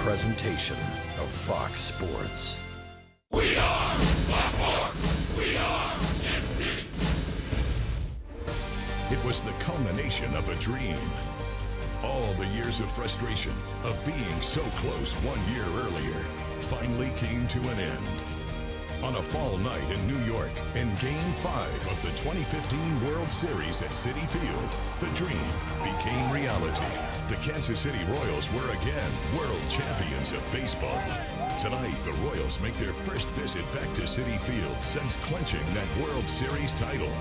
presentation of Fox Sports. We are Baltimore. We are MC. It was the culmination of a dream. All the years of frustration of being so close 1 year earlier finally came to an end. On a fall night in New York, in Game 5 of the 2015 World Series at Citi Field, the dream became reality. The Kansas City Royals were again world champions of baseball. Tonight, the Royals make their first visit back to Citi Field since clinching that World Series title.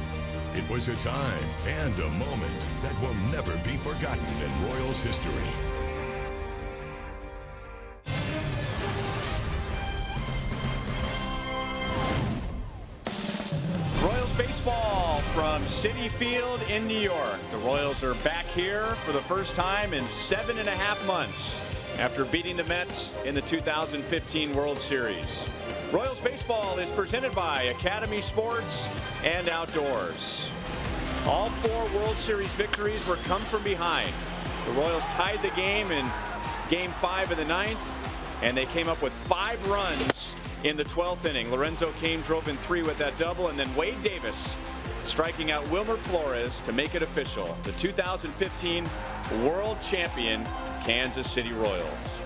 It was a time and a moment that will never be forgotten in Royals history. Royals baseball from Citi Field in New York. The Royals are back here for the first time in 7.5 months after beating the Mets in the 2015 World Series. Royals baseball is presented by Academy Sports and Outdoors. All 4 World Series victories were come from behind. The Royals tied the game in Game 5 of the 9th, and they came up with 5 runs in the 12th inning. Lorenzo Cain drove in 3 with that double, and then Wade Davis striking out Wilmer Flores to make it official. The 2015 World Champion Kansas City Royals.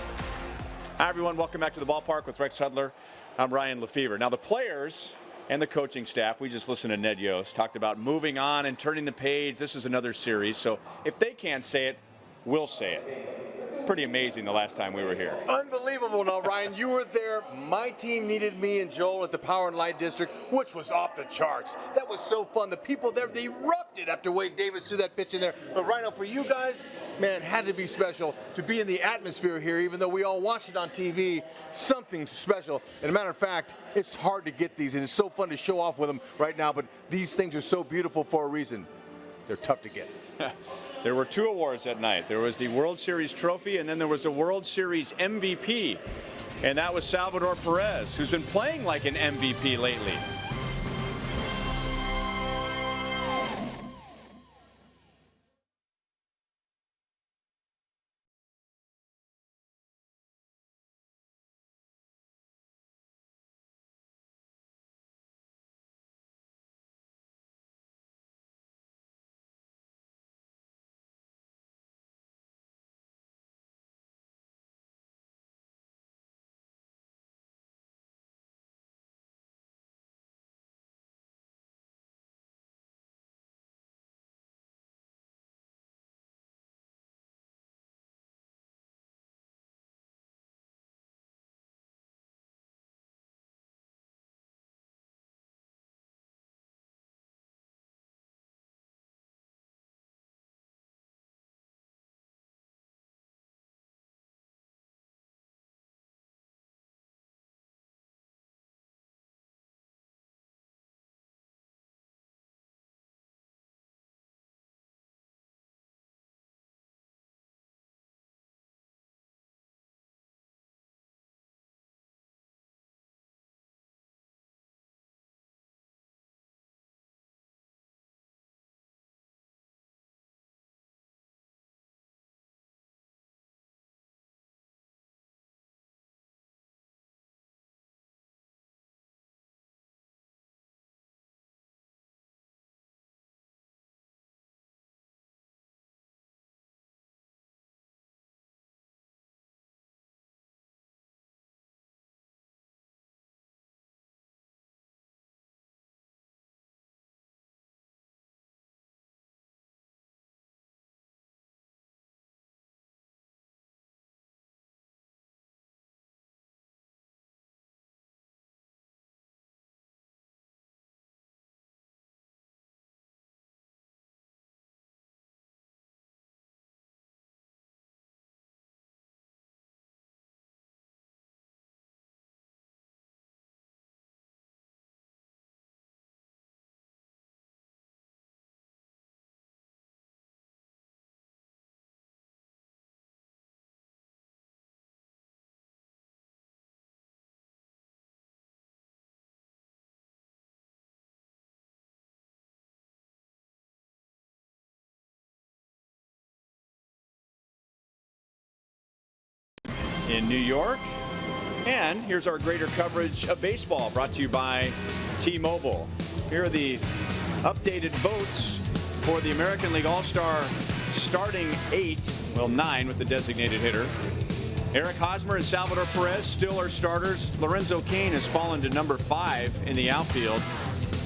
Hi, everyone. Welcome back to the ballpark with Rex Hudler. I'm Ryan Lefevre. Now, the players and the coaching staff, we just listened to Ned Yost, talked about moving on and turning the page. This is another series, so if they can't say it, we'll say it. Pretty amazing the last time we were here. Unbelievable. Now, Ryan, you were there. My team needed me and Joel at the Power and Light District, which was off the charts. That was so fun. The people there, they erupted after Wade Davis threw that pitch in there. But Rhino, for you guys, man, it had to be special to be in the atmosphere here, even though we all watched it on TV. Something special. And a matter of fact, it's hard to get these, and it's so fun to show off with them right now. But these things are so beautiful for a reason. They're tough to get. There were 2 awards that night. There was the World Series trophy, and then there was the World Series MVP. And that was Salvador Perez, who's been playing like an MVP lately. in New York. And here's our greater coverage of baseball, brought to you by T-Mobile. Here are the updated votes for the American League All-Star starting 9 with the designated hitter. Eric Hosmer and Salvador Perez still are starters. Lorenzo Cain has fallen to number 5 in the outfield.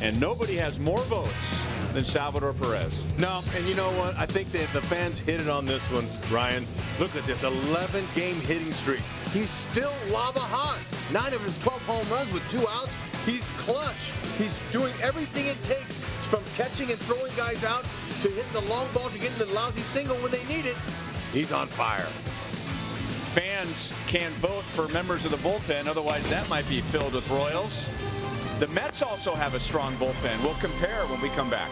And nobody has more votes than Salvador Perez. No, and you know what? I think that the fans hit it on this one, Ryan. Look at this 11-game hitting streak. He's still lava hot. 9 of his 12 home runs with 2 outs. He's clutch. He's doing everything it takes, from catching and throwing guys out to hitting the long ball to getting the lousy single when they need it. He's on fire. Fans can vote for members of the bullpen, otherwise that might be filled with Royals. The Mets also have a strong bullpen. We'll compare when we come back.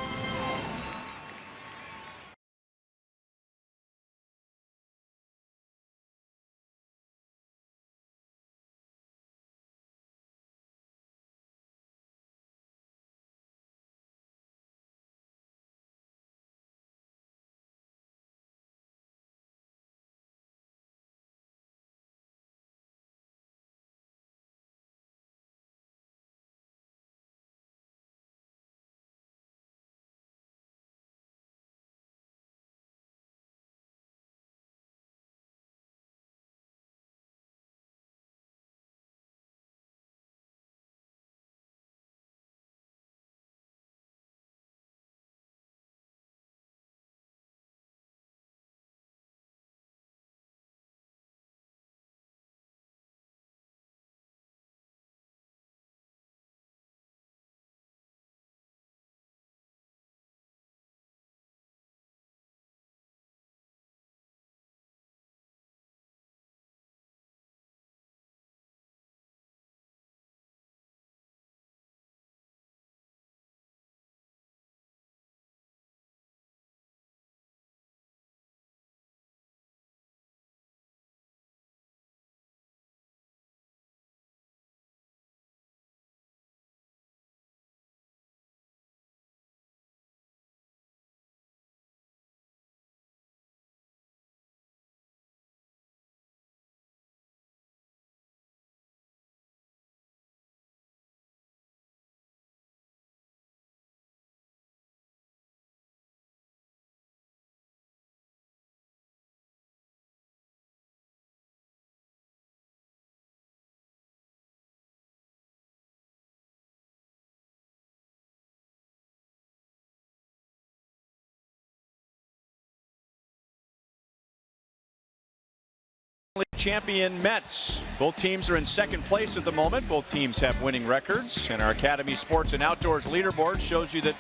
Champion Mets. Both teams are in second place at the moment. Both teams have winning records, and our Academy Sports and Outdoors leaderboard shows you that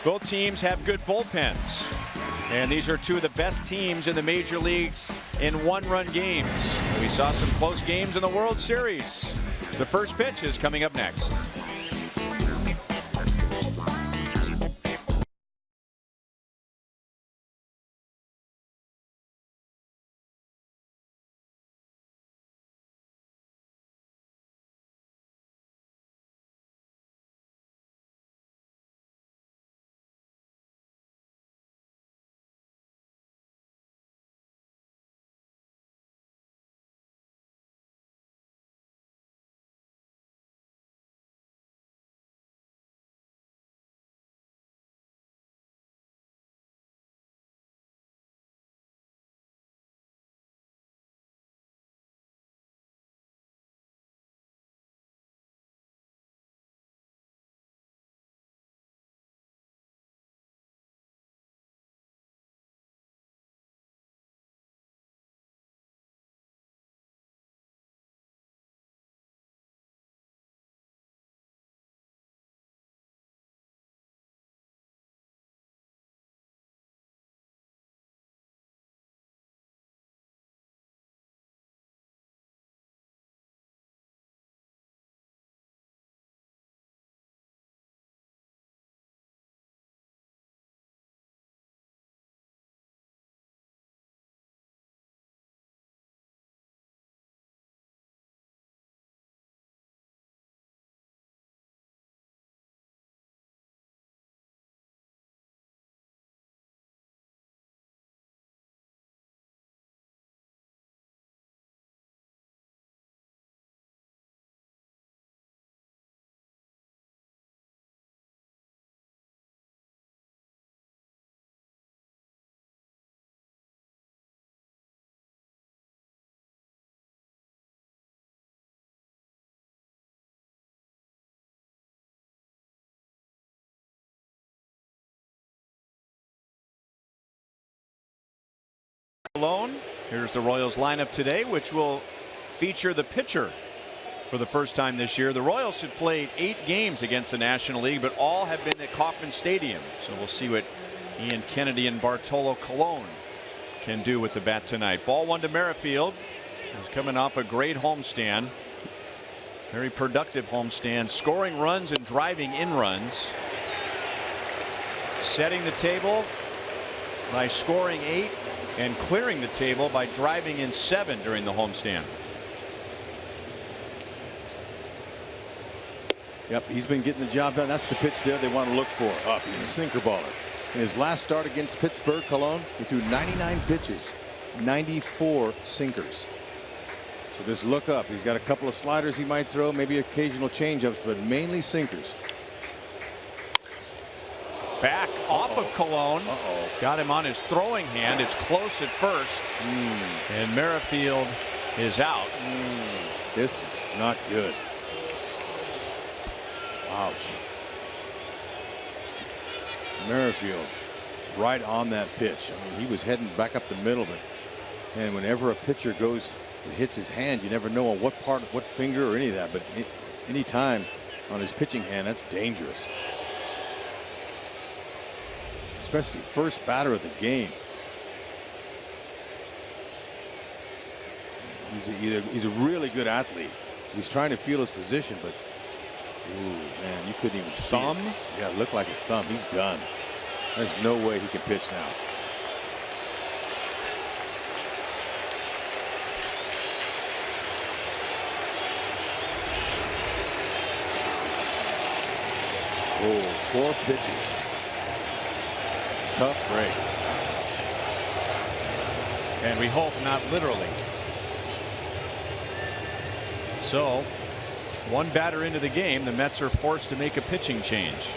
both teams have good bullpens. And these are two of the best teams in the major leagues in one-run games. We saw some close games in the World Series. The first pitch is coming up next. Here's the Royals lineup today, which will feature the pitcher for the first time this year. The Royals have played 8 games against the National League, but all have been at Kauffman Stadium. So we'll see what Ian Kennedy and Bartolo Colon can do with the bat tonight. Ball 1 to Merrifield. He's coming off a great homestand. Very productive homestand, scoring runs and driving in runs. Setting the table by scoring 8 and clearing the table by driving in 7 during the homestand. Yep, he's been getting the job done. That's the pitch there they want to look for. Up. He's a sinker baller. In his last start against Pittsburgh, Colon, he threw 99 pitches, 94 sinkers. So just look up. He's got a couple of sliders he might throw, maybe occasional changeups, but mainly sinkers. Back off of Colon. Got him on his throwing hand. It's close at first. And Merrifield is out. This is not good. Ouch. Merrifield right on that pitch. I mean, he was heading back up the middle, but and whenever a pitcher goes, it hits his hand, you never know on what part, what finger or any of that, but any time on his pitching hand, that's dangerous. Especially first batter of the game. He's a really good athlete. He's trying to feel his position, but ooh, man, you couldn't even see thumb. It. Yeah, it looked like a thumb. He's done. There's no way he can pitch now. Oh, 4 pitches. Tough break. And we hope not literally. So 1 batter into the game, the Mets are forced to make a pitching change.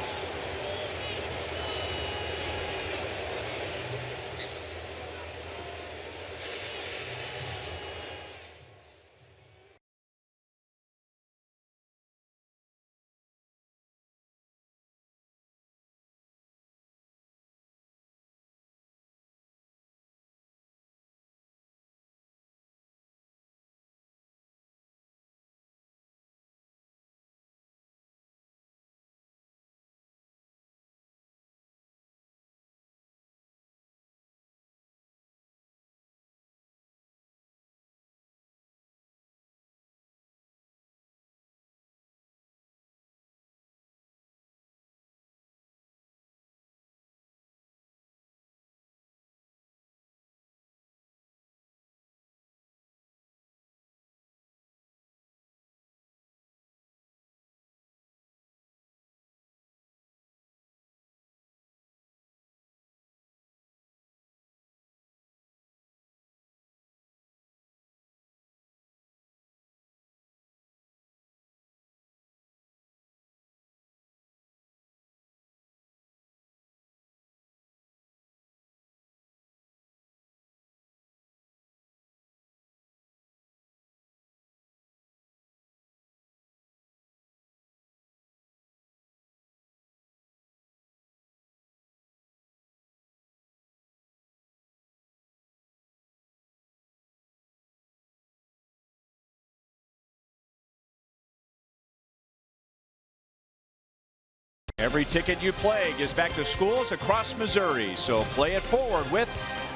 Every ticket you play gives back to schools across Missouri, so play it forward with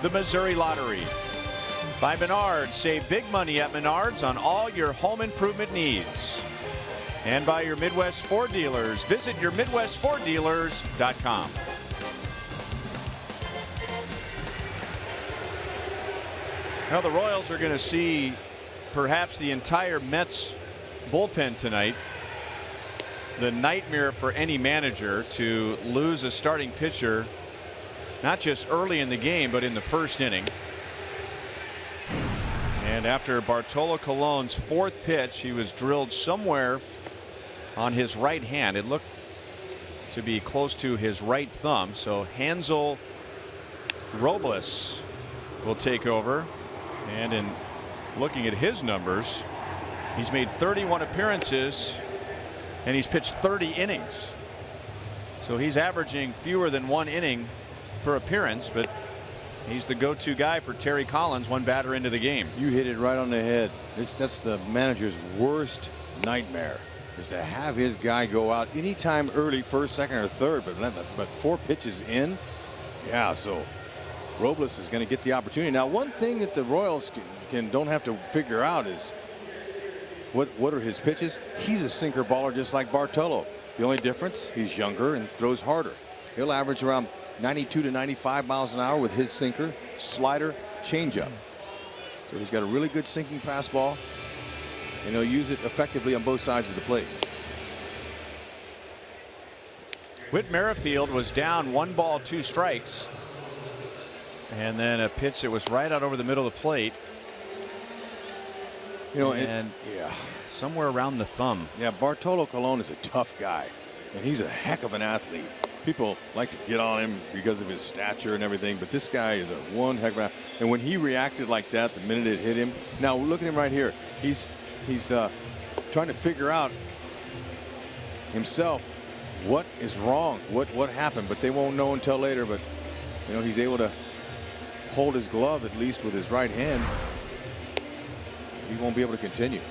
the Missouri Lottery. By Menards, save big money at Menards on all your home improvement needs. And by your Midwest Ford dealers, visit your MidwestFordDealers.com. Now the Royals are going to see perhaps the entire Mets bullpen tonight. The nightmare for any manager to lose a starting pitcher, not just early in the game, but in the first inning. And after Bartolo Colon's 4th pitch, he was drilled somewhere on his right hand. It looked to be close to his right thumb. So Hansel Robles will take over. And in looking at his numbers, he's made 31 appearances. And he's pitched 30 innings. So he's averaging fewer than 1 inning per appearance, but He's the go-to guy for Terry Collins, one batter into the game. You hit it right on the head. That's the manager's worst nightmare, is to have his guy go out anytime early, first, second, or third, but 4 pitches in. Yeah, so Robles is going to get the opportunity. Now, one thing that the Royals don't have to figure out is what are his pitches. He's a sinker baller just like Bartolo. The only difference, he's younger and throws harder. He'll average around 92 to 95 miles an hour with his sinker, slider, changeup. So he's got a really good sinking fastball, and he'll use it effectively on both sides of the plate. Whit Merrifield was down 1 ball 2 strikes, and then a pitch that was right out over the middle of the plate. You know, and yeah, somewhere around the thumb. Yeah, Bartolo Colon is a tough guy, and he's a heck of an athlete. People like to get on him because of his stature and everything, but this guy is one heck of an athlete. And when he reacted like that the minute it hit him, now look at him right here. He's trying to figure out himself what is wrong, what happened, but they won't know until later. But you know, he's able to hold his glove at least with his right hand. He won't be able to continue.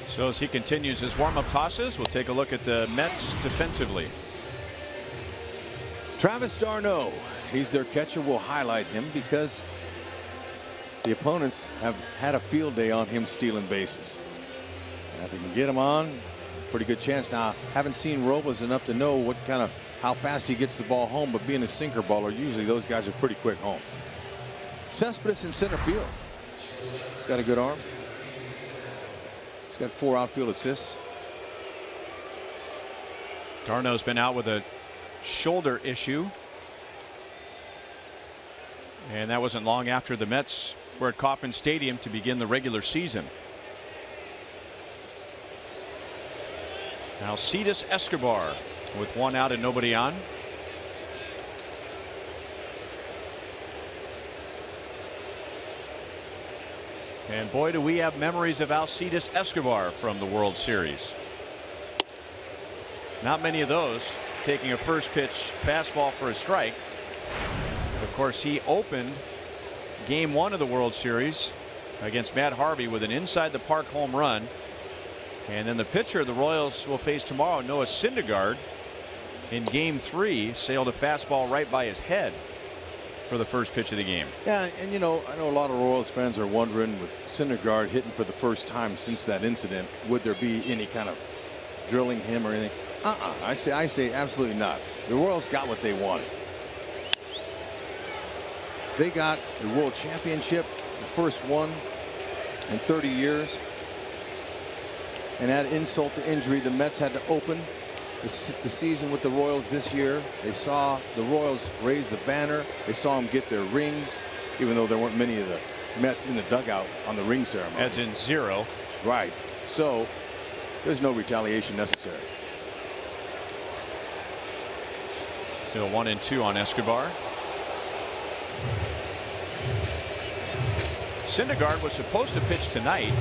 So as he continues his warm-up tosses, we'll take a look at the Mets defensively. Travis d'Arnaud, he's their catcher. We'll highlight him because the opponents have had a field day on him stealing bases. And if he can get him on, pretty good chance. Now, haven't seen Robles enough to know how fast he gets the ball home, but being a sinker baller, usually those guys are pretty quick home. Cespedes in center field. He's got a good arm. He's got 4 outfield assists. d'Arnaud's been out with a shoulder issue, and that wasn't long after the Mets were at Kauffman Stadium to begin the regular season. Alcides Escobar with 1 out and nobody on. And boy, do we have memories of Alcides Escobar from the World Series. Not many of those. Taking a first pitch fastball for a strike. Of course, he opened game 1 of the World Series against Matt Harvey with an inside the park home run. And then the pitcher the Royals will face tomorrow, Noah Syndergaard, in game 3 sailed a fastball right by his head for the first pitch of the game. Yeah, and you know, I know a lot of Royals fans are wondering, with Syndergaard hitting for the first time since that incident, would there be any kind of drilling him or anything? I say absolutely not. The Royals got what they wanted. They got the World Championship, the first one in 30 years. And add insult to injury, the Mets had to open the season with the Royals this year. They saw the Royals raise the banner. They saw them get their rings, even though there weren't many of the Mets in the dugout on the ring ceremony. As in 0. Right. So there's no retaliation necessary. Still 1-2 on Escobar. Syndergaard was supposed to pitch tonight,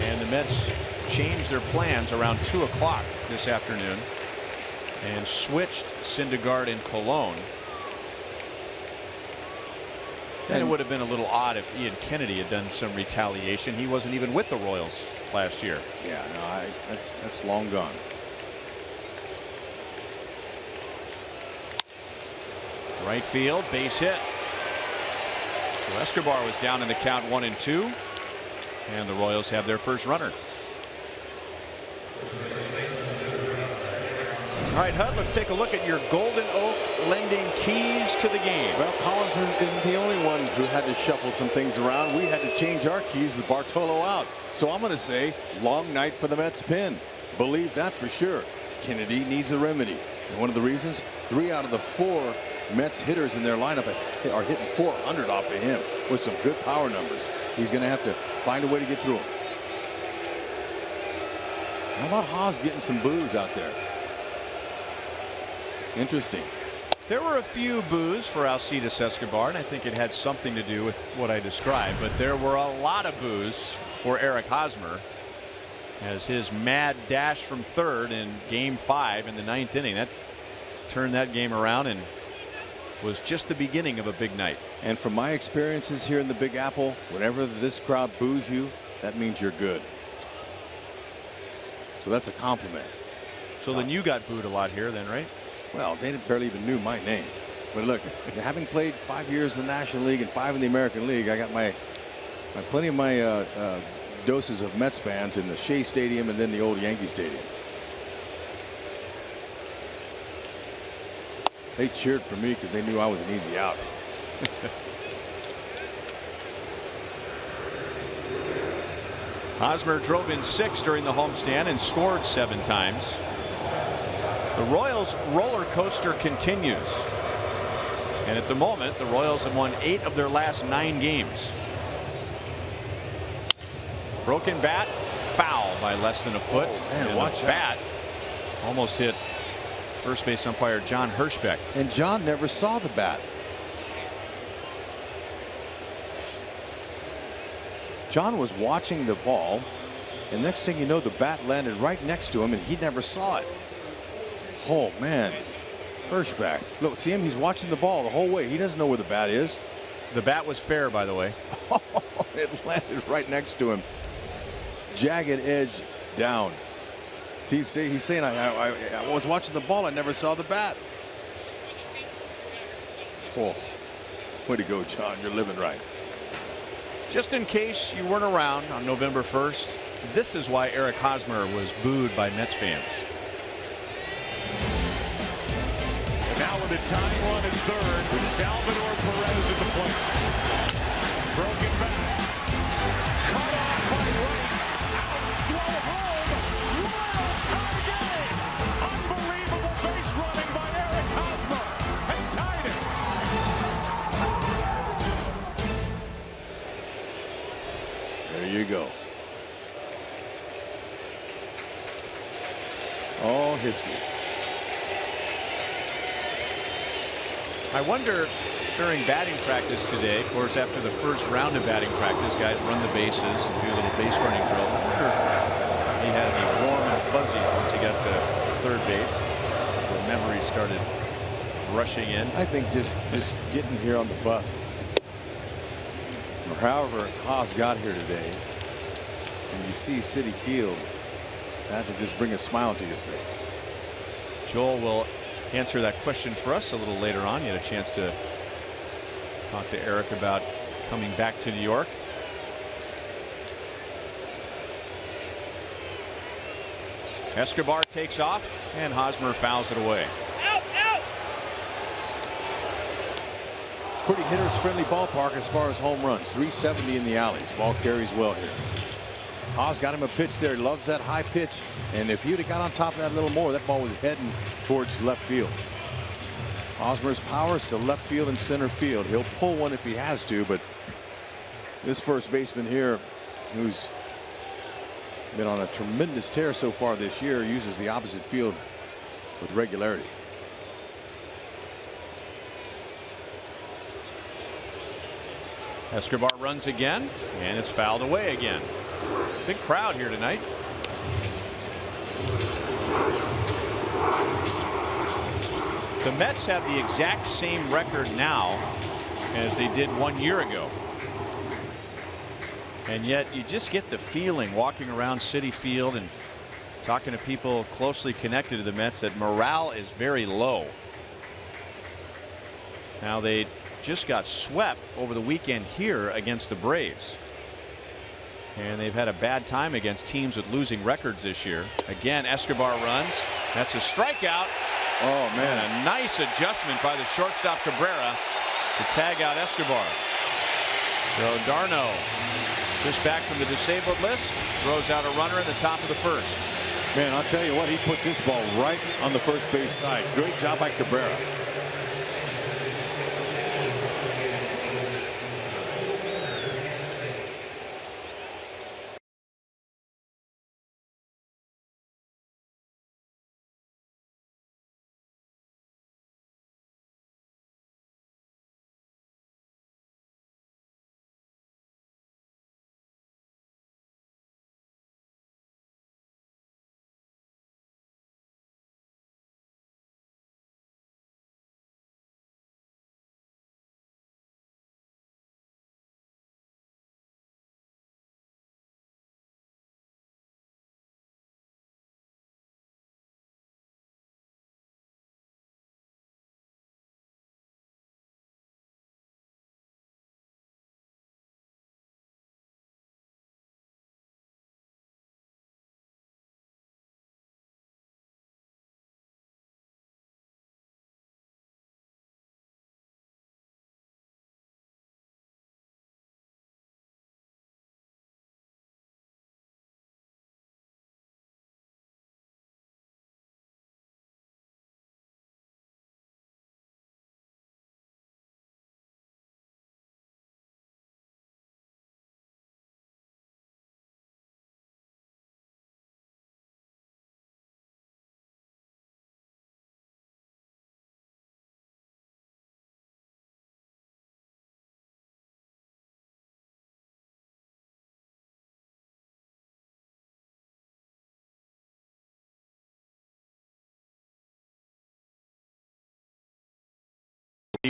and the Mets changed their plans around 2 o'clock this afternoon and switched Syndergaard and Colon. And it would have been a little odd if Ian Kennedy had done some retaliation. He wasn't even with the Royals last year. Yeah, no, that's long gone. Right field, base hit. So Escobar was down in the count 1-2, and the Royals have their first runner. All right, Hud, let's take a look at your Golden Oak lending keys to the game. Well, Collins isn't the only one who had to shuffle some things around. We had to change our keys with Bartolo out. So I'm going to say long night for the Mets pin. Believe that for sure. Kennedy needs a remedy. And one of the reasons, 3 out of the 4 Mets hitters in their lineup are hitting 400 off of him with some good power numbers. He's going to have to find a way to get through them. How about Haas getting some boos out there? Interesting. There were a few boos for Alcides Escobar, and I think it had something to do with what I described, but there were a lot of boos for Eric Hosmer. as his mad dash from third in Game 5 in the 9th inning. That turned that game around and was just the beginning of a big night. And from my experiences here in the Big Apple, whenever this crowd boos you, that means you're good. So that's a compliment. So then you got booed a lot here then, right? Well, they barely even knew my name. But look, having played 5 years in the National League and 5 in the American League, I got plenty of my doses of Mets fans in the Shea Stadium and then the old Yankee Stadium. They cheered for me because they knew I was an easy out. Hosmer drove in 6 during the homestand and scored 7 times. The Royals roller coaster continues. And at the moment, the Royals have won 8 of their last 9 games. Broken bat, foul by less than a foot. Oh, man, and watch the bat almost hit first base umpire John Hirschbeck. And John never saw the bat. John was watching the ball, and next thing you know, the bat landed right next to him, and he never saw it. Oh, man. Hirschbeck. Look, see him? He's watching the ball the whole way. He doesn't know where the bat is. The bat was fair, by the way. It landed right next to him. Jagged edge down. See, he's saying, I was watching the ball. I never saw the bat. Oh, way to go, John. You're living right. Just in case you weren't around on November 1st, this is why Eric Hosmer was booed by Mets fans. And now with a tying run at third with Salvador Perez at the plate. Broken back. Cut off by Wright. Out, throw home. Wild tie game. Unbelievable base running by Eric Hosmer has tied it. There you go. All history. I wonder during batting practice today, of course, after the first round of batting practice, guys run the bases and do a little base running drill. I wonder if he had any warm and fuzzies once he got to third base. The memories started rushing in. I think just getting here on the bus, or however Haas got here today, and you see Citi Field, that to just bring a smile to your face. Joel will answer that question for us a little later on. You had a chance to talk to Eric about coming back to New York. Escobar takes off and Hosmer fouls it away. It's pretty hitters friendly ballpark as far as home runs. 370 in the alleys. Ball carries well here. Haas got him a pitch there. He loves that high pitch. And if he would have got on top of that a little more, that ball was heading towards left field. Hosmer's power is to left field and center field. He'll pull one if he has to, but this first baseman here, who's been on a tremendous tear so far this year, uses the opposite field with regularity. Escobar runs again, and it's fouled away again. Big crowd here tonight. The Mets have the exact same record now as they did 1 year ago. And yet you just get the feeling walking around Citi Field and talking to people closely connected to the Mets that morale is very low. Now they just got swept over the weekend here against the Braves. And they've had a bad time against teams with losing records this year. Again, Escobar runs. That's a strikeout. Oh, man. And a nice adjustment by the shortstop Cabrera to tag out Escobar. So Darno, just back from the disabled list, throws out a runner in the top of the first. Man, I'll tell you what, he put this ball right on the first base side. Great job by Cabrera.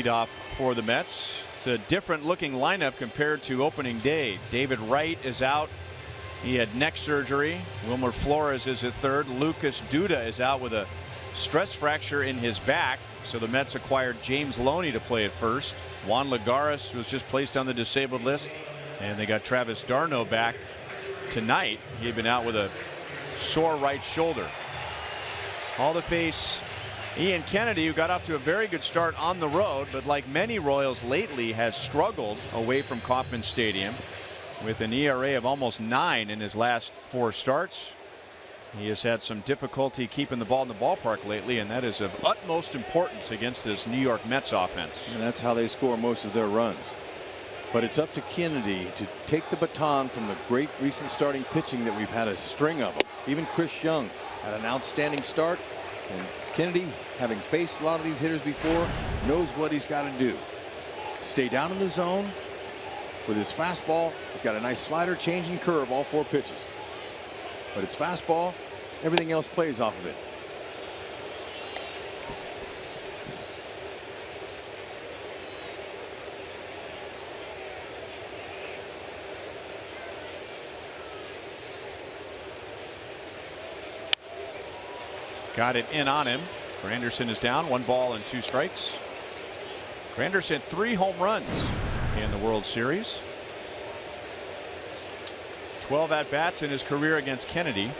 Leadoff for the Mets. It's a different looking lineup compared to opening day. David Wright is out. He had neck surgery. Wilmer Flores is at third. Lucas Duda is out with a stress fracture in his back. So the Mets acquired James Loney to play at first. Juan Lagares was just placed on the disabled list. And they got Travis d'Arnaud back tonight. He had been out with a sore right shoulder. All to face Ian Kennedy, who got off to a very good start on the road, but like many Royals lately has struggled away from Kauffman Stadium with an ERA of almost 9 in his last 4 starts. He has had some difficulty keeping the ball in the ballpark lately, and that is of utmost importance against this New York Mets offense. And that's how they score most of their runs. But it's up to Kennedy to take the baton from the great recent starting pitching that we've had a string of them. Even Chris Young had an outstanding start. And Kennedy, having faced a lot of these hitters before, knows what he's got to do. Stay down in the zone with his fastball. He's got a nice slider, change, and curve, all 4 pitches. But it's fastball, everything else plays off of it. Got it in on him. Granderson is down, 1 ball and 2 strikes. Granderson 3 home runs in the World Series. 12 at bats in his career against Kennedy.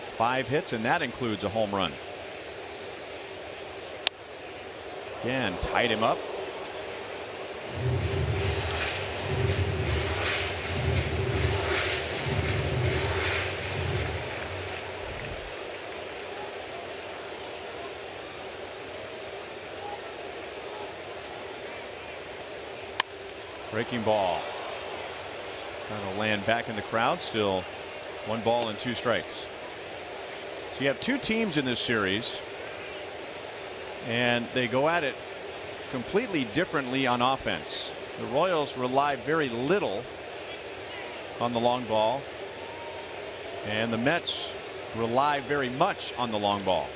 5 hits, and that includes a home run. Again, tied him up. Breaking ball. Trying to land back in the crowd. Still 1 ball and 2 strikes. So you have 2 teams in this series, and they go at it completely differently on offense. The Royals rely very little on the long ball, and the Mets rely very much on the long ball.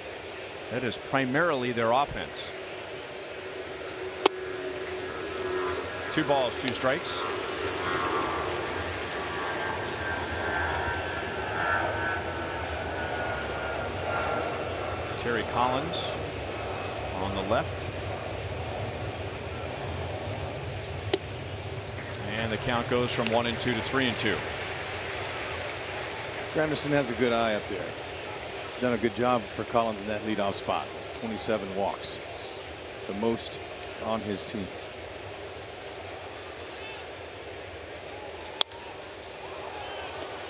That is primarily their offense. 2 balls, 2 strikes. Terry Collins on the left. And the count goes from 1-2 to 3-2. Granderson has a good eye up there. He's done a good job for Collins in that leadoff spot. 27 walks. It's the most on his team.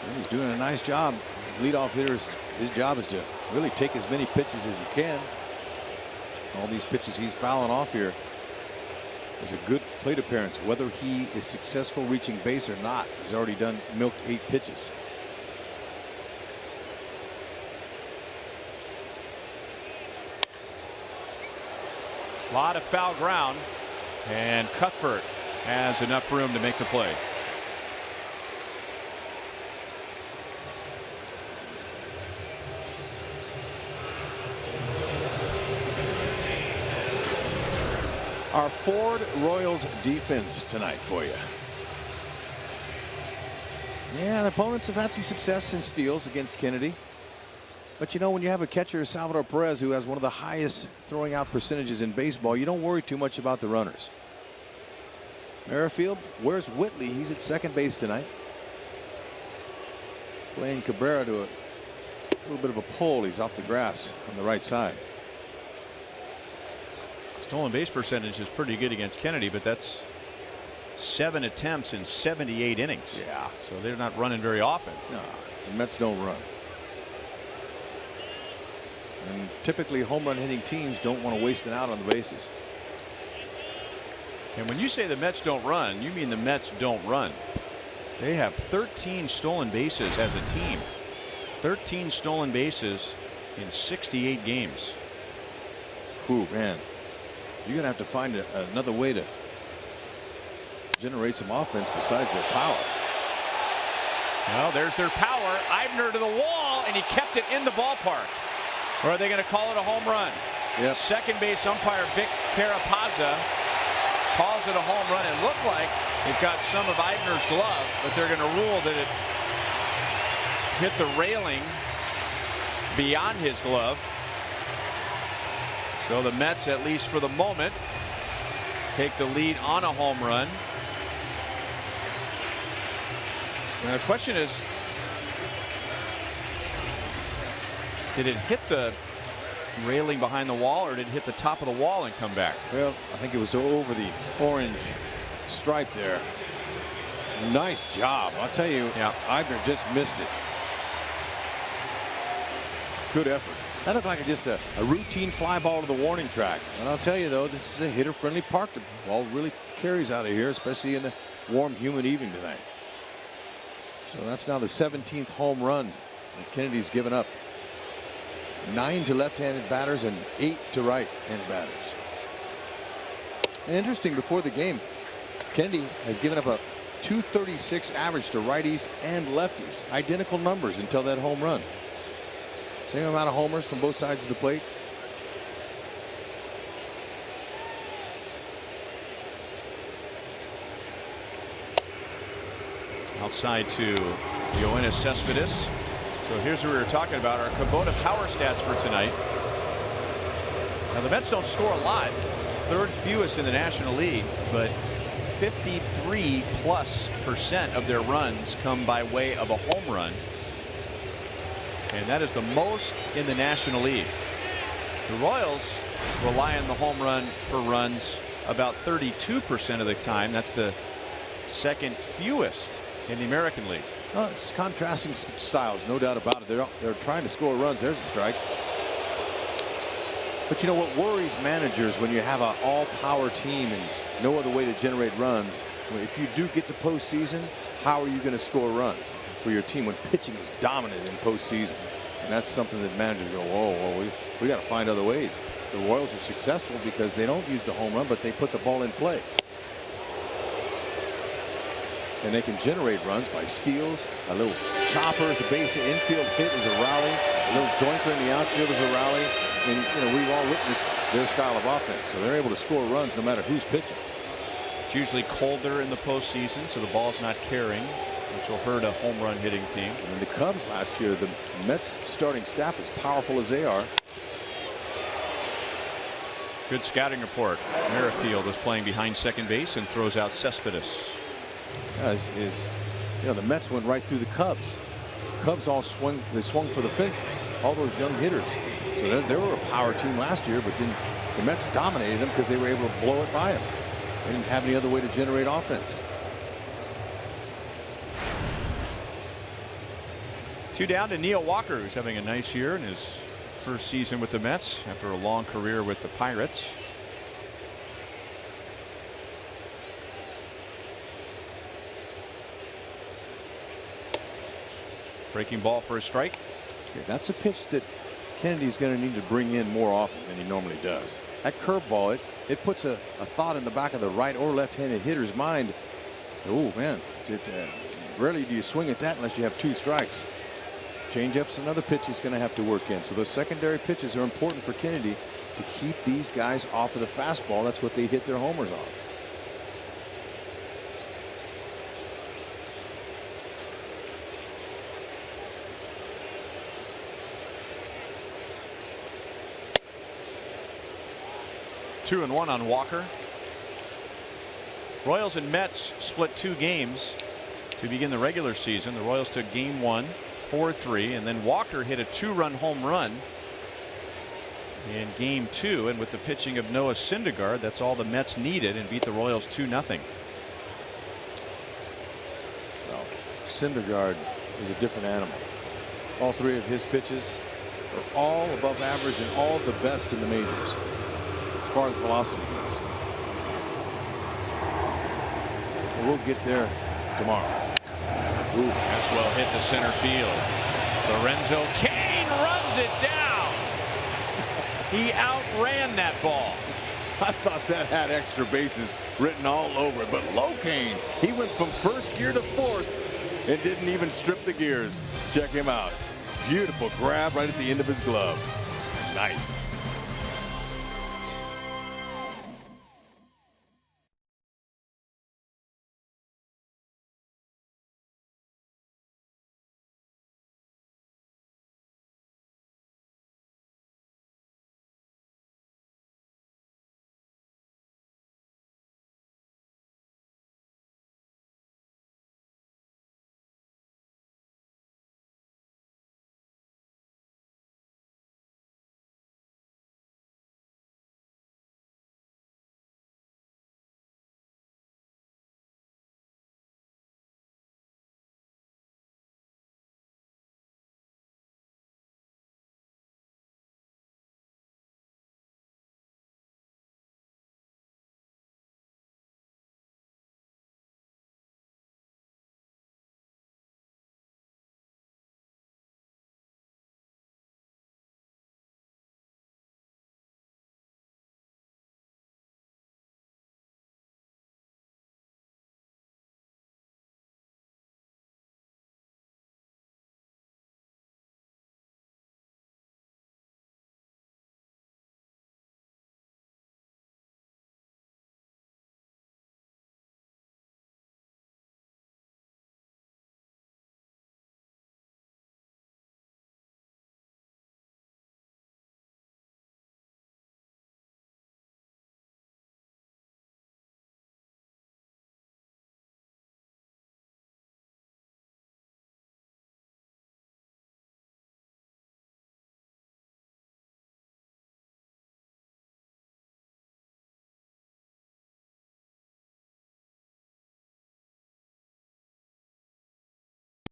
And he's doing a nice job. Leadoff hitters, his job is to really take as many pitches as he can. All these pitches he's fouling off here is a good plate appearance. Whether he is successful reaching base or not, he's already done milked 8 pitches. A lot of foul ground, and Cuthbert has enough room to make the play. Our Ford Royals defense tonight for you. Yeah, the opponents have had some success in steals against Kennedy. But you know, when you have a catcher, Salvador Perez, who has one of the highest throwing out percentages in baseball, you don't worry too much about the runners. Merrifield, where's Whitley? He's at second base tonight. Playing Cabrera to a little bit of a pull. He's off the grass on the right side. Stolen base percentage is pretty good against Kennedy, but that's 7 attempts in 78 innings. Yeah. So they're not running very often. No, the Mets don't run. And typically home run hitting teams don't want to waste it out on the bases. And when you say the Mets don't run, you mean the Mets don't run. They have 13 stolen bases as a team. 13 stolen bases in 68 games. Whew, man. You're going to have to find another way to generate some offense besides their power. Well, there's their power. Eibner to the wall, and he kept it in the ballpark. Or are they going to call it a home run? Yep. Second base umpire Vic Carapazza calls it a home run. It looked like it got some of Eibner's glove, but they're going to rule that it hit the railing beyond his glove. So the Mets, at least for the moment, take the lead on a home run. Now the question is, did it hit the railing behind the wall, or did it hit the top of the wall and come back? Well, I think it was over the orange stripe there. Nice job. I'll tell you, Eibner just missed it. Good effort. That looked like just a routine fly ball to the warning track. And I'll tell you, though, this is a hitter-friendly park. The ball really carries out of here, especially in a warm, humid evening tonight. So that's now the 17th home run that Kennedy's given up. 9 to left-handed batters and 8 to right-handed batters. And interesting, before the game, Kennedy has given up a .236 average to righties and lefties. Identical numbers until that home run. Same amount of homers from both sides of the plate. Outside to Yoenis Cespedes. So here's what we were talking about, our Kubota power stats for tonight. Now the Mets don't score a lot, third fewest in the National League, but 53+% of their runs come by way of a home run. And that is the most in the National League. The Royals rely on the home run for runs about 32% of the time. That's the second fewest in the American League. Well, it's contrasting styles, no doubt about it. They're trying to score runs. There's a strike. But you know what worries managers when you have an all-power team and no other way to generate runs? If you do get to postseason, how are you going to score runs for your team when pitching is dominant in postseason? And that's something that managers go, whoa, well, we got to find other ways. The Royals are successful because they don't use the home run, but they put the ball in play. And they can generate runs by steals, a little chopper as a base infield hit is a rally, a little doinker in the outfield is a rally. And you know, we've all witnessed their style of offense, so they're able to score runs no matter who's pitching. It's usually colder in the postseason, so the ball's not carrying, which will hurt a home run hitting team. And the Cubs last year, the Mets starting staff, as powerful as they are. Good scouting report. Merrifield is playing behind second base and throws out Cespedes. You know, the Mets went right through the Cubs. Cubs all swung for the fences, all those young hitters. So they were a power team last year, but then the Mets dominated them because they were able to blow it by them. They didn't have any other way to generate offense. 2 down to Neil Walker, who's having a nice year in his first season with the Mets after a long career with the Pirates. Breaking ball for a strike. Okay, that's a pitch that Kennedy's going to need to bring in more often than he normally does. That curveball, it puts a thought in the back of the right or left-handed hitter's mind. Oh man, rarely do you swing at that unless you have 2 strikes. Changeup's another pitch he's going to have to work in. So those secondary pitches are important for Kennedy to keep these guys off of the fastball. That's what they hit their homers on. Two and one on Walker. Royals and Mets split 2 games to begin the regular season. The Royals took game 1, 4-3, and then Walker hit a 2-run home run in game 2, and with the pitching of Noah Syndergaard, that's all the Mets needed, and beat the Royals 2-0. Well, Syndergaard is a different animal. All 3 of his pitches are all above average and all the best in the majors as far as velocity goes. We'll get there tomorrow. Ooh, that's well hit to center field. Lorenzo Cain runs it down. He outran that ball. I thought that had extra bases written all over it, but Locaine, he went from first gear to fourth and didn't even strip the gears. Check him out. Beautiful grab right at the end of his glove. Nice.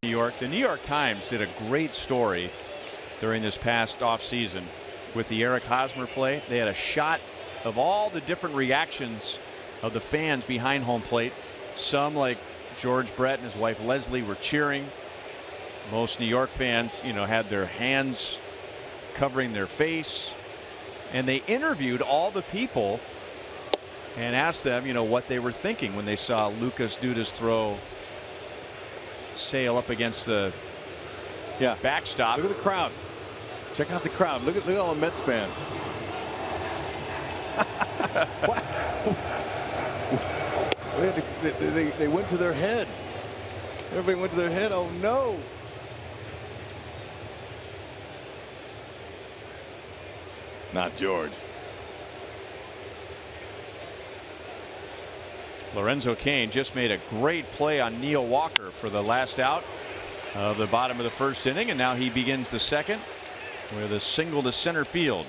New York. The New York Times did a great story during this past offseason with the Eric Hosmer play. They had a shot of all the different reactions of the fans behind home plate. Some, like George Brett and his wife Leslie, were cheering. Most New York fans, had their hands covering their face. And they interviewed all the people and asked them, what they were thinking when they saw Lucas Duda's throw sail up against the backstop. Look at the crowd. Check out the crowd. Look at all the Mets fans. What? They went to their head. Everybody went to their head. Oh no. Not George. Lorenzo Cain just made a great play on Neil Walker for the last out of the bottom of the first inning, and now he begins the second with a single to center field.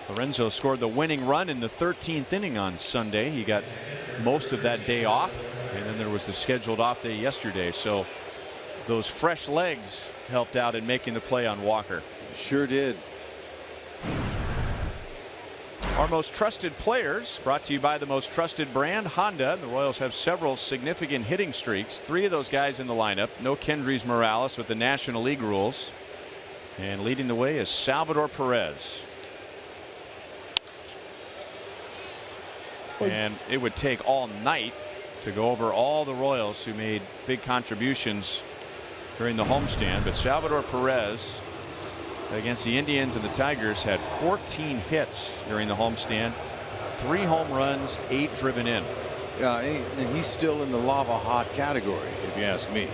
Lorenzo scored the winning run in the 13th inning on Sunday. He got most of that day off, and then there was the scheduled off day yesterday, so those fresh legs helped out in making the play on Walker. Sure did. Our most trusted players, brought to you by the most trusted brand, Honda. The Royals have several significant hitting streaks. 3 of those guys in the lineup. No Kendrys Morales with the National League rules. And leading the way is Salvador Perez. And it would take all night to go over all the Royals who made big contributions during the homestand. But Salvador Perez against the Indians and the Tigers had 14 hits during the homestand, 3 home runs, 8 driven in. Yeah, and he's still in the lava hot category, if you ask me.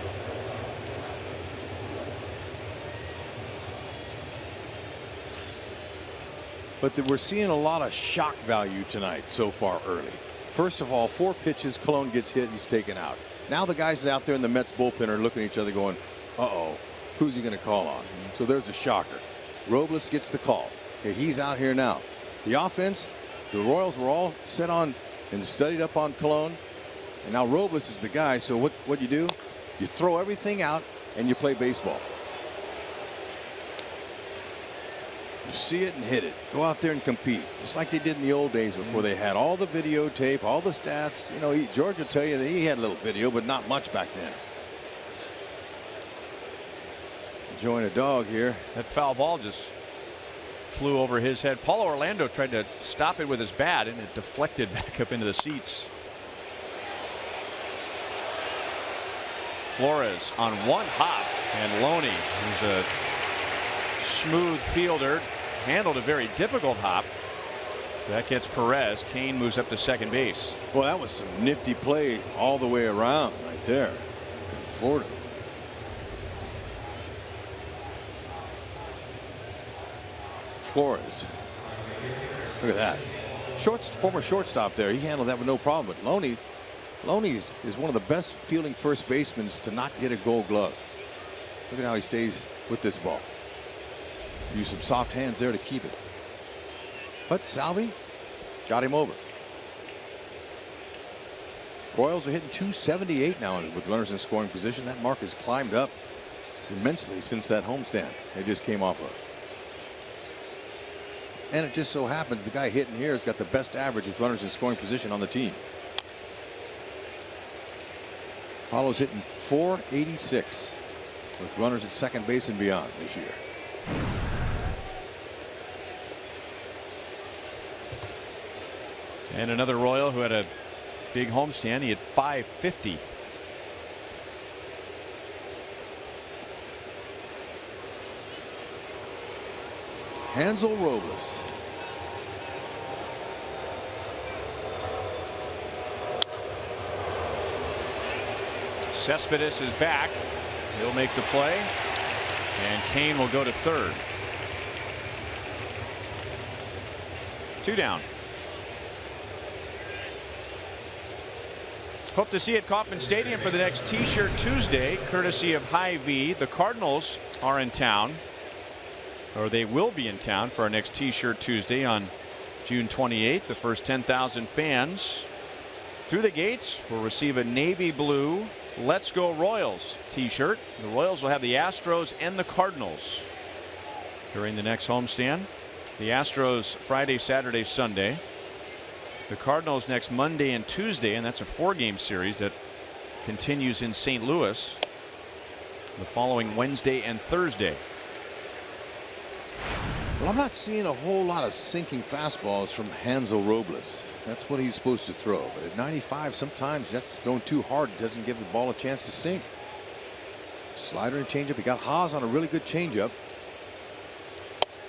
But we're seeing a lot of shock value tonight so far early. First of all, 4 pitches, Colon gets hit, he's taken out. Now the guys out there in the Mets bullpen are looking at each other going, uh-oh, who's he going to call on? So there's a shocker. Robles gets the call. Okay, he's out here now. The offense, the Royals were all set on and studied up on Colon. And now Robles is the guy. So what you do? You throw everything out and you play baseball. You see it and hit it. Go out there and compete. Just like they did in the old days before they had all the videotape, all the stats. George will tell you that he had a little video, but not much back then. Enjoying a dog here. That foul ball just flew over his head. Paulo Orlando tried to stop it with his bat, and it deflected back up into the seats. Flores on one hop, and Loney, who's a smooth fielder, handled a very difficult hop. So that gets Perez. Cain moves up to second base. Well, that was some nifty play all the way around right there in Florida. Flores. Look at that. Former shortstop there. He handled that with no problem. But Loney is one of the best fielding first basemen to not get a Gold Glove. Look at how he stays with this ball. Use some soft hands there to keep it. But Salvi got him over. Royals are hitting .278 now with runners in scoring position. That mark has climbed up immensely since that homestand they just came off of. And it just so happens the guy hitting here has got the best average with runners in scoring position on the team. Paulo's hitting .486 with runners at second base and beyond this year. And another Royal who had a big homestand. He had .550. Hansel Robles. Cespedes is back. He'll make the play, and Cain will go to third. 2 down. Hope to see you at Kauffman Stadium for the next T-shirt Tuesday, courtesy of Hy-Vee. The Cardinals are in town, or they will be in town for our next T-shirt Tuesday on June 28th. The first 10,000 fans through the gates will receive a navy blue Let's Go Royals t-shirt. The Royals will have the Astros and the Cardinals during the next homestand. The Astros Friday, Saturday, Sunday. The Cardinals next Monday and Tuesday, and that's a 4-game series that continues in St. Louis the following Wednesday and Thursday. Well, I'm not seeing a whole lot of sinking fastballs from Hansel Robles. That's what he's supposed to throw. But at 95, sometimes that's thrown too hard. It doesn't give the ball a chance to sink. Slider and changeup. He got Haas on a really good changeup.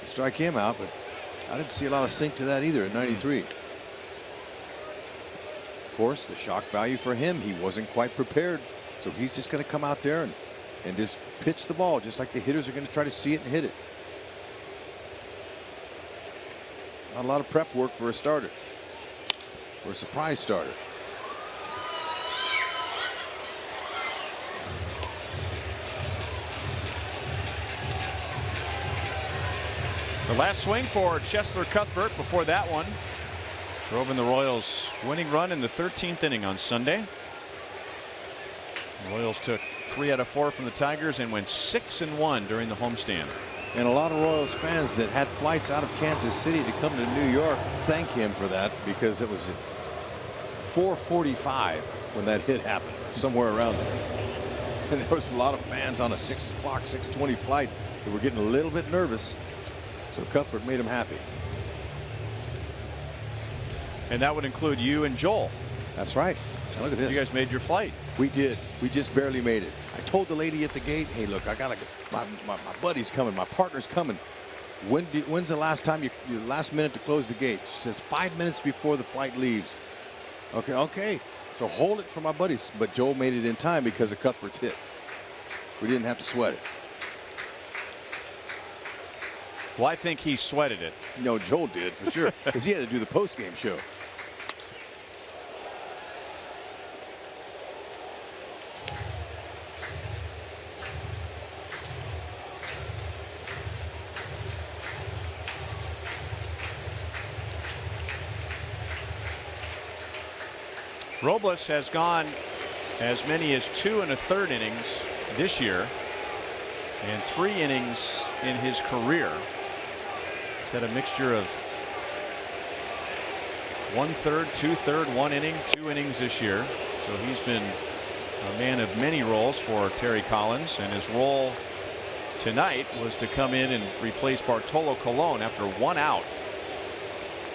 Strike him out, but I didn't see a lot of sink to that either at 93. Of course, the shock value for him, he wasn't quite prepared. So he's just going to come out there and just pitch the ball, just like the hitters are going to try to see it and hit it. Not a lot of prep work for a starter. For a surprise starter. The last swing for Cheslor Cuthbert before that one drove in the Royals' winning run in the 13th inning on Sunday. The Royals took 3 out of 4 from the Tigers and went 6-1 during the homestand. And a lot of Royals fans that had flights out of Kansas City to come to New York thank him for that, because it was at 4:45 when that hit happened, somewhere around there. And there was a lot of fans on a 6 o'clock, 6:20 flight that were getting a little bit nervous. So Cuthbert made him happy. And that would include you and Joel. That's right. Now look at this. You guys made your flight. We did. We just barely made it. I told the lady at the gate, hey, look, I gotta, my buddy's coming, my partner's coming. When's the last time your last minute to close the gate? She says 5 minutes before the flight leaves. Okay. So hold it for my buddies. But Joel made it in time because of Cuthbert's hit. We didn't have to sweat it. Well, I think he sweated it. No, Joel did for sure, because he had to do the post-game show. Robles has gone as many as 2 1/3 innings this year and 3 innings in his career. He's had a mixture of 1/3, 2/3, 1 inning, 2 innings this year. So he's been a man of many roles for Terry Collins, and his role tonight was to come in and replace Bartolo Colon after 1 out,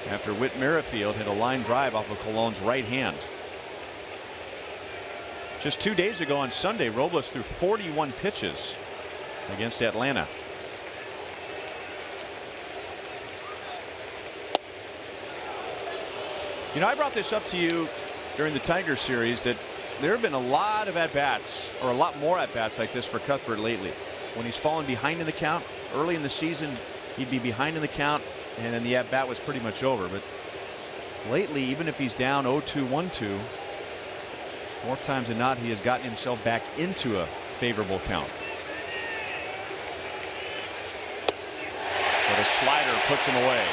after Whit Merrifield hit a line drive off of Colon's right hand. Just 2 days ago on Sunday, Robles threw 41 pitches against Atlanta. You know, I brought this up to you during the Tigers series that there have been a lot of at-bats, or a lot more at-bats like this for Cuthbert lately. When he's fallen behind in the count early in the season, he'd be behind in the count, and then the at-bat was pretty much over. But lately, even if he's down 0-2, 1-2, more times than not, he has gotten himself back into a favorable count. But a slider puts him away.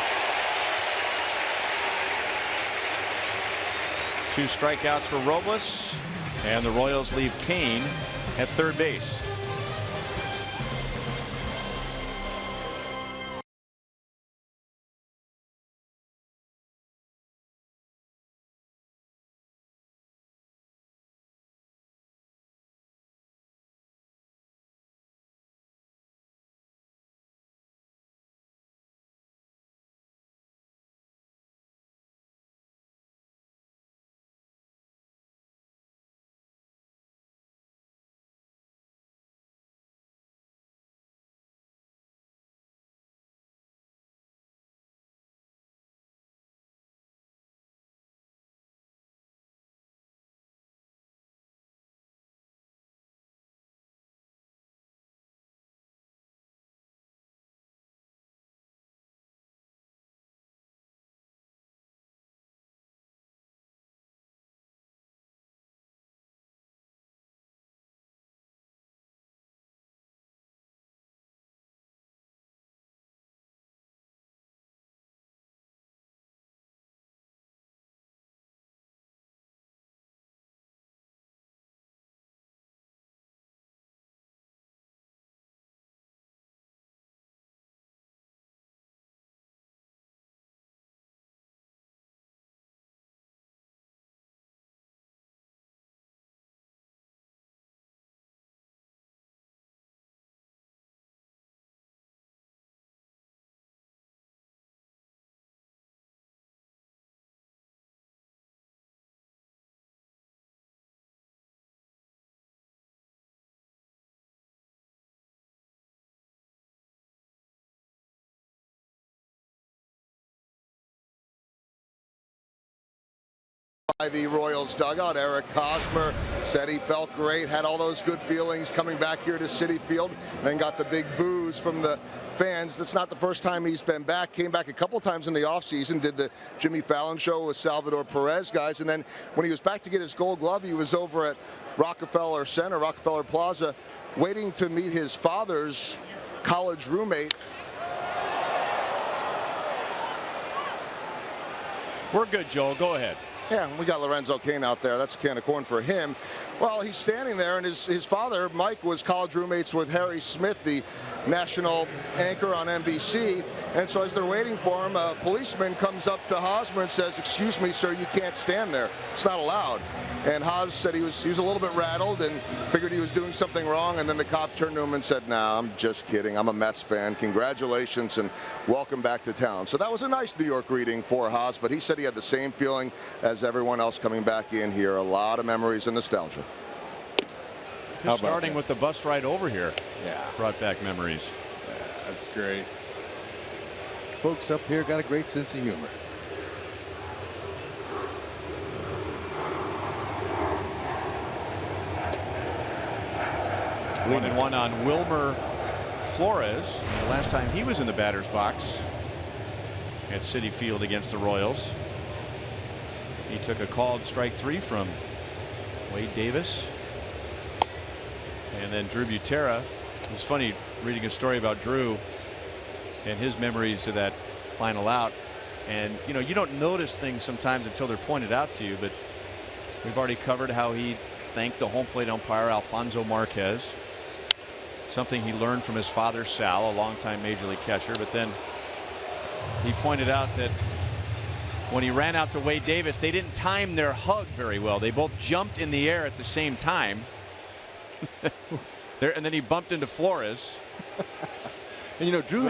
2 strikeouts for Robles, and the Royals leave Kane at third base. by the Royals dugout. Eric Hosmer said he felt great, had all those good feelings coming back here to Citi Field, then got the big boos from the fans. That's not the first time he's been back. Came back a couple times in the offseason, did the Jimmy Fallon show with Salvador Perez guys, and then when he was back to get his Gold Glove, he was over at Rockefeller Center, Rockefeller Plaza, waiting to meet his father's college roommate. We're good, Joel. Go ahead. Yeah, we got Lorenzo Cain out there. That's a can of corn for him. Well, he's standing there, and his father, Mike, was college roommates with Harry Smith, the national anchor on NBC. And so as they're waiting for him, a policeman comes up to Hosmer and says, "Excuse me, sir, you can't stand there. It's not allowed." And Hos said he was a little bit rattled and figured he was doing something wrong. And then the cop turned to him and said, "Nah, I'm just kidding. I'm a Mets fan. Congratulations and welcome back to town." So that was a nice New York greeting for Hos, but he said he had the same feeling as everyone else coming back in here. A lot of memories and nostalgia. Just starting with the bus ride over here. Yeah. Brought back memories. Yeah, that's great. Folks up here got a great sense of humor. One and one on Wilmer Flores. The last time he was in the batter's box at Citi Field against the Royals, he took a called strike 3 from Wade Davis. And then Drew Butera. It was funny reading a story about Drew and his memories of that final out. And you know, you don't notice things sometimes until they're pointed out to you, but we've already covered how he thanked the home plate umpire Alfonso Marquez, something he learned from his father Sal, a longtime major league catcher. But then he pointed out that when he ran out to Wade Davis, they didn't time their hug very well. They both jumped in the air at the same time. And then he bumped into Flores. And you know, Drew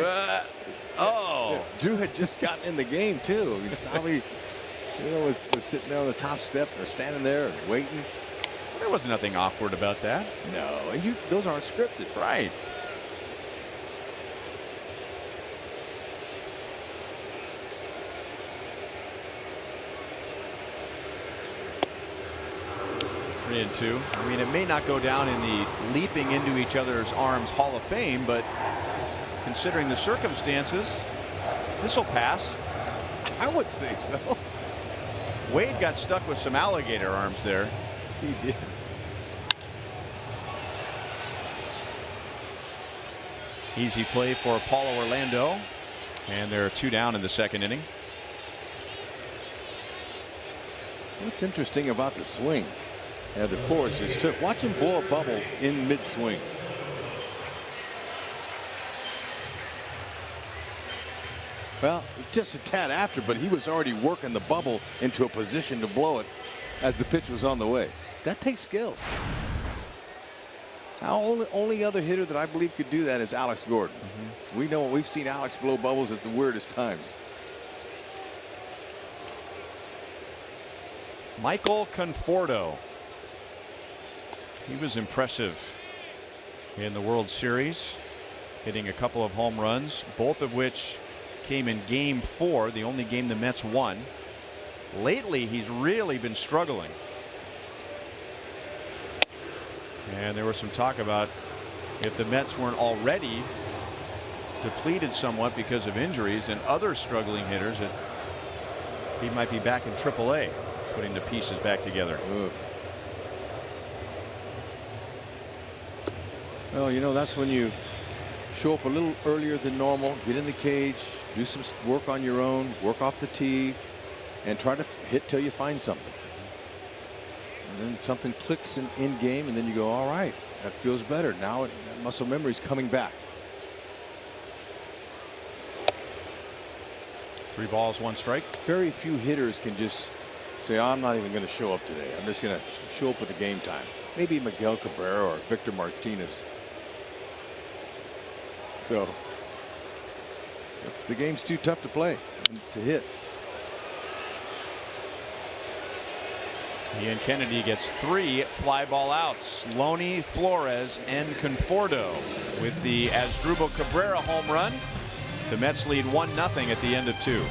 Drew had just gotten in the game too. Salvi, was sitting there on the top step or standing there and waiting. There was nothing awkward about that. No, and those aren't scripted. Right. Three and two. I mean, it may not go down in the leaping into each other's arms Hall of Fame, but considering the circumstances, this will pass. I would say so. Wade got stuck with some alligator arms there. He did. Easy play for Paulo Orlando, and they're 2 down in the second inning. What's interesting about the swing that Flores just took? Watch him blow a bubble in mid-swing. Well, just a tad after, but he was already working the bubble into a position to blow it as the pitch was on the way. That takes skills. Now, only other hitter that I believe could do that is Alex Gordon. We know we've seen Alex blow bubbles at the weirdest times. Michael Conforto. He was impressive in the World Series, hitting a couple of home runs, both of which came in Game 4, the only game the Mets won. Lately, he's really been struggling. And there was some talk about if the Mets weren't already depleted somewhat because of injuries and other struggling hitters, that he might be back in AAA, putting the pieces back together. Oof. Well, you know, that's when you show up a little earlier than normal, get in the cage, do some work on your own, work off the tee, and try to hit till you find something. And then something clicks in game, and then you go, all right, that feels better. Now that muscle memory is coming back. 3 balls, 1 strike. Very few hitters can just say, I'm not even going to show up today. I'm just going to show up at the game time. Maybe Miguel Cabrera or Victor Martinez. So the game's too tough to play and to hit. Ian Kennedy gets 3 fly ball outs. Loney, Flores, and Conforto. With the Asdrubal Cabrera home run, the Mets lead 1-0 at the end of 2.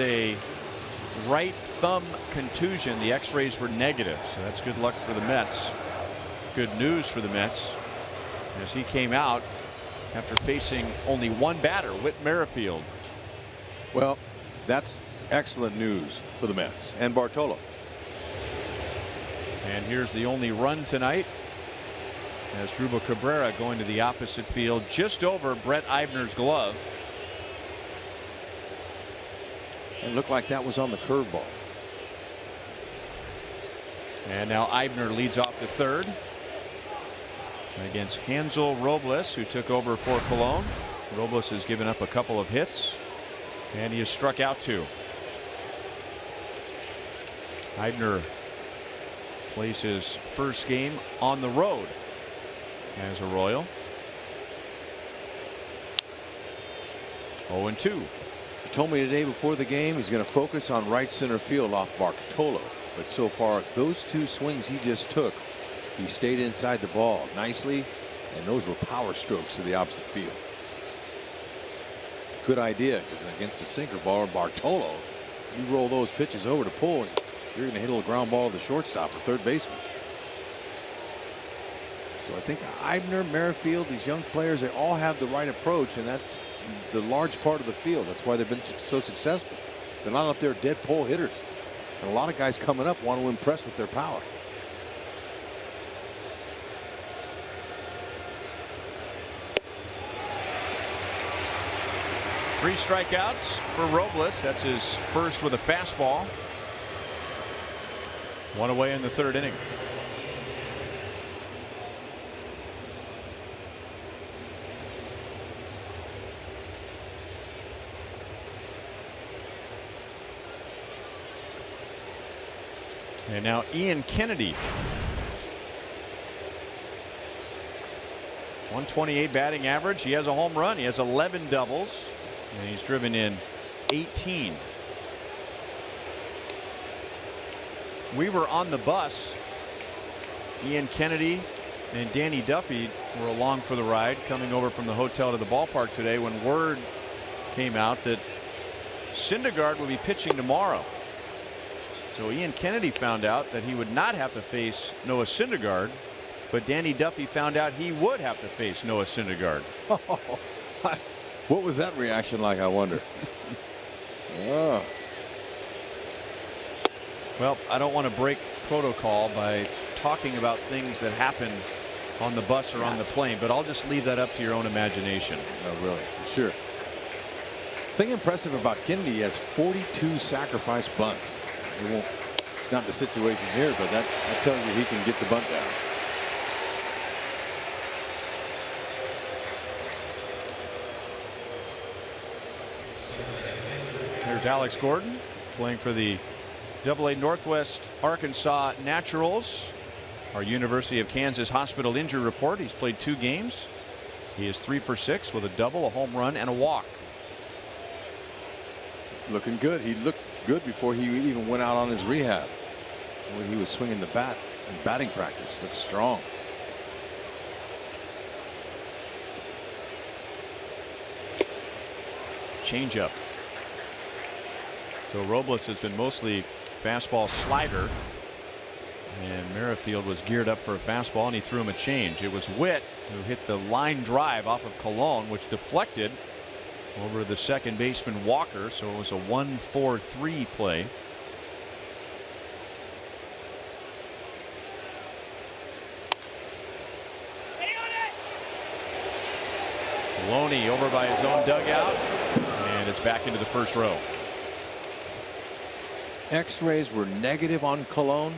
A right thumb contusion. The x-rays were negative, so that's good luck for the Mets. Good news for the Mets as he came out after facing only one batter, Whit Merrifield. Well, that's excellent news for the Mets and Bartolo. And here's the only run tonight as Drubo Cabrera going to the opposite field just over Brett Eibner's glove. It looked like that was on the curveball. And now Eibner leads off the third against Hansel Robles, who took over for Colon. Robles has given up a couple of hits and he has struck out 2. Eibner plays his first game on the road as a Royal. 0-2. He told me today before the game he's going to focus on right center field off Bartolo. But so far, those 2 swings he just took, he stayed inside the ball nicely, and those were power strokes to the opposite field. Good idea, because against the sinker ball, Bartolo, you roll those pitches over to pull, and you're going to hit a little ground ball to the shortstop or third baseman. So I think Eibner, Merrifield, these young players, they all have the right approach, and that's the large part of the field. That's why they've been so successful. They're not up there dead pull hitters. And a lot of guys coming up want to impress with their power. Three strikeouts for Robles. That's his first with a fastball. One away in the third inning. And now Ian Kennedy. 128 batting average. He has a home run. He has 11 doubles. And he's driven in 18. We were on the bus. Ian Kennedy and Danny Duffy were along for the ride coming over from the hotel to the ballpark today when word came out that Syndergaard would be pitching tomorrow. So Ian Kennedy found out that he would not have to face Noah Syndergaard, but Danny Duffy found out he would have to face Noah Syndergaard. What was that reaction like, I wonder? Oh. Well, I don't want to break protocol by talking about things that happen on the bus or on the plane, but I'll just leave that up to your own imagination. Oh, really? Sure. Thing impressive about Kennedy, he has 42 sacrifice bunts. It's not the situation here, but that tells you he can get the bunt down. There's Alex Gordon playing for the AA Northwest Arkansas Naturals. Our University of Kansas Hospital injury report. He's played 2 games. He is 3 for 6 with a double, a home run, and a walk. Looking good. He looked good before he even went out on his rehab. When he was swinging the bat in batting practice, looked strong. Changeup. So Robles has been mostly fastball slider, and Merrifield was geared up for a fastball and he threw him a change. It was Witt who hit the line drive off of Colon, which deflected over the second baseman Walker, so it was a 1-4-3 play. Loney over by his own dugout, and it's back into the first row. X-rays were negative on Colon.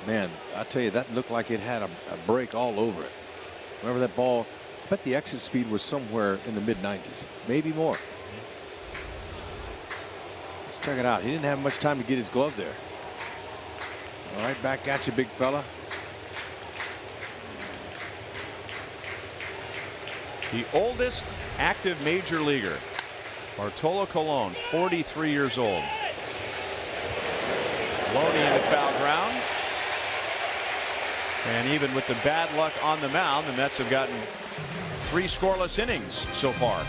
Man, I tell you, that looked like it had a break all over it. Remember that ball? I bet the exit speed was somewhere in the mid-90s, maybe more. Let's check it out. He didn't have much time to get his glove there. All right, back at you, big fella. The oldest active major leaguer, Bartolo Colon, 43 years old. Loney into foul ground. And even with the bad luck on the mound, the Mets have gotten 3 scoreless innings so far.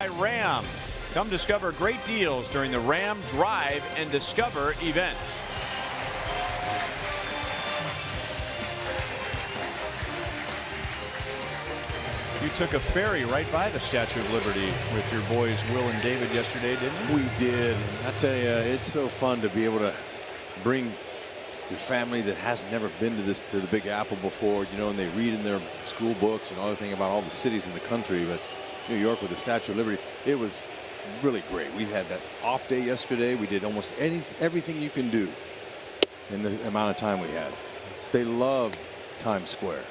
Ram. Come discover great deals during the Ram Drive and Discover event. You took a ferry right by the Statue of Liberty with your boys Will and David yesterday, didn't you? We did. I tell you, it's so fun to be able to bring your family that has never been to the Big Apple before, you know, and they read in their school books and other thing about all the cities in the country. But New York with the Statue of Liberty, it was really great. We had that off day yesterday. We did almost everything you can do in the amount of time we had. They loved Times Square.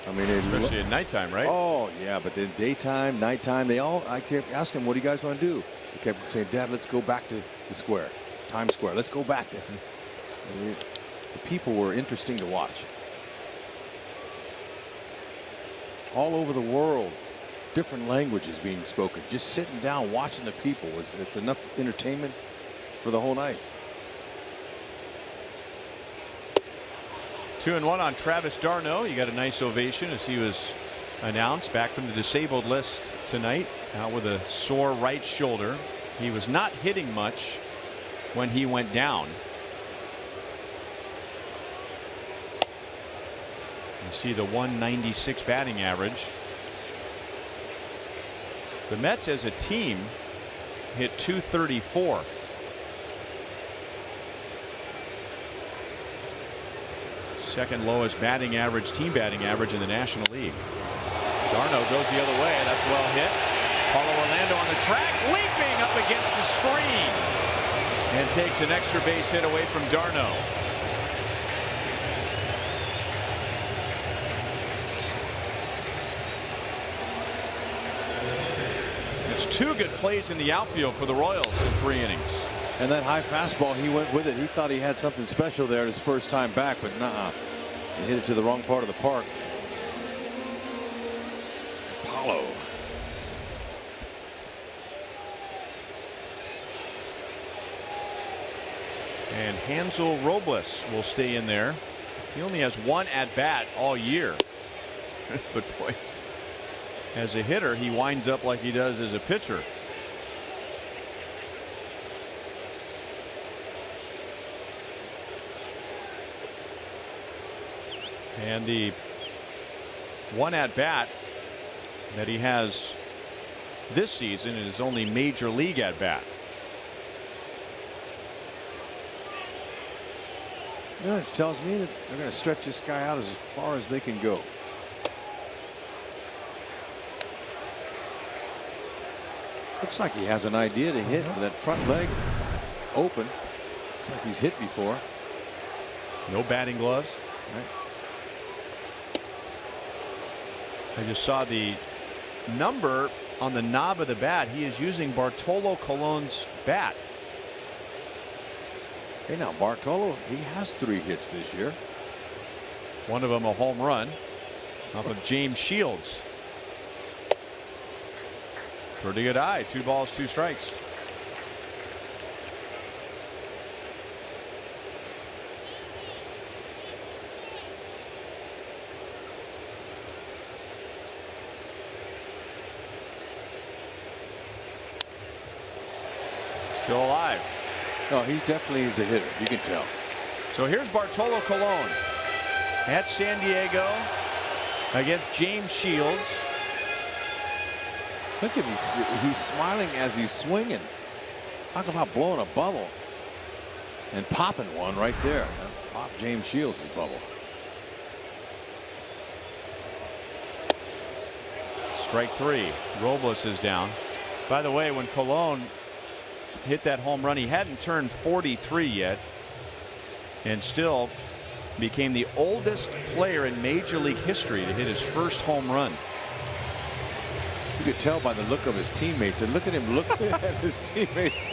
I mean, especially at nighttime, right? Oh yeah, but then daytime, nighttime, I kept asking them, what do you guys want to do? They kept saying, Dad, let's go back to the square, Times Square. Let's go back there. The people were interesting to watch. All over the world, different languages being spoken. Just sitting down watching the people it's enough entertainment for the whole night. 2-1 on Travis d'Arnaud. You got a nice ovation as he was announced back from the disabled list tonight, out with a sore right shoulder. He was not hitting much when he went down. You see the 196 batting average. The Mets as a team hit 234. Second lowest batting average, team batting average in the National League. d'Arnaud goes the other way. That's well hit. Paulo Orlando on the track, leaping up against the screen, and takes an extra base hit away from d'Arnaud. It's two good plays in the outfield for the Royals in 3 innings. And that high fastball, he went with it. He thought he had something special there his first time back, but nuh-uh. He hit it to the wrong part of the park. Paulo. And Hansel Robles will stay in there. He only has 1 at-bat all year. But boy, as a hitter, he winds up like he does as a pitcher. And the 1 at-bat that he has this season is his only major league at-bat. You know, it tells me that they're going to stretch this guy out as far as they can go. Looks like he has an idea to hit with that front leg open. Looks like he's hit before. No batting gloves. Right. I just saw the number on the knob of the bat. He is using Bartolo Colon's bat. Hey, now Bartolo, he has 3 hits this year. One of them a home run off of James Shields. Pretty good eye. 2 balls, 2 strikes. Still alive. No, he definitely is a hitter. You can tell. So here's Bartolo Colon at San Diego against James Shields. Look at him. He's smiling as he's swinging. Talk about blowing a bubble and popping one right there. Pop James Shields' bubble. Strike 3. Robles is down. By the way, when Colon hit that home run, he hadn't turned 43 yet, and still became the oldest player in Major League history to hit his first home run. You could tell by the look of his teammates, and look at him looking at his teammates.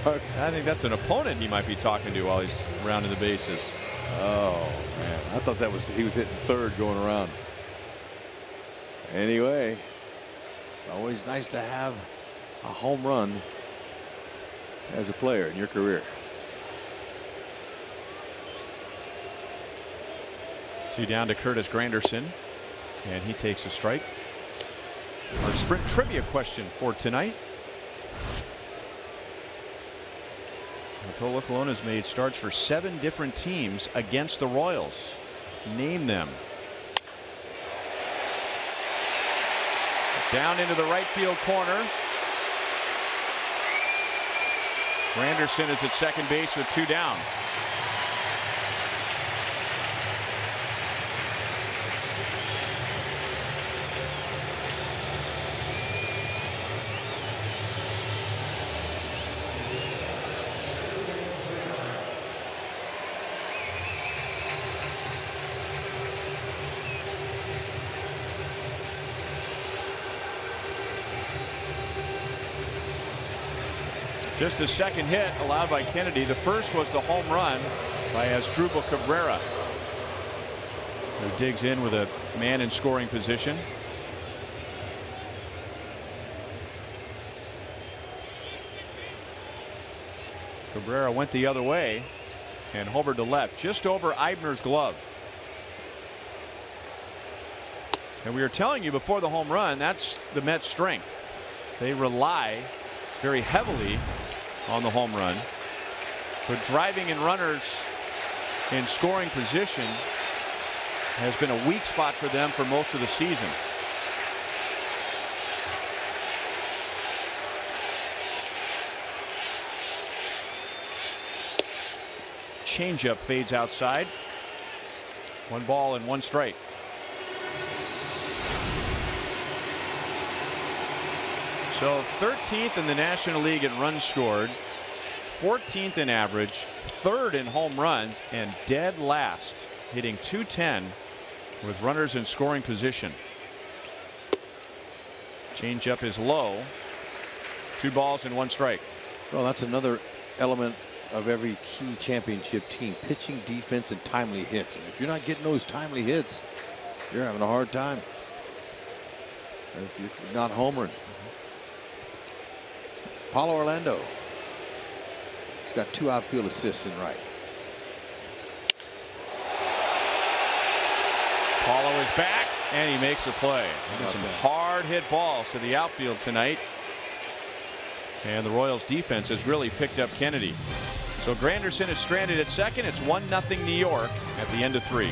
I think that's an opponent he might be talking to while he's rounding the bases. Oh man, I thought that was he was hitting third going around. Anyway, it's always nice to have a home run as a player in your career. 2 down to Curtis Granderson, and he takes a strike. Our sprint trivia question for tonight. Bartolo Colon has made starts for 7 different teams against the Royals. Name them. Down into the right field corner. Granderson is at second base with 2 down. Just the second hit allowed by Kennedy. The first was the home run by Asdrubal Cabrera, who digs in with a man in scoring position. Cabrera went the other way and hovered to left, just over Eibner's glove. And we were telling you before the home run, that's the Mets' strength. They rely very heavily on the home run, but driving in runners in scoring position has been a weak spot for them for most of the season. Changeup fades outside. 1 ball and 1 strike. So 13th in the National League in runs scored, 14th in average, 3rd in home runs, and dead last, hitting .210 with runners in scoring position. Changeup is low. 2 balls and 1 strike. Well, that's another element of every key championship team: pitching, defense, and timely hits. And if you're not getting those timely hits, you're having a hard time. If you're not homering. Paulo Orlando. He's got 2 outfield assists in right. Paulo is back and he makes a play. Some hard hit balls to the outfield tonight. And the Royals defense has really picked up Kennedy. So Granderson is stranded at second. It's 1-0 New York at the end of 3.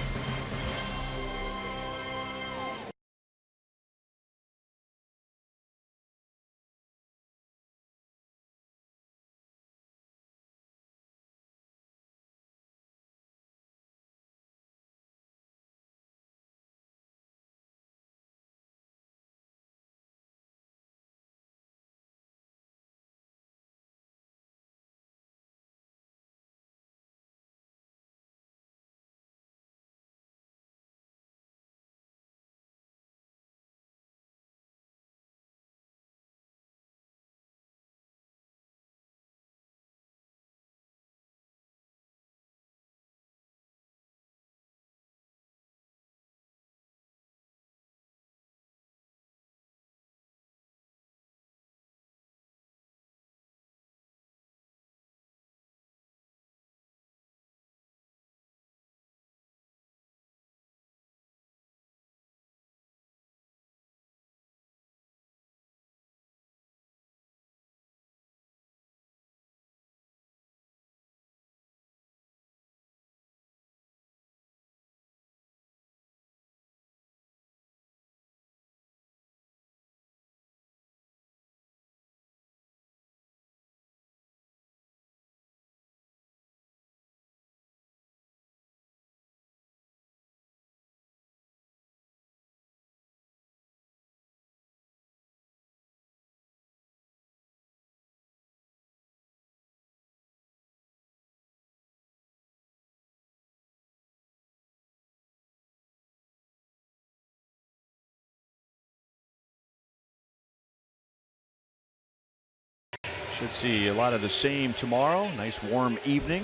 Should see a lot of the same tomorrow. Nice warm evening.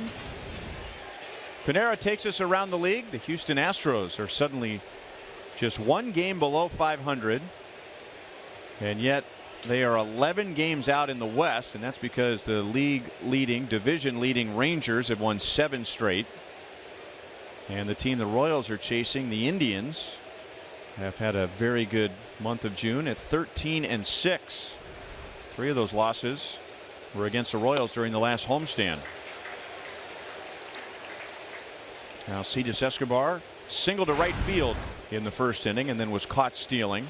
Panera takes us around the league. The Houston Astros are suddenly just 1 game below 500. And yet they are 11 games out in the West, and that's because the division leading Rangers have won 7 straight. And the team the Royals are chasing, the Indians, have had a very good month of June at 13-6. 3 of those losses were against the Royals during the last homestand. Now Alcides Escobar singled to right field in the first inning and then was caught stealing.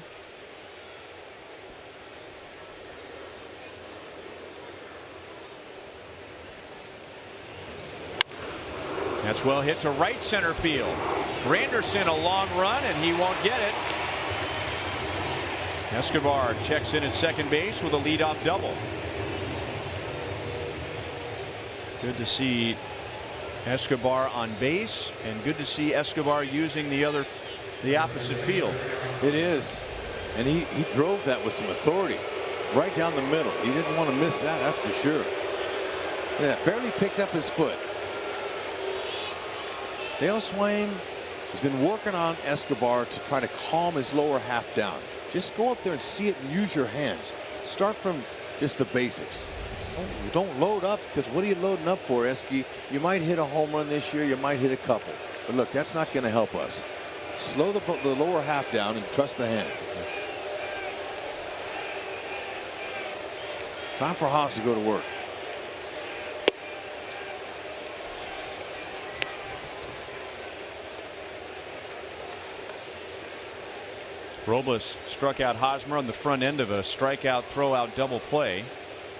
That's well hit to right center field. Granderson a long run and he won't get it. Escobar checks in at second base with a leadoff double. Good to see Escobar on base and good to see Escobar using the opposite field. It is, and he drove that with some authority right down the middle. He didn't want to miss that, that's for sure. Yeah, barely picked up his foot. Dale Swain has been working on Escobar to try to calm his lower half down. Just go up there and see it and use your hands. Start from just the basics. Don't load up, because what are you loading up for, Esky? You might hit a home run this year, you might hit a couple. But look, that's not going to help us. Slow the lower half down and trust the hands. Time for Haas to go to work. Robles struck out Hosmer on the front end of a strikeout throwout double play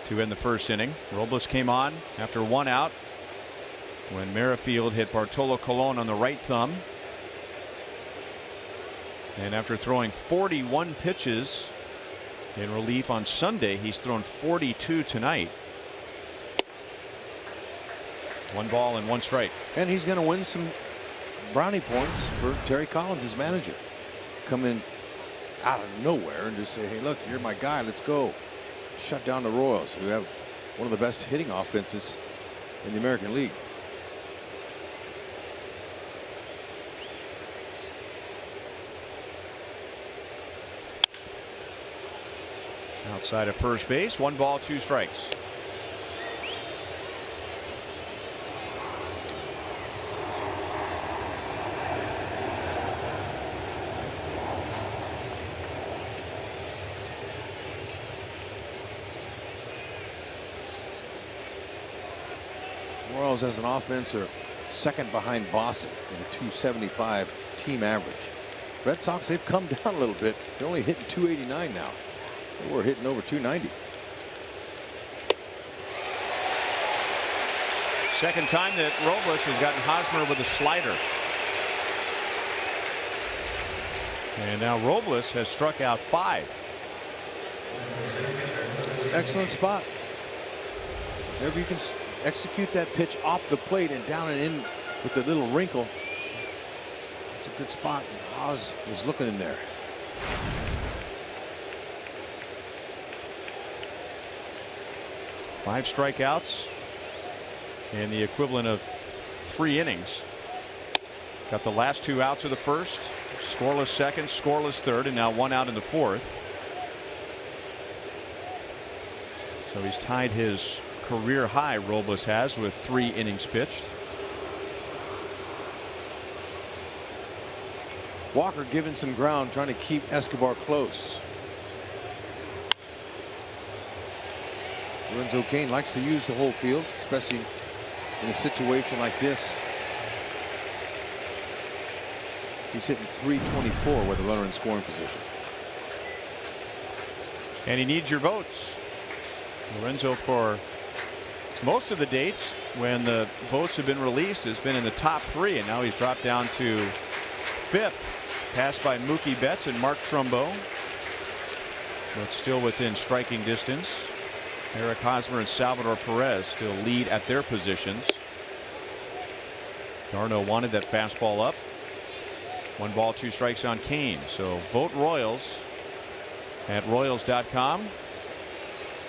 to end the first inning. Robles came on after 1 out when Merrifield hit Bartolo Colon on the right thumb. And after throwing 41 pitches in relief on Sunday, he's thrown 42 tonight. 1 ball and 1 strike. And he's going to win some brownie points for Terry Collins, his manager. Come in out of nowhere and just say, hey, look, you're my guy, let's go. Shut down the Royals, who have one of the best hitting offenses in the American League. Outside of first base, 1 ball, 2 strikes. Royals as an offense are second behind Boston in the 275 team average. Red Sox, they've come down a little bit. They're only hitting 289 now. They were hitting over 290. Second time that Robles has gotten Hosmer with a slider. And now Robles has struck out 5. It's an excellent spot. Whenever you can execute that pitch off the plate and down and in with the little wrinkle, it's a good spot. Oz was looking in there. Five strikeouts and the equivalent of 3 innings. Got the last 2 outs of the first, scoreless second, scoreless third, and now 1 out in the fourth. So he's tied his career high, Robles has, with 3 innings pitched. Walker giving some ground, trying to keep Escobar close. Lorenzo Cain likes to use the whole field, especially in a situation like this. He's hitting .324 with a runner in scoring position. And he needs your votes. Lorenzo, for most of the dates when the votes have been released, has been in the top 3, and now he's dropped down to 5th, passed by Mookie Betts and Mark Trumbo, but still within striking distance. Eric Hosmer and Salvador Perez still lead at their positions. Darno wanted that fastball up. 1 ball, 2 strikes on Cain. So vote Royals at Royals.com.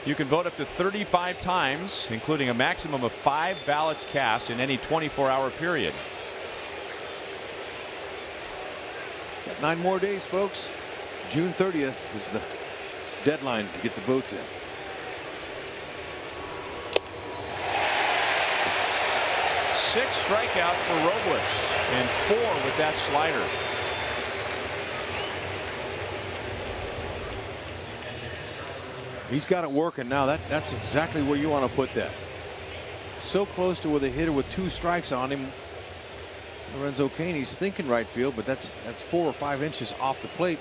You can vote up to 35 times, including a maximum of 5 ballots cast in any 24-hour period. Got 9 more days, folks. June 30th is the deadline to get the votes in. Six strikeouts for Robles and 4 with that slider. He's got it working now. That's exactly where you want to put that. So close to where the hitter with 2 strikes on him. Lorenzo Cain, he's thinking right field, but that's 4 or 5 inches off the plate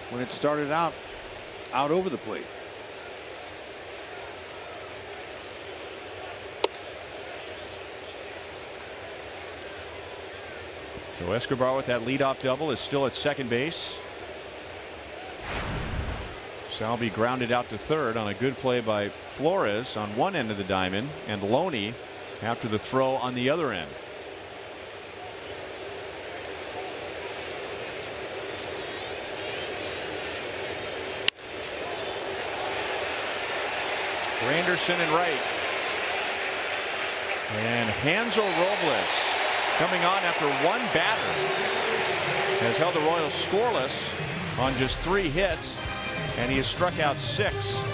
when it started out over the plate. So Escobar with that leadoff double is still at second base. Salvi grounded out to third on a good play by Flores on one end of the diamond, and Loney after the throw on the other end. Granderson in right. And Hansel Robles coming on after 1 batter has held the Royals scoreless on just 3 hits, and he has struck out 6.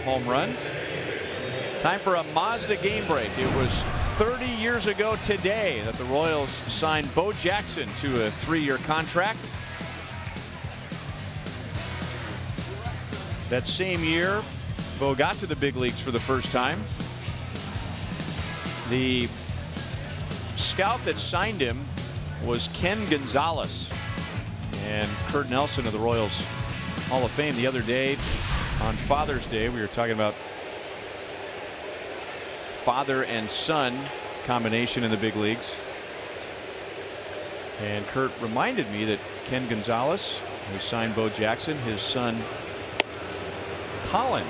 Home run. Time for a Mazda game break. It was 30 years ago today that the Royals signed Bo Jackson to a 3-year contract. That same year, Bo got to the big leagues for the first time. The scout that signed him was Ken Gonzalez. And Kurt Nelson of the Royals Hall of Fame the other day on Father's Day, we were talking about father and son combination in the big leagues. And Kurt reminded me that Ken Gonzalez, who signed Bo Jackson, his son Colin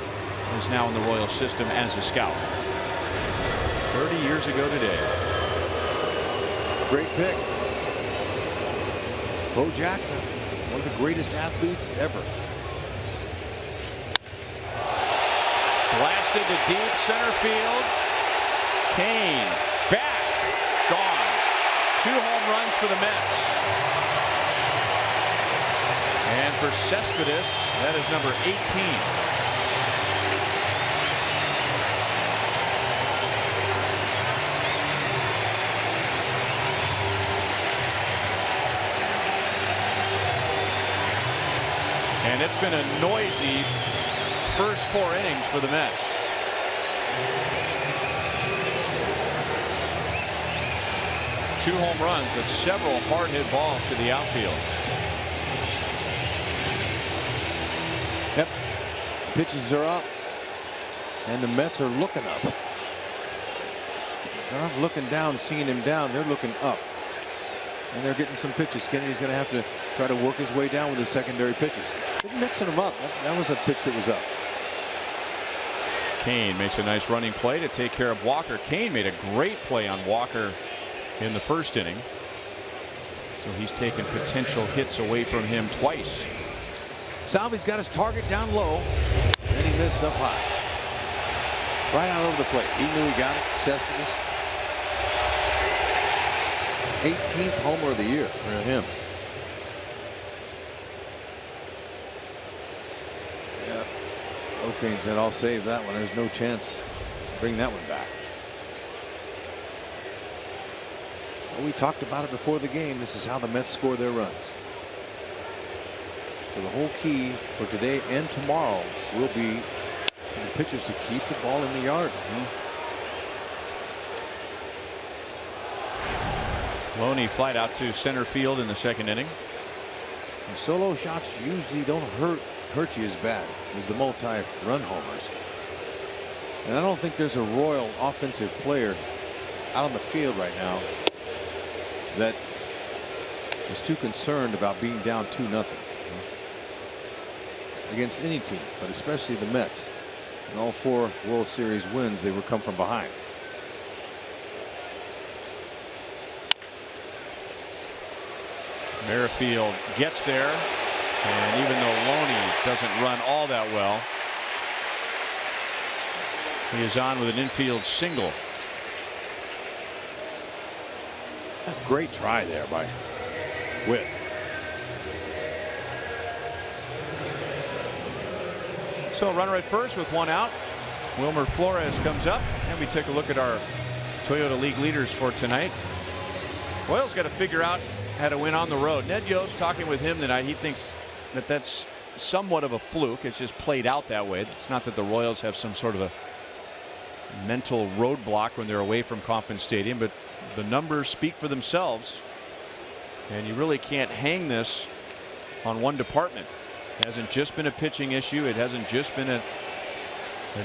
is now in the Royal system as a scout. 30 years ago today. Great pick. Bo Jackson, one of the greatest athletes ever. Blasted to deep center field. Kane back, gone. 2 home runs for the Mets. And for Cespedes, that is number 18. And it's been a noisy first 4 innings for the Mets. Two home runs, but several hard hit balls to the outfield. Yep. Pitches are up, and the Mets are looking up. They're not looking down, seeing him down. They're looking up. And they're getting some pitches. Kennedy's going to have to try to work his way down with his secondary pitches. They're mixing them up. That was a pitch that was up. Kane makes a nice running play to take care of Walker. Kane made a great play on Walker in the first inning. So he's taken potential hits away from him twice. Salvi's got his target down low, and he missed up high. Right out over the plate. He knew he got it. Cespedes. 18th homer of the year for him. Yeah. O'Kane said, I'll save that one. There's no chance. Bring that one back. Well, we talked about it before the game. This is how the Mets score their runs. So the whole key for today and tomorrow will be for the pitchers to keep the ball in the yard. Loney flied out to center field in the second inning. And solo shots usually don't hurt you as bad as the multi-run homers. And I don't think there's a Royal offensive player out on the field right now that is too concerned about being down 2-0 against any team, but especially the Mets. In all 4 World Series wins, they would come from behind. Merrifield gets there, and even though Loney doesn't run all that well, he is on with an infield single. A great try there by Witt. So runner at first with 1 out. Wilmer Flores comes up, and we take a look at our Toyota League leaders for tonight. Royals got to figure out how to win on the road. Ned Yost talking with him tonight. He thinks that that's somewhat of a fluke. It's just played out that way. It's not that the Royals have some sort of a mental roadblock when they're away from Kauffman Stadium, but the numbers speak for themselves, and you really can't hang this on one department. It hasn't just been a pitching issue. It hasn't just been an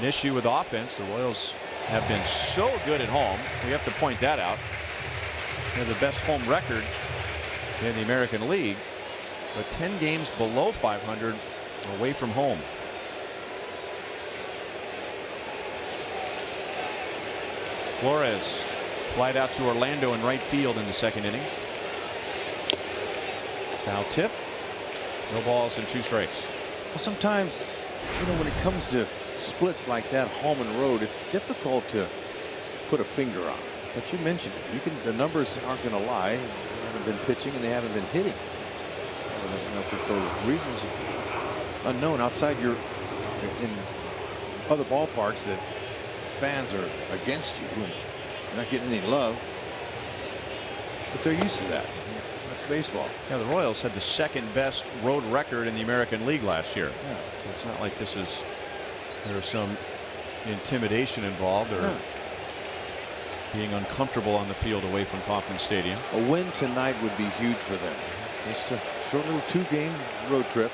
issue with offense. The Royals have been so good at home. We have to point that out. They have the best home record in the American League, but 10 games below 500 away from home. Flores flied out to Orlando in right field in the second inning. Foul tip. No balls and 2 strikes. Well, sometimes, you know, when it comes to splits like that, home and road, it's difficult to put a finger on. But you mentioned it. The numbers aren't going to lie. They haven't been pitching and they haven't been hitting. So, you know, for reasons unknown outside in other ballparks that fans are against you and you're not getting any love. But they're used to that. That's baseball. Yeah, the Royals had the second best road record in the American League last year. Yeah. So it's not like there's some intimidation involved or being uncomfortable on the field away from Kauffman Stadium. A win tonight would be huge for them. Just a short little 2-game road trip,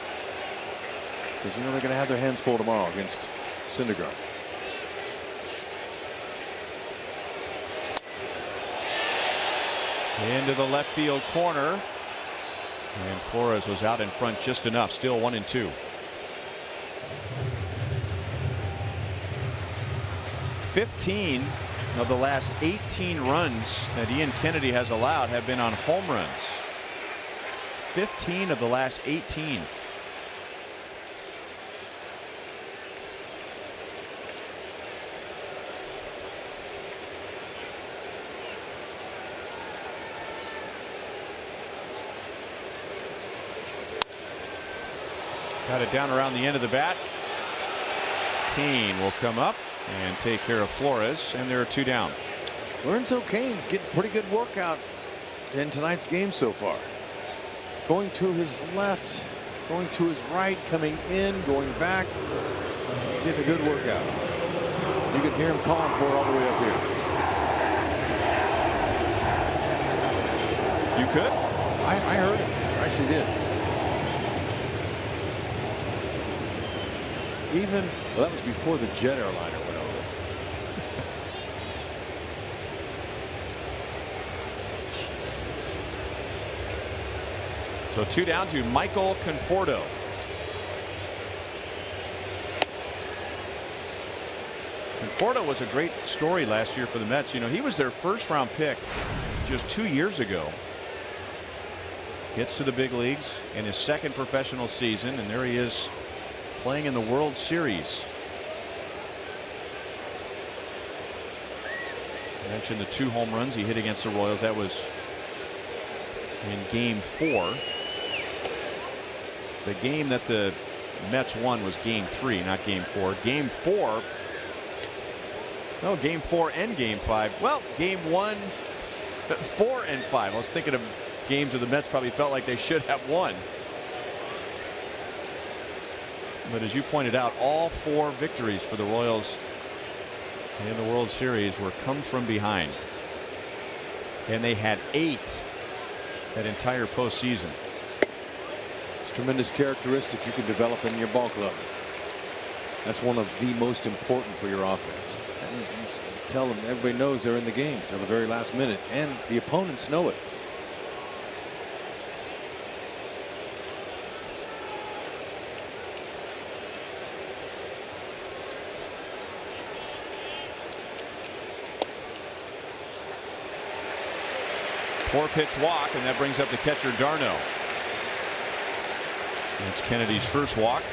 because you know they're going to have their hands full tomorrow against Syndergaard. Into the left field corner, and Flores was out in front just enough. Still 1-2. 15 of the last 18 runs that Ian Kennedy has allowed have been on home runs. 15 of the last 18. Got it down around the end of the bat. Kane will come up and take care of Flores, and there are 2 down. Lorenzo Cain's getting pretty good workout in tonight's game so far. Going to his left, going to his right, coming in, going back. He's getting a good workout. You can hear him calling for it all the way up here. You could? I heard it. I actually did. Well, that was before the jet airliner went over. So 2 down to Michael Conforto. Conforto was a great story last year for the Mets. You know, he was their first-round pick just 2 years ago. gets to the big leagues in his second professional season, and there he is playing in the World Series. I mentioned the 2 home runs he hit against the Royals. That was in Game 4. The game that the Mets won was Game 3, not Game 4. Game 4. No, Game 4 and Game 5. Well, Game 1, 4 and 5. I was thinking of games where the Mets probably felt like they should have won. But as you pointed out, all 4 victories for the Royals in the World Series were come from behind. And they had 8 that entire postseason. It's a tremendous characteristic you can develop in your ball club. That's one of the most important for your offense. And you tell them, everybody knows they're in the game till the very last minute, and the opponents know it. Four-pitch walk, and that brings up the catcher d'Arnaud. That's Kennedy's first walk.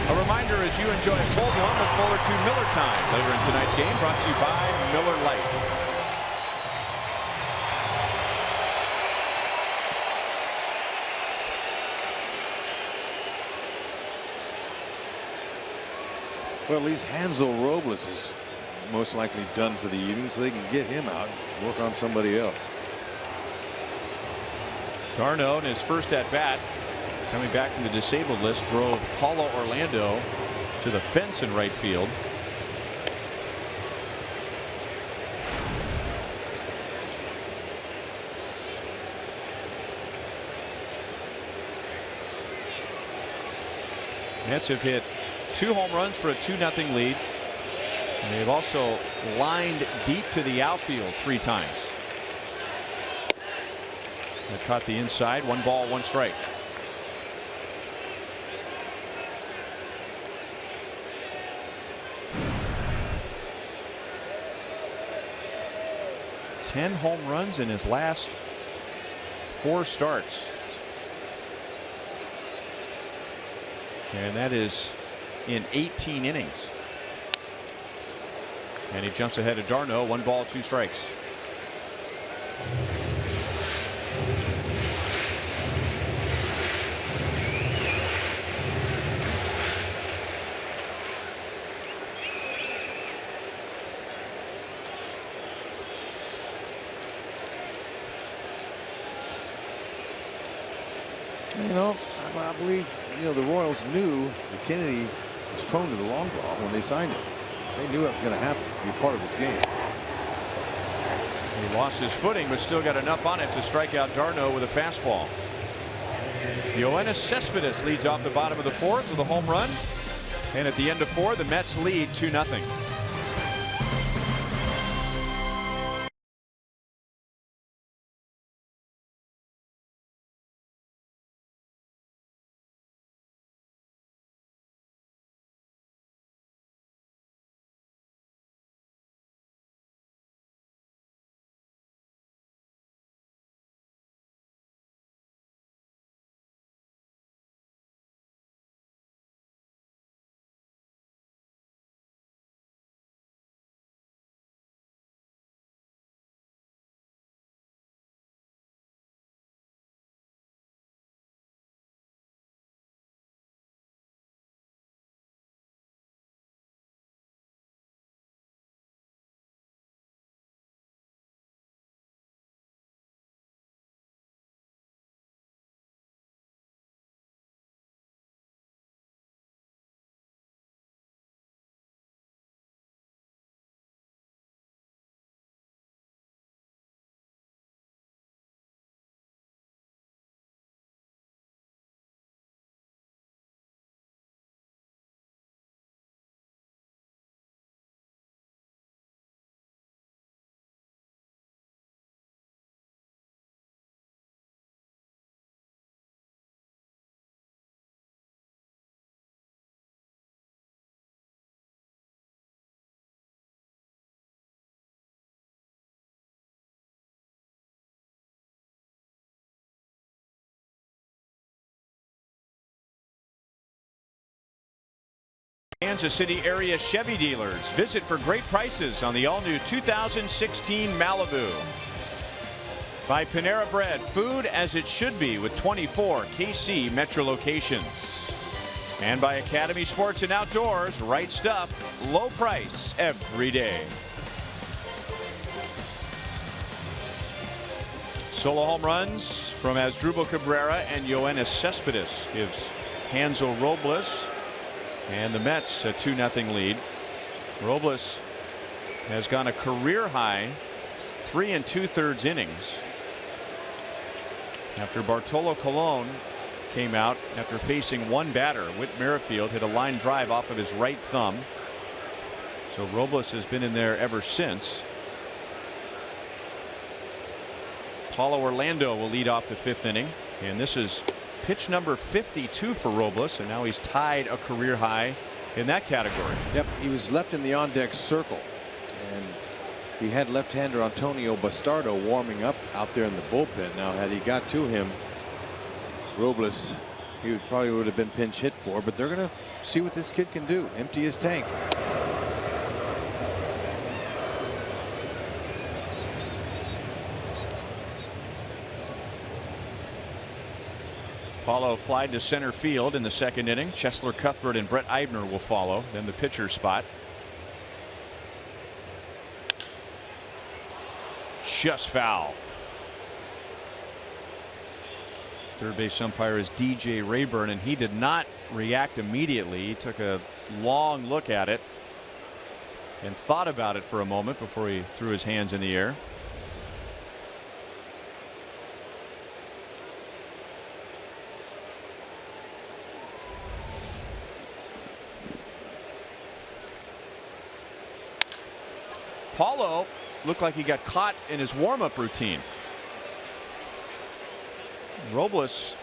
A reminder, as you enjoy a cold one, look forward to Miller Time later in tonight's game, brought to you by Miller Lite. Well, at least Hansel Robles is most likely done for the evening, so they can get him out and work on somebody else. d'Arnaud, in his first at bat, coming back from the disabled list, drove Paulo Orlando to the fence in right field. Mets have hit 2 home runs for a 2-0 lead. And they've also lined deep to the outfield 3 times. They caught the inside. 1 ball, 1 strike. Ten home runs in his last 4 starts. And that is in 18 innings. And he jumps ahead of d'Arnaud. 1 ball, 2 strikes. You know, I believe, the Royals knew that Kennedy was prone to the long ball when they signed him. They knew that was going to happen, be part of his game. He lost his footing, but still got enough on it to strike out d'Arnaud with a fastball. Yoenis Cespedes leads off the bottom of the 4th with a home run. And at the end of 4, the Mets lead 2-0. Kansas City area Chevy dealers. Visit for great prices on the all-new 2016 Malibu. By Panera Bread, food as it should be with 24 KC Metro locations. And by Academy Sports and Outdoors, right stuff, low price every day. Solo home runs from Asdrubal Cabrera and Yoenis Cespedes gives Hansel Robles and the Mets a 2-0 lead. Robles has gone a career high 3 2/3 innings after Bartolo Colon came out after facing one batter. Whit Merrifield hit a line drive off of his right thumb. So Robles has been in there ever since. Paulo Orlando will lead off the 5th inning, and this is pitch number 52 for Robles, and now he's tied a career high in that category. Yep, he was left in the on-deck circle, and he had left-hander Antonio Bastardo warming up out there in the bullpen. Now, had he got to him, Robles, he probably would have been pinch hit for, but they're going to see what this kid can do. Empty his tank. Paulo flied to center field in the 2nd inning. Chesler Cuthbert and Brett Eibner will follow. Then the pitcher's spot. Just foul. Third base umpire is DJ Rayburn, and he did not react immediately. He took a long look at it and thought about it for a moment before he threw his hands in the air. Paulo looked like he got caught in his warm-up routine. Robles,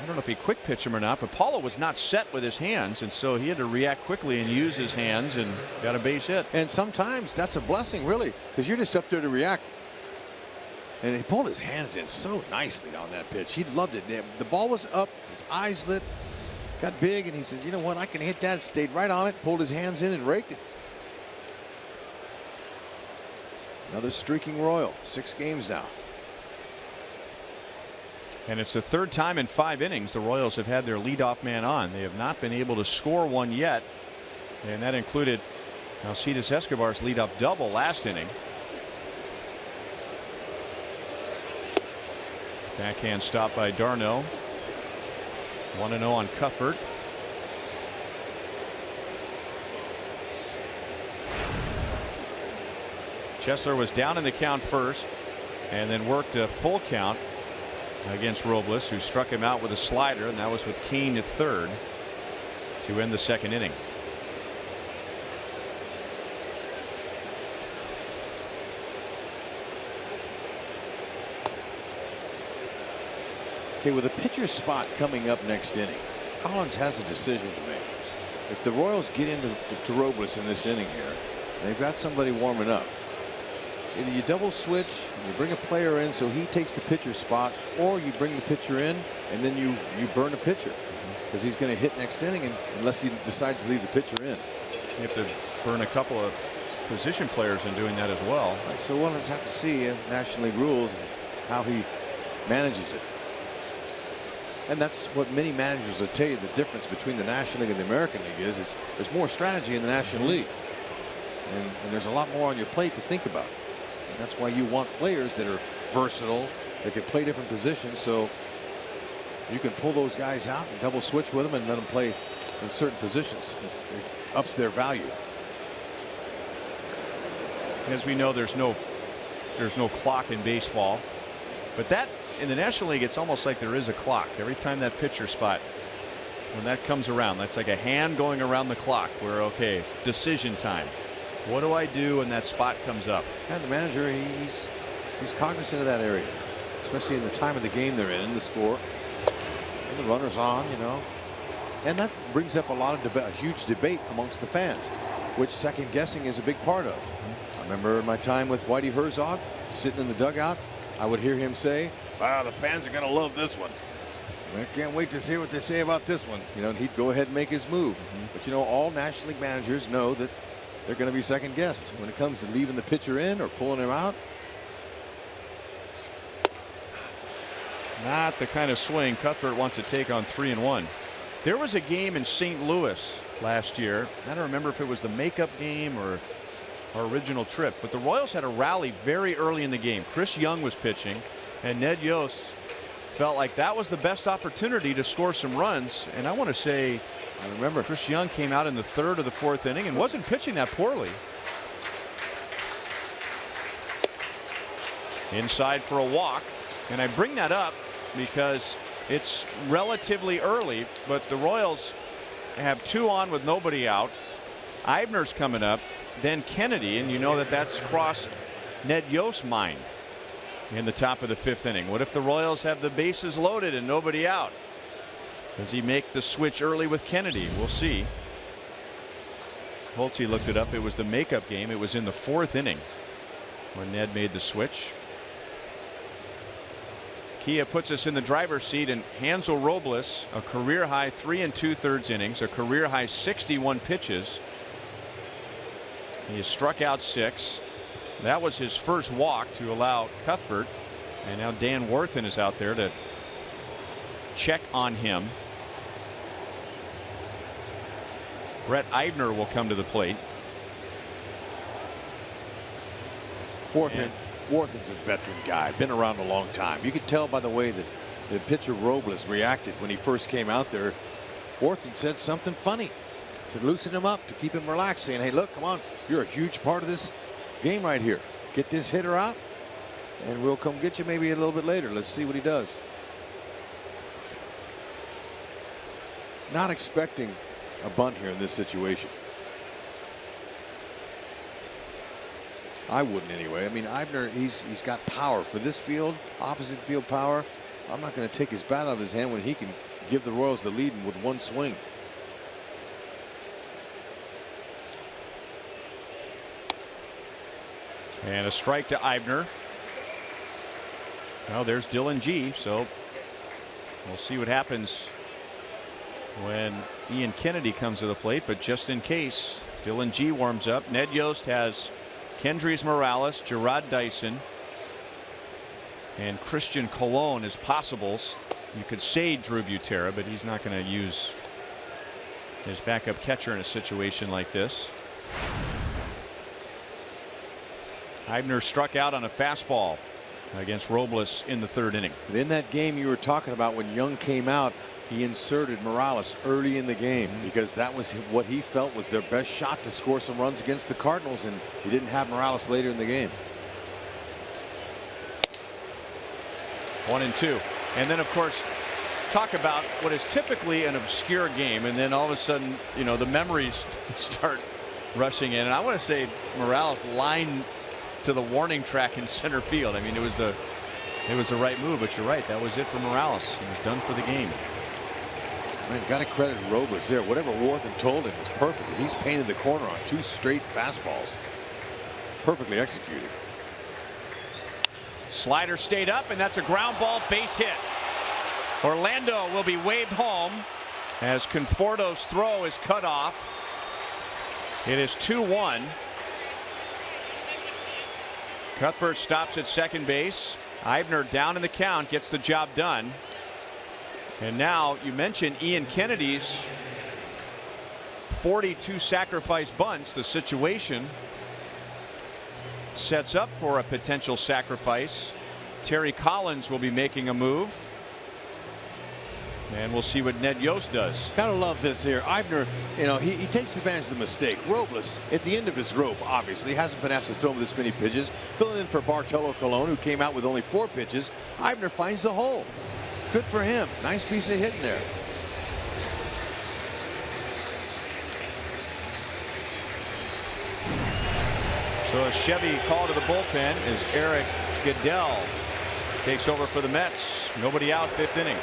I don't know if he quick pitched him or not, but Paulo was not set with his hands, and so he had to react quickly and use his hands and got a base hit. And sometimes that's a blessing, really, because you're just up there to react. And he pulled his hands in so nicely on that pitch. He loved it. The ball was up, his eyes lit, got big, and he said, you know what, I can hit that. Stayed right on it, pulled his hands in and raked it. Another streaking Royal, 6 games now. And it's the 3rd time in 5 innings the Royals have had their leadoff man on. They have not been able to score one yet, and that included Alcides Escobar's leadoff double last inning. Backhand stop by Darno. 1-0 on Cuthbert. Chesler was down in the count first and then worked a full count against Robles, who struck him out with a slider, and that was with Kane at 3rd to end the 2nd inning. Okay, with a pitcher's spot coming up next inning, Collins has a decision to make. If the Royals get into Robles in this inning here, they've got somebody warming up. Either you double switch and you bring a player in so he takes the pitcher's spot, or you bring the pitcher in and then you burn a pitcher because he's going to hit next inning, and unless he decides to leave the pitcher in. You have to burn a couple of position players in doing that as well. Right, so we'll just have to see National League rules and how he manages it. And that's what many managers will tell you. The difference between the National League and the American League is there's more strategy in the National League, and there's a lot more on your plate to think about. And that's why you want players that are versatile, that can play different positions, so you can pull those guys out and double switch with them and let them play in certain positions. It ups their value. As we know, there's no clock in baseball, but that in the National League, it's almost like there is a clock every time that pitcher spot, when that comes around. That's like a hand going around the clock where, okay, decision time. What do I do when that spot comes up? And the manager, he's cognizant of that area, especially in the time of the game they're in the score. And the runner's on, you know. And that brings up a huge debate amongst the fans, which second guessing is a big part of. I remember my time with Whitey Herzog sitting in the dugout. I would hear him say, wow, the fans are going to love this one. I can't wait to see what they say about this one. You know, he'd go ahead and make his move. But you know, all National League managers know that they're going to be second guessed when it comes to leaving the pitcher in or pulling him out. Not the kind of swing Cuthbert wants to take on 3-1. There was a game in St. Louis last year. I don't remember if it was the makeup game or our original trip, but the Royals had a rally very early in the game. Chris Young was pitching, and Ned Yost felt like that was the best opportunity to score some runs. And I want to say, I remember Chris Young came out in the 3rd or the 4th inning and wasn't pitching that poorly. Inside for a walk, and I bring that up because it's relatively early, but the Royals have 2 on with nobody out. Eibner's coming up, then Kennedy, and you know that that's crossed Ned Yost's mind in the top of the 5th inning. What if the Royals have the bases loaded and nobody out? Does he make the switch early with Kennedy? We'll see. Holtze looked it up. It was the makeup game. It was in the 4th inning when Ned made the switch. Kia puts us in the driver's seat, and Hansel Robles, a career high 3 2/3 innings, a career high 61 pitches. He has struck out 6. That was his first walk to allow Cuthbert, and now Dan Worthen is out there to check on him. Brett Eibner will come to the plate. Worthen's a veteran guy, been around a long time. You could tell by the way that the pitcher Robles reacted when he first came out there. Worthen said something funny to loosen him up, to keep him relaxed, saying, hey, look, come on, you're a huge part of this game right here. Get this hitter out, and we'll come get you maybe a little bit later. Let's see what he does. Not expecting a bunt here in this situation. I wouldn't anyway. I mean, Eibner, he's got power for this field, opposite field power. I'm not going to take his bat out of his hand when he can give the Royals the lead with 1 swing. And a strike to Eibner. Well, there's Dylan G. So we'll see what happens when Ian Kennedy comes to the plate. But just in case, Dylan G warms up. Ned Yost has Kendrys Morales, Gerard Dyson, and Christian Colon as possibles. You could say Drew Butera, but he's not going to use his backup catcher in a situation like this. Eibner struck out on a fastball against Robles in the 3rd inning. But in that game you were talking about, when Young came out, he inserted Morales early in the game because that was what he felt was their best shot to score some runs against the Cardinals, and he didn't have Morales later in the game. 1-2. And then, of course, talk about what is typically an obscure game, and then all of a sudden, you know, the memories start rushing in. And I want to say Morales lined to the warning track in center field. I mean, it was the right move, but you're right, that was it for Morales. He was done for the game. Man, got to credit Robles there. Whatever Worthen told him was perfect. He's painted the corner on 2 straight fastballs. Perfectly executed. Slider stayed up, and that's a ground ball, base hit. Orlando will be waved home as Conforto's throw is cut off. It is 2-1. Cuthbert stops at second base. Eibner down in the count, gets the job done. And now you mentioned Ian Kennedy's 42 sacrifice bunts. The situation sets up for a potential sacrifice. Terry Collins will be making a move. And we'll see what Ned Yost does. Gotta love this here. Eibner, you know, he takes advantage of the mistake. Robles, at the end of his rope, obviously, hasn't been asked to throw him this many pitches. Filling in for Bartolo Colon, who came out with only 4 pitches. Eibner finds the hole. Good for him. Nice piece of hitting there. So a Chevy call to the bullpen as Eric Goodell takes over for the Mets. Nobody out, 5th inning.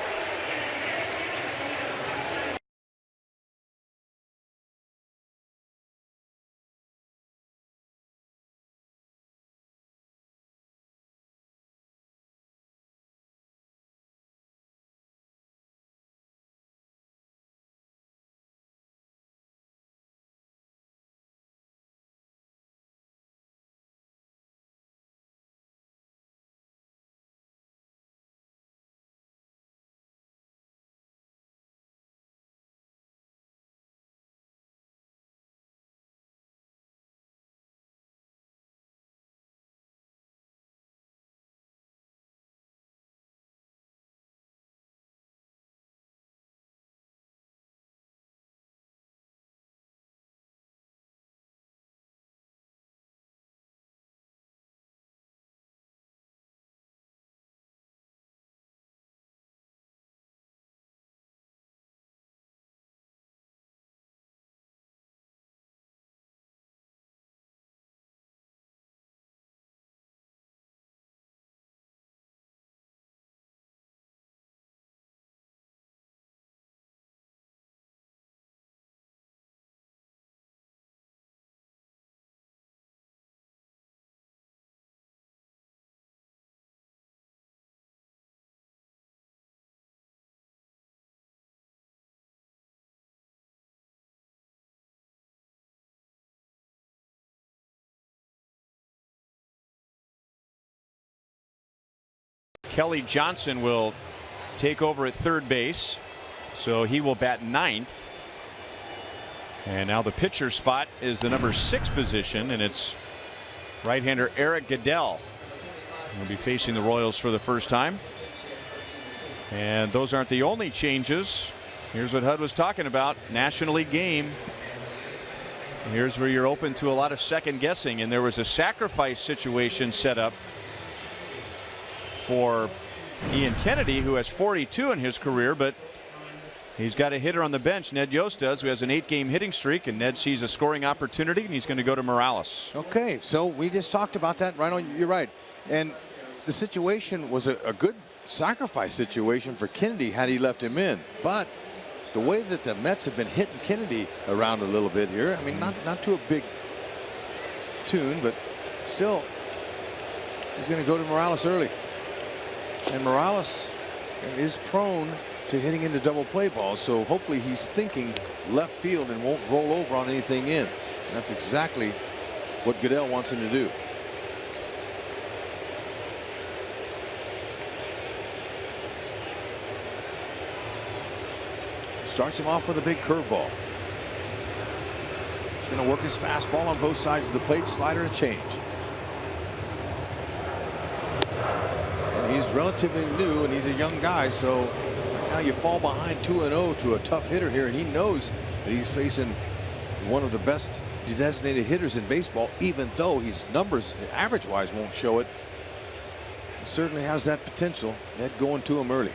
Kelly Johnson will take over at third base, so he will bat ninth. And now the pitcher spot is the number 6 position, and it's right-hander Eric Goodell. Will be facing the Royals for the first time. And those aren't the only changes. Here's what Hud was talking about. National League game. Here's where you're open to a lot of second guessing, and there was a sacrifice situation set up for Ian Kennedy, who has 42 in his career, but he's got a hitter on the bench, Ned Yost does, who has an 8-game hitting streak, and Ned sees a scoring opportunity, and he's going to go to Morales. Okay, so we just talked about that. Right on, you're right. And the situation was a good sacrifice situation for Kennedy had he left him in. But the way that the Mets have been hitting Kennedy around a little bit here, I mean, not to a big tune, but still, he's going to go to Morales early. And Morales is prone to hitting into double play balls, so hopefully he's thinking left field and won't roll over on anything in. And that's exactly what Goodell wants him to do. Starts him off with a big curveball. He's going to work his fastball on both sides of the plate, slider to change. And he's relatively new, and he's a young guy, so right now you fall behind 2-0 to a tough hitter here, and he knows that he's facing one of the best designated hitters in baseball, even though his numbers average-wise won't show it. He certainly has that potential. Ned going to him early.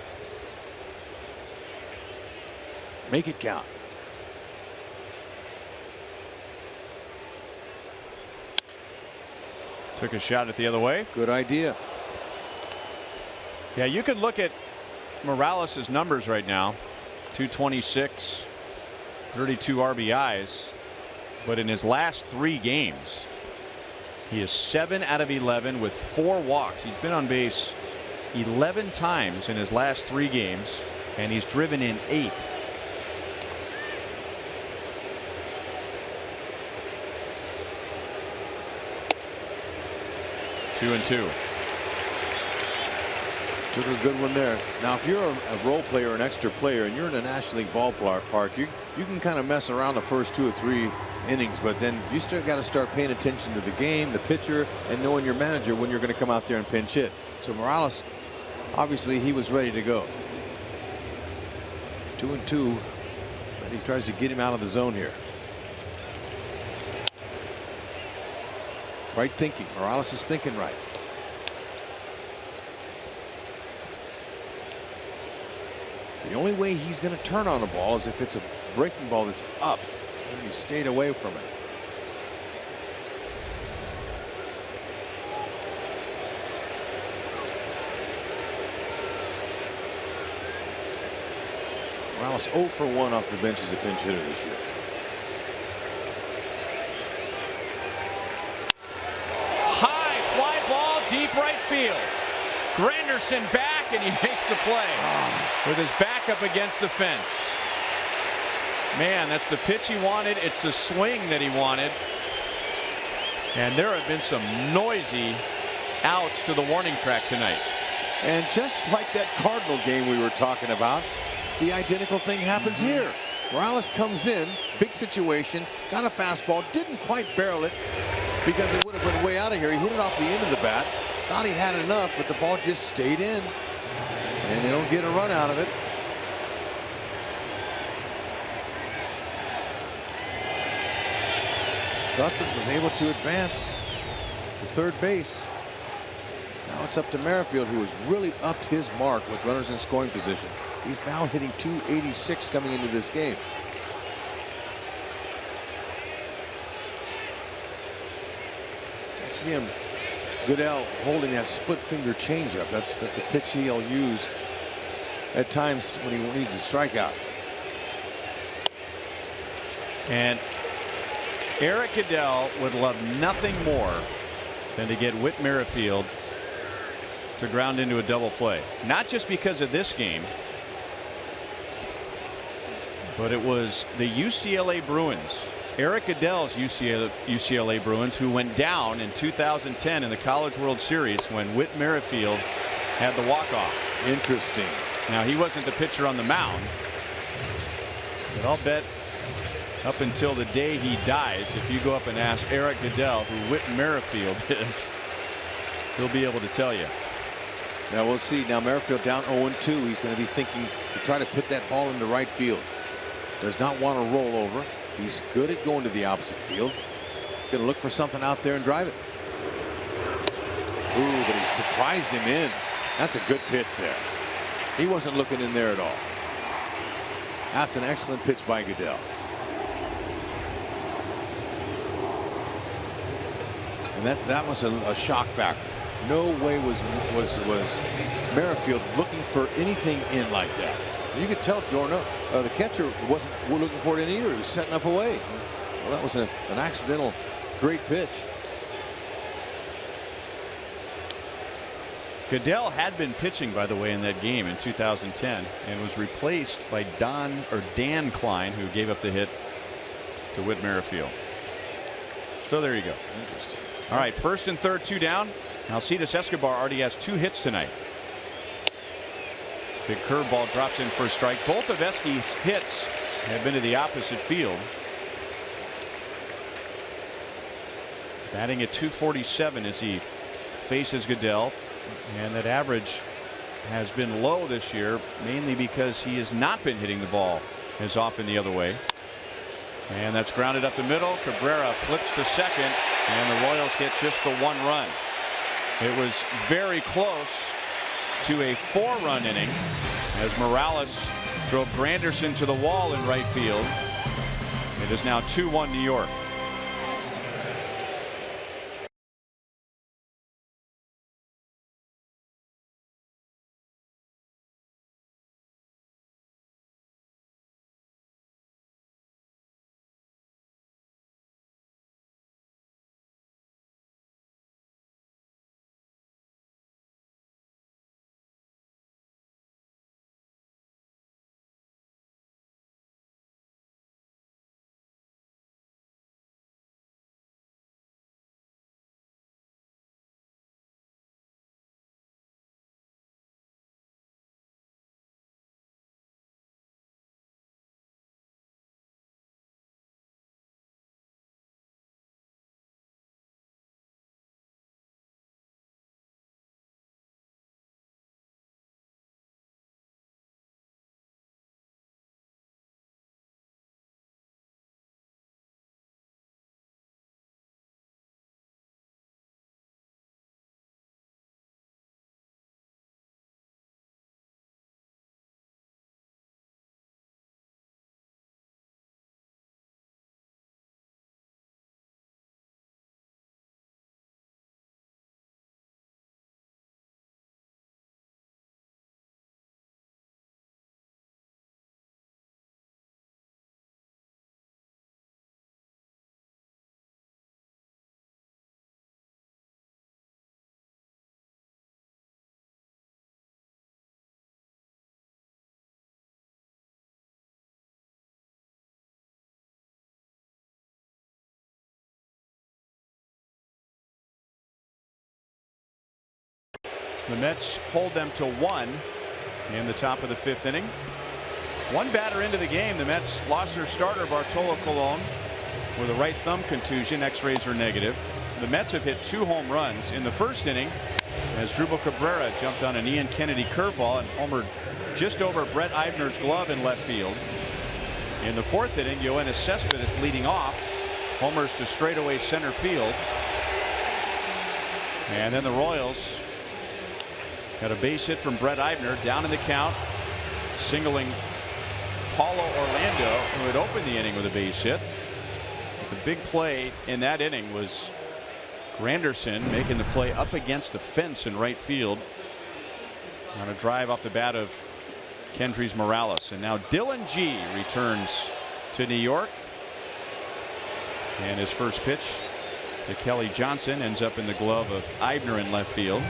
Make it count. Took a shot at the other way. Good idea. Yeah, you could look at Morales' numbers right now. 226, 32 RBIs. But in his last 3 games, he is 7 out of 11 with 4 walks. He's been on base 11 times in his last 3 games, and he's driven in 8. 2-2. Took a good one there. Now, if you're a role player, an extra player, and you're in a National League ballpark, you can kind of mess around the first 2 or 3 innings, but then you still got to start paying attention to the game, the pitcher, and knowing your manager when you're going to come out there and pinch hit. So Morales, obviously, he was ready to go. 2-2. But he tries to get him out of the zone here. Right thinking. Morales is thinking right. The only way he's going to turn on the ball is if it's a breaking ball that's up, and he stayed away from it. Morales 0 for 1 off the bench as a pinch hitter this year. High fly ball, deep right field. Granderson back, and he makes the play with his back up against the fence. Man, that's the pitch he wanted. It's the swing that he wanted. And there have been some noisy outs to the warning track tonight. And just like that Cardinal game we were talking about, the identical thing happens here. Morales comes in, big situation, got a fastball, didn't quite barrel it because it would have been way out of here. He hit it off the end of the bat. Thought he had enough, but the ball just stayed in. And they don't get a run out of it. Cuthbert was able to advance to third base. Now it's up to Merrifield, who has really upped his mark with runners in scoring position. He's now hitting .286 coming into this game. Let's see him. Goodell holding that split finger changeup. That's a pitch he'll use at times when he needs a strikeout. And Eric Goodell would love nothing more than to get Whit Merrifield to ground into a double play. Not just because of this game, but it was the UCLA Bruins. Eric Goodell's UCLA Bruins, who went down in 2010 in the College World Series when Whit Merrifield had the walk-off. Interesting. Now, he wasn't the pitcher on the mound, but I'll bet up until the day he dies, if you go up and ask Eric Goodell who Whit Merrifield is, he'll be able to tell you. Now we'll see. Now Merrifield down 0-2. He's going to be thinking to try to put that ball into right field. Does not want to roll over. He's good at going to the opposite field. He's going to look for something out there and drive it. Ooh, but he surprised him in. That's a good pitch there. He wasn't looking in there at all. That's an excellent pitch by Goodell. And that was a shock factor. No way was Merrifield looking for anything in like that. You could tell Dorna, the catcher, wasn't looking for it in either. He was setting up away. Well, that was an accidental great pitch. Goodell had been pitching, by the way, in that game in 2010 and was replaced by Dan Klein, who gave up the hit to Whit Merrifield. So there you go. Interesting. All right, first and third, 2 down. Alcides Escobar already has 2 hits tonight. Big curveball drops in for a strike. Both of Esky's hits have been to the opposite field. Batting at .247 as he faces Goodell, and that average has been low this year, mainly because he has not been hitting the ball as often the other way. And that's grounded up the middle. Cabrera flips to second, and the Royals get just the 1 run. It was very close to a 4-run inning as Morales drove Granderson to the wall in right field. It is now 2-1 New York. The Mets hold them to 1 in the top of the 5th inning. 1 batter into the game, the Mets lost their starter Bartolo Colon with a right thumb contusion. X-rays are negative. The Mets have hit 2 home runs in the first inning as Drupal Cabrera jumped on an Ian Kennedy curveball and homered just over Brett Eibner's glove in left field. In the 4th inning, Yoenis Cespedes leading off, homers to straightaway center field. And then the Royals got a base hit from Brett Eibner down in the count, singling Paulo Orlando, who had opened the inning with a base hit. The big play in that inning was Granderson making the play up against the fence in right field on a drive off the bat of Kendrys Morales. And now Dylan G returns to New York, and his first pitch to Kelly Johnson ends up in the glove of Eibner in left field.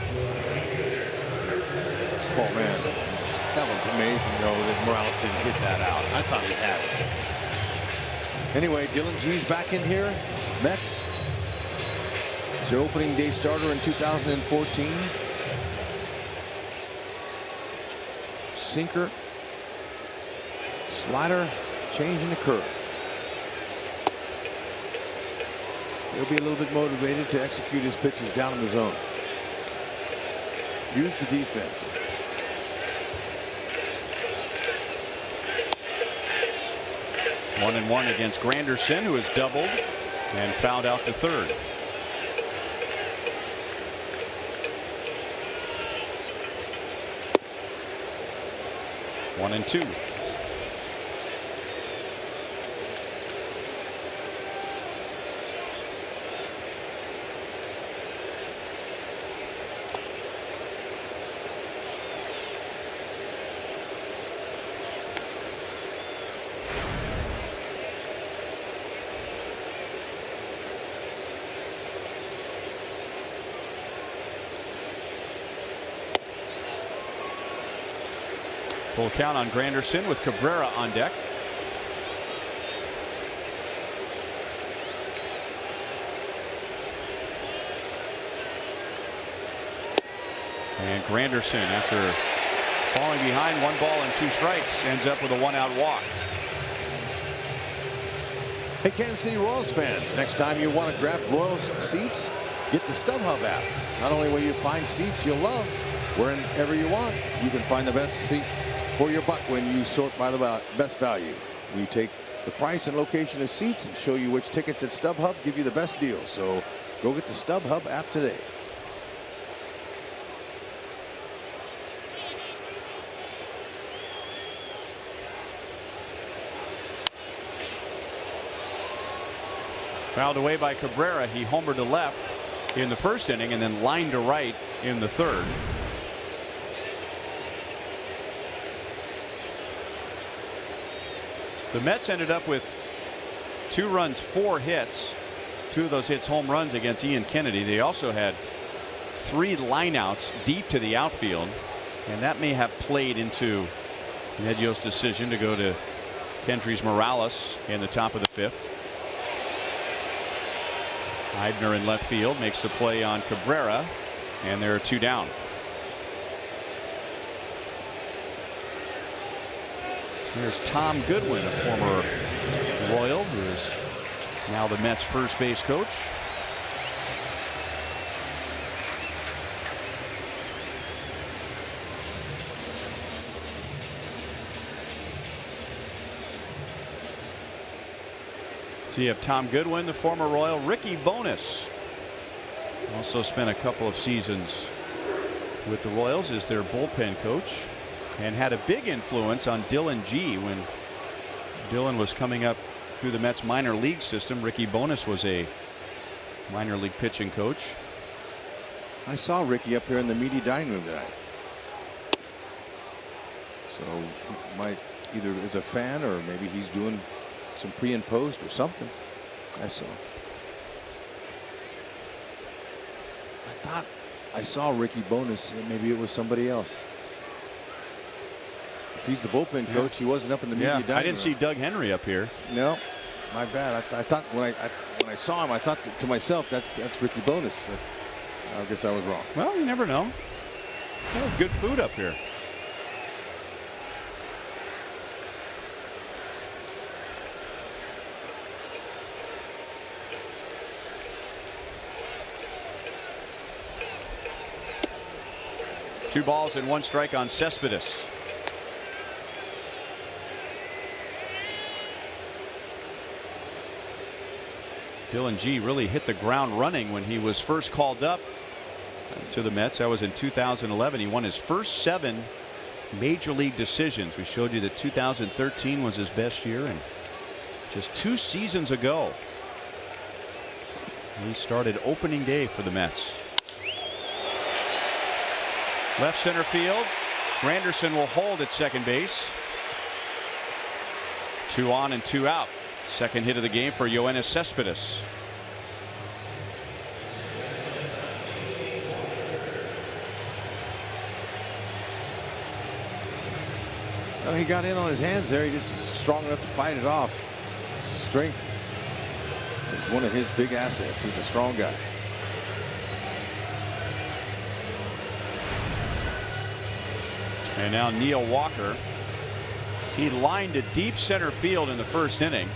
Oh man, that was amazing though that Morales didn't hit that out. I thought he had it. Anyway, Dylan G's back in here. Mets. It's their opening day starter in 2014. sinker, slider, change in the curve. He'll be a little bit motivated to execute his pitches down in the zone. Use the defense. One and one against Granderson, who has doubled and fouled out to third. One and two. Full count on Granderson with Cabrera on deck. And Granderson, after falling behind 1 ball and 2 strikes, ends up with a 1-out walk. Hey, Kansas City Royals fans, next time you want to grab Royals seats, get the StubHub app. Not only will you find seats you'll love, wherever you want, you can find the best seat for your buck when you sort by the best value. We take the price and location of seats and show you which tickets at StubHub give you the best deal. So go get the StubHub app today. Fouled away by Cabrera. He homered to left in the first inning and then lined to right in the third. The Mets ended up with 2 runs, 4 hits. 2 of those hits home runs against Ian Kennedy. They also had 3 lineouts deep to the outfield, and that may have played into Nedio's decision to go to Kendrys Morales in the top of the 5th. Eibner in left field makes the play on Cabrera, and there are 2 down. There's Tom Goodwin, a former Royal, who is now the Mets' first base coach. So you have Tom Goodwin, the former Royal. Ricky Bonas also spent a couple of seasons with the Royals as their bullpen coach, and had a big influence on Dylan G. When Dylan was coming up through the Mets minor league system. Ricky Bonas was a minor league pitching coach. I saw Ricky up here in the media dining room tonight. So he might either as a fan or maybe he's doing some pre and post or something. I saw. I thought I saw Ricky Bonas. Maybe it was somebody else. If he's the bullpen coach, he wasn't up in the media dining room. I didn't see Doug Henry up here. No, my bad. I thought when I saw him, I thought to myself, that's Ricky Bonas, but I guess I was wrong. Well, you never know. Oh, good food up here. Two balls and 1 strike on Cespedes. Dylan G really hit the ground running when he was first called up to the Mets. That was in 2011. He won his first 7 major league decisions. We showed you that 2013 was his best year, and just 2 seasons ago he started opening day for the Mets. Left center field. Granderson will hold at second base. 2 on and 2 out. Second hit of the game for Yoenis Cespedes. Well, he got in on his hands there. He just was strong enough to fight it off. Strength is one of his big assets. He's a strong guy. And now Neil Walker. He lined to deep center field in the first inning.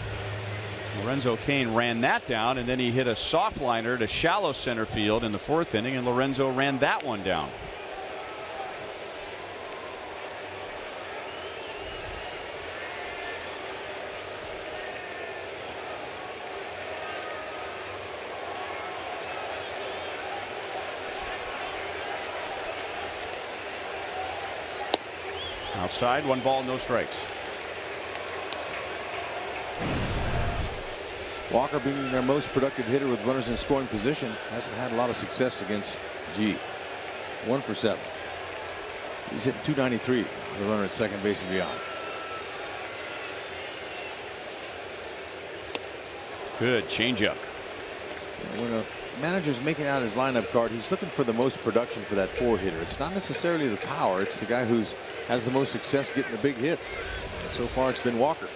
Lorenzo Cain ran that down, and then he hit a soft liner to shallow center field in the fourth inning, and Lorenzo ran that one down. Outside, 1 ball, no strikes. Walker, being their most productive hitter with runners in scoring position, hasn't had a lot of success against G. 1 for 7. He's hitting .293 with a runner at second base and beyond. Good changeup. When a manager's making out his lineup card, he's looking for the most production for that 4 hitter. It's not necessarily the power. It's the guy who's has the most success getting the big hits. And so far, it's been Walker.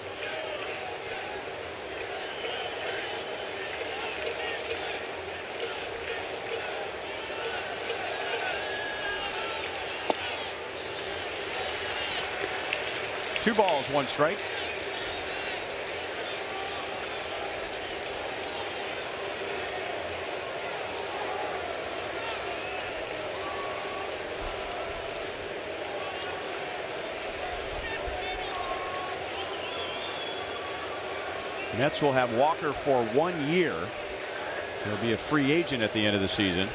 Two balls, 1 strike. Mets will have Walker for 1 year. He'll be a free agent at the end of the season.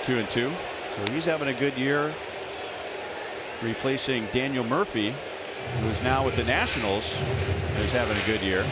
2-2. So he's having a good year, replacing Daniel Murphy, who is now with the Nationals, and is having a good year.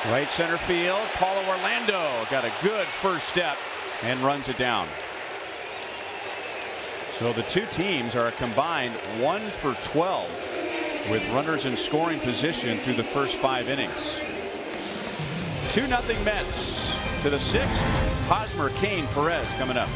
Right center field, Paulo Orlando got a good first step and runs it down. So the two teams are a combined 1 for 12 with runners in scoring position through the first 5 innings. 2-0 Mets to the 6th. Hosmer, Cain, Perez coming up.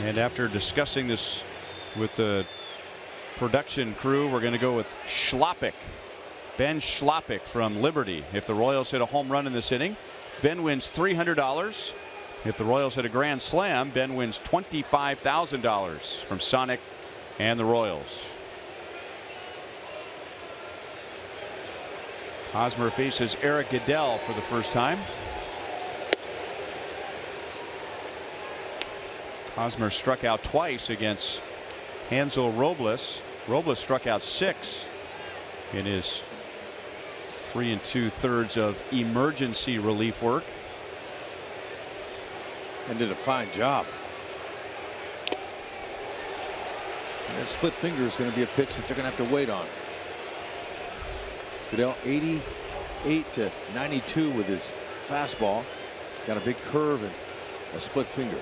And after discussing this with the production crew, we're going to go with Schlappick. Ben Schlappick from Liberty. If the Royals hit a home run in this inning, Ben wins $300. If the Royals hit a grand slam, Ben wins $25,000 from Sonic and the Royals. Hosmer faces Eric Goodell for the first time. Hosmer struck out twice against Hansel Robles. Robles struck out 6 in his 3 2/3 of emergency relief work. And did a fine job. And that split finger is going to be a pitch that they're going to have to wait on. Goodell 88 to 92 with his fastball. Got a big curve and a split finger.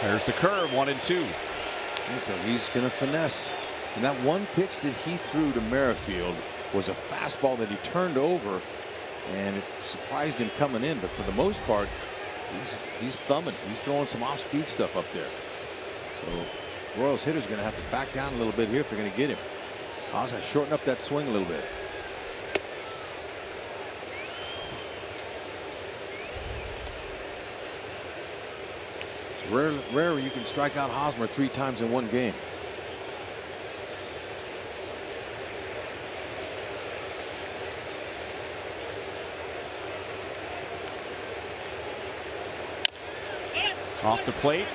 There's the curve, 1-2. And so he's going to finesse. And that one pitch that he threw to Merrifield was a fastball that he turned over, and it surprised him coming in. But for the most part, he's thumbing. He's throwing some off-speed stuff up there. So Royals hitters are going to have to back down a little bit here if they're going to get him. Also shorten up that swing a little bit. It's rare you can strike out Hosmer 3 times in one game. Off the plate.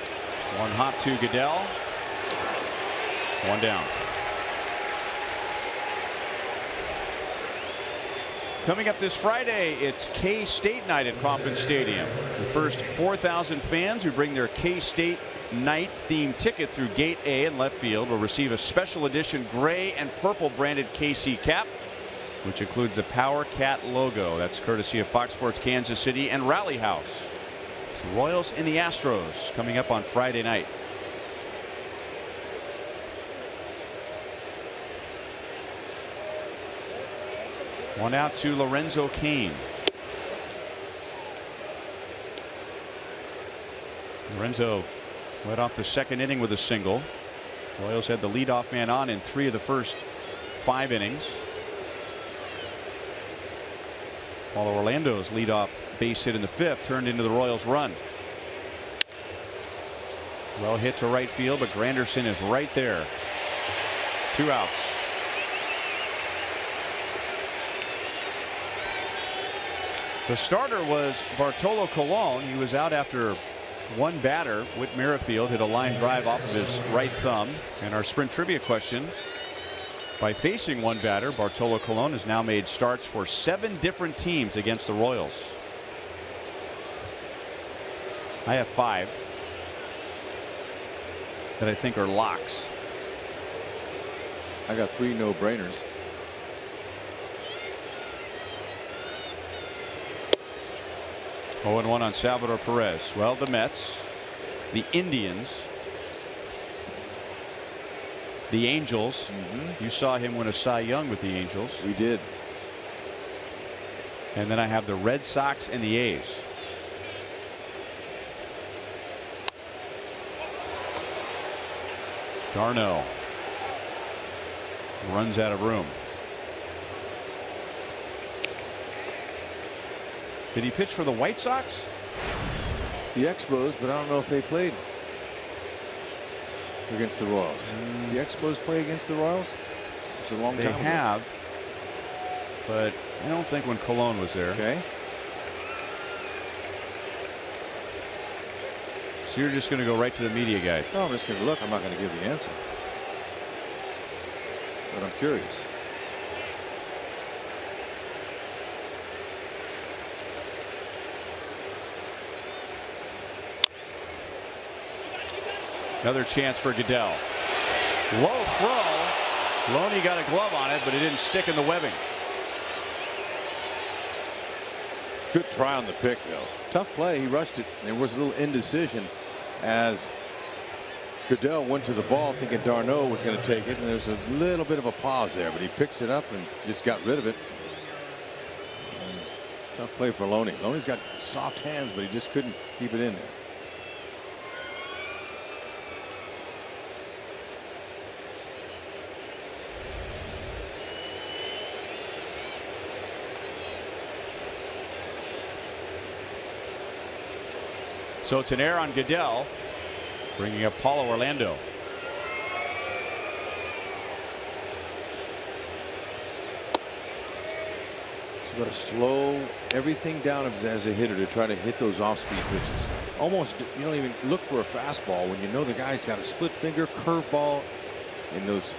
One hop to Goodell. One down. Coming up this Friday, it's K-State night at Kauffman Stadium. The first 4,000 fans who bring their K-State night themed ticket through Gate A in left field will receive a special edition gray and purple branded KC cap, which includes the Power Cat logo. That's courtesy of Fox Sports Kansas City and Rally House. So Royals and the Astros coming up on Friday night. One out to Lorenzo Cain. Lorenzo led off the second inning with a single. Royals had the leadoff man on in 3 of the first 5 innings. Paulo Orlando's leadoff base hit in the 5th turned into the Royals' run. Well hit to right field, but Granderson is right there. 2 outs. The starter was Bartolo Colon. He was out after one batter. Whit Merrifield hit a line drive off of his right thumb. And our sprint trivia question: by facing one batter, Bartolo Colon has now made starts for 7 different teams against the Royals. I have 5 that I think are locks. I got 3 no-brainers. Oh, 0-1 on Salvador Perez. Well, the Mets, the Indians, the Angels. You saw him win a Cy Young with the Angels. We did. And then I have the Red Sox and the A's. Darno runs out of room. Did he pitch for the White Sox? The Expos, but I don't know if they played against the Royals. The Expos play against the Royals? It's a long time ago. They have, but I don't think when Colon was there. Okay. So you're just going to go right to the media guide. No, I'm just going to look. I'm not going to give the answer. But I'm curious. Another chance for Goodell. Low throw. Loney got a glove on it, but it didn't stick in the webbing. Good try on the pick, though. Tough play. He rushed it. There was a little indecision as Goodell went to the ball thinking Darno was going to take it, and there's a little bit of a pause there, but he picks it up and just got rid of it. And tough play for Loney. Loney's got soft hands, but he just couldn't keep it in there. So it's an error on Goodell, bringing up Paulo Orlando. So you got to slow everything down as a hitter to try to hit those off-speed pitches. Almost, you don't even look for a fastball when you know the guy's got a split finger, curveball, in those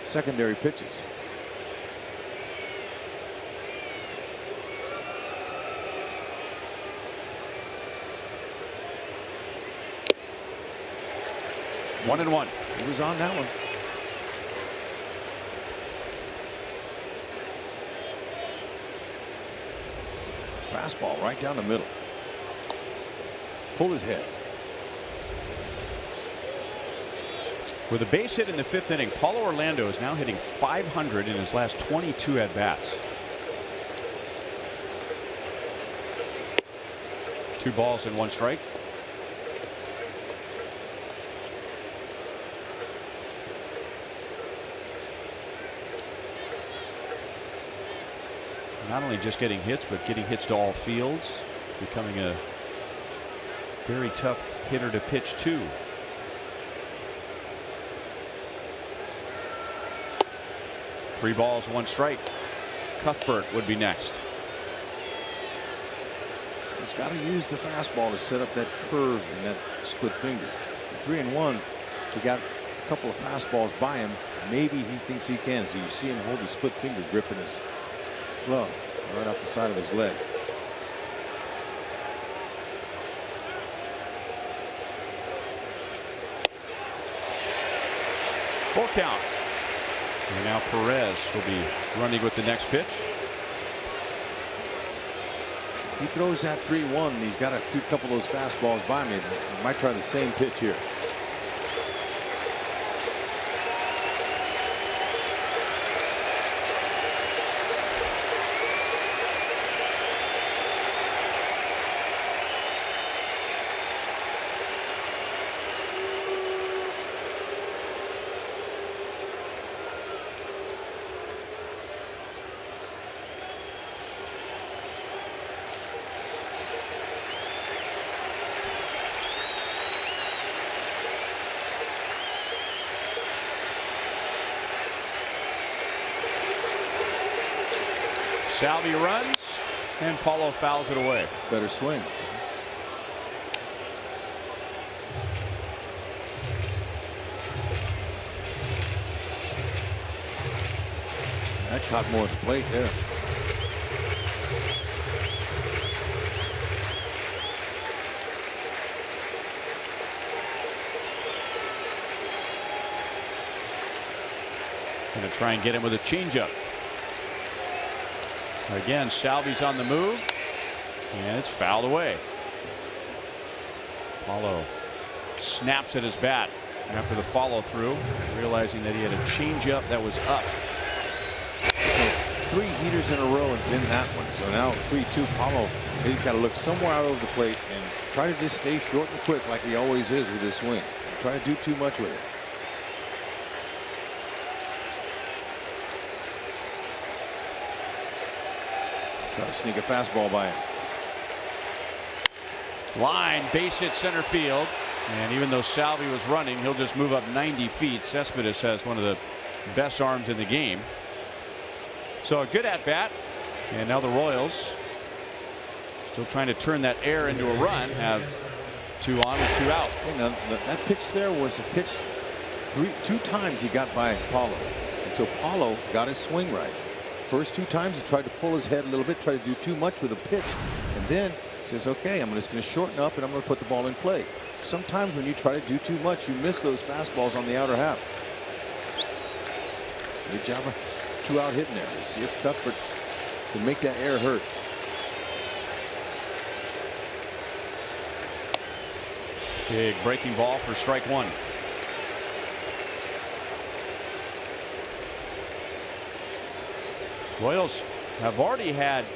secondary pitches. One and one. He was on that one. Fastball right down the middle. Pull his head. With a base hit in the 5th inning, Paulo Orlando is now hitting .500 in his last 22 at-bats. 2 balls and 1 strike. Not only just getting hits, but getting hits to all fields. Becoming a very tough hitter to pitch to. Three balls, 1 strike. Cuthbert would be next. He's got to use the fastball to set up that curve and that split finger. At 3-1, he got a couple of fastballs by him. Maybe he thinks he can. So you see him hold the split finger grip in his glove right off the side of his leg. Full count. And now Perez will be running with the next pitch. He throws that 3-1 and he's got a couple of those fastballs by me. He might try the same pitch here. Salvi runs and Paulo fouls it away. Better swing. That caught more at the plate there. Going to try and get him with a changeup. Again, Salvi's on the move, and it's fouled away. Paulo snaps at his bat after the follow through, realizing that he had a changeup that was up. So 3 heaters in a row and then that one. So now 3-2. Paulo, he's got to look somewhere out over the plate and try to just stay short and quick like he always is with his swing. Try to do too much with it. Try to sneak a fastball by him. Line, base hit center field. And even though Salvi was running, he'll just move up 90 feet. Cespedes has one of the best arms in the game. So a good at bat. And now the Royals still trying to turn that air into a run. Have 2 on and 2 out. Hey, now, that pitch there was a pitch 2 times he got by Paulo. And so Paulo got his swing right. First 2 times he tried to pull his head a little bit, tried to do too much with a pitch, and then says, okay, I'm just going to shorten up and I'm going to put the ball in play. Sometimes when you try to do too much, you miss those fastballs on the outer half. Good job of 2-out hitting there. Let's see if Cuthbert can make that air hurt. Big breaking ball for strike 1. Royals have already had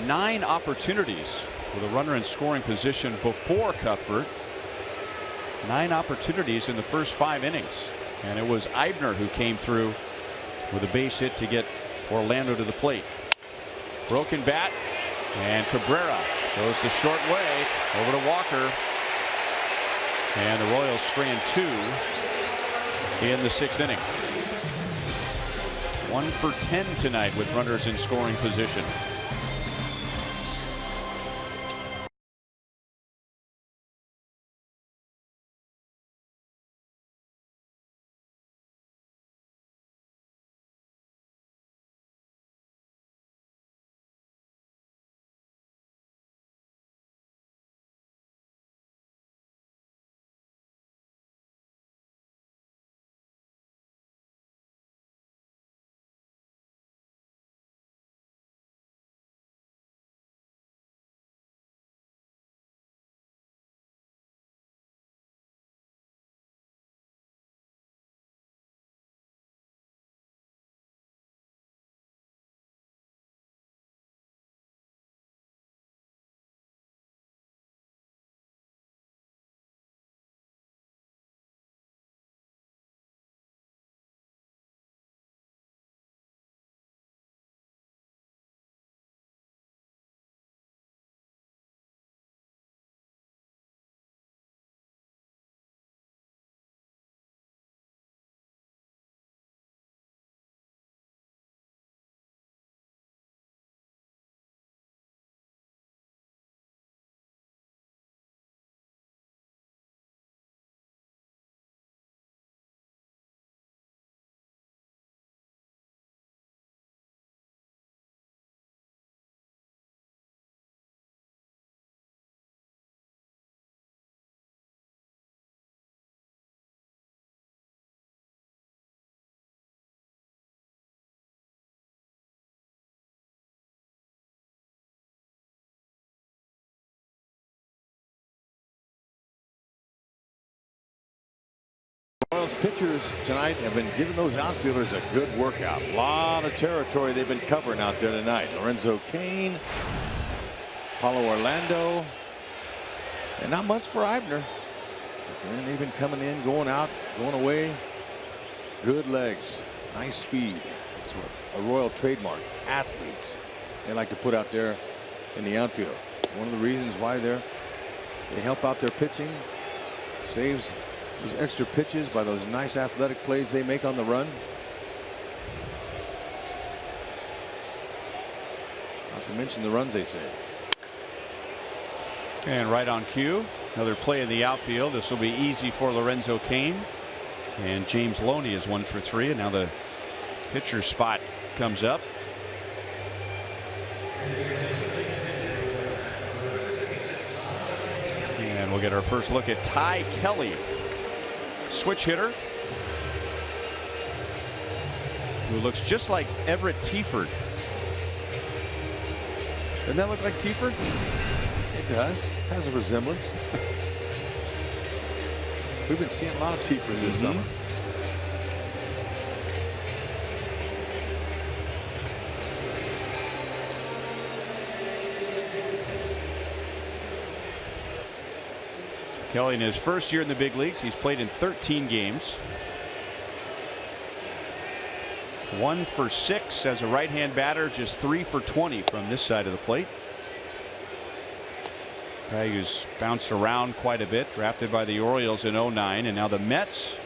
9 opportunities with a runner in scoring position before Cuthbert. 9 opportunities in the first 5 innings. And it was Eibner who came through with a base hit to get Orlando to the plate. Broken bat, and Cabrera goes the short way over to Walker. And the Royals strand 2 in the 6th inning. 1 for 10 tonight with runners in scoring position. Royals pitchers tonight have been giving those outfielders a good workout. A lot of territory they've been covering out there tonight. Lorenzo Cain, Paulo Orlando, and not much for Eibner. And they've been coming in, going out, going away. Good legs, nice speed. That's what a Royal trademark. Athletes they like to put out there in the outfield. One of the reasons why they help out their pitching, saves those extra pitches by those nice athletic plays they make on the run. Not to mention the runs they save. And right on cue, another play in the outfield. This will be easy for Lorenzo Cain. And James Loney is 1 for 3. And now the pitcher spot comes up. And we'll get our first look at Ty Kelly, switch hitter, who looks just like Everett Teaford. Doesn't that look like Teaford? It does. Has a resemblance. We've been seeing a lot of Teaford this summer. Kelly in his first year in the big leagues, he's played in 13 games. 1 for 6 as a right-hand batter, just 3 for 20 from this side of the plate. Guy who's bounced around quite a bit, drafted by the Orioles in '09, and now the Mets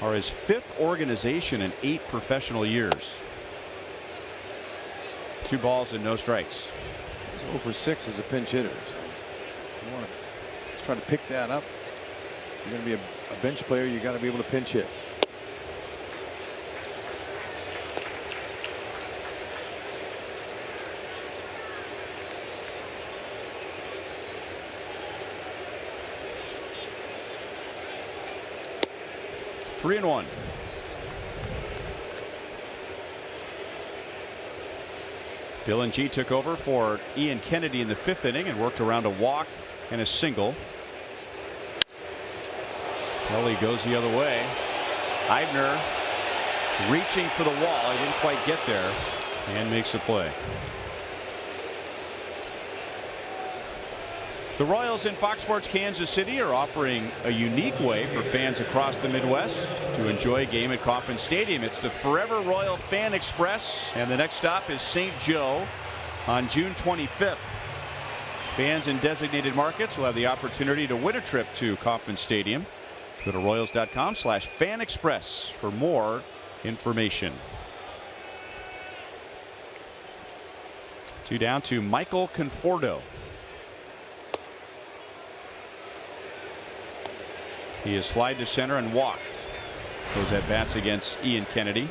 are his 5th organization in 8 professional years. 2 balls and no strikes. He's 0 for 6 as a pinch hitter. So you want to try to pick that up. If you're going to be a bench player, you got to be able to pinch hit. Three and 1. Dylan G took over for Ian Kennedy in the 5th inning and worked around a walk and a single. Kelly goes the other way. Eibner reaching for the wall. He didn't quite get there and makes the play. The Royals in Fox Sports Kansas City are offering a unique way for fans across the Midwest to enjoy a game at Kauffman Stadium. It's the Forever Royal Fan Express, and the next stop is St. Joe on June 25th. Fans in designated markets will have the opportunity to win a trip to Kauffman Stadium. Go to Royals.com/Fan Express for more information. 2 down to Michael Conforto. He has flied to center and walked. Those at bats against Ian Kennedy.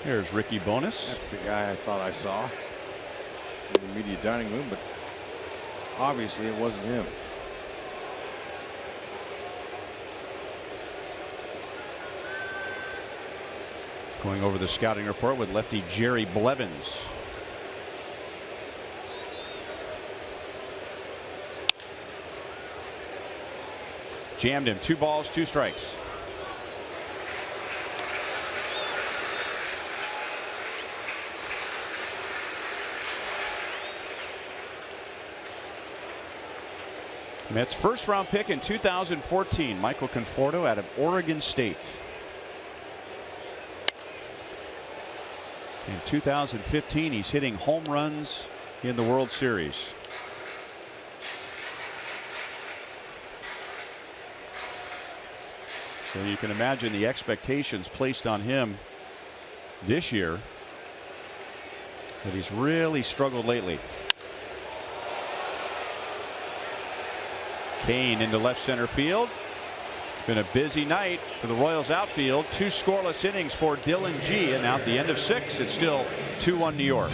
Here's Ricky Bonas. That's the guy I thought I saw in the media dining room, but obviously it wasn't him. Going over the scouting report with lefty Jerry Blevins. Jammed him. 2 balls, 2 strikes. Mets first round pick in 2014, Michael Conforto out of Oregon State. In 2015, he's hitting home runs in the World Series. So you can imagine the expectations placed on him this year, that he's really struggled lately. Kane into left center field. It's been a busy night for the Royals outfield. 2 scoreless innings for Dylan G. And now at the end of 6, it's still 2-1 New York.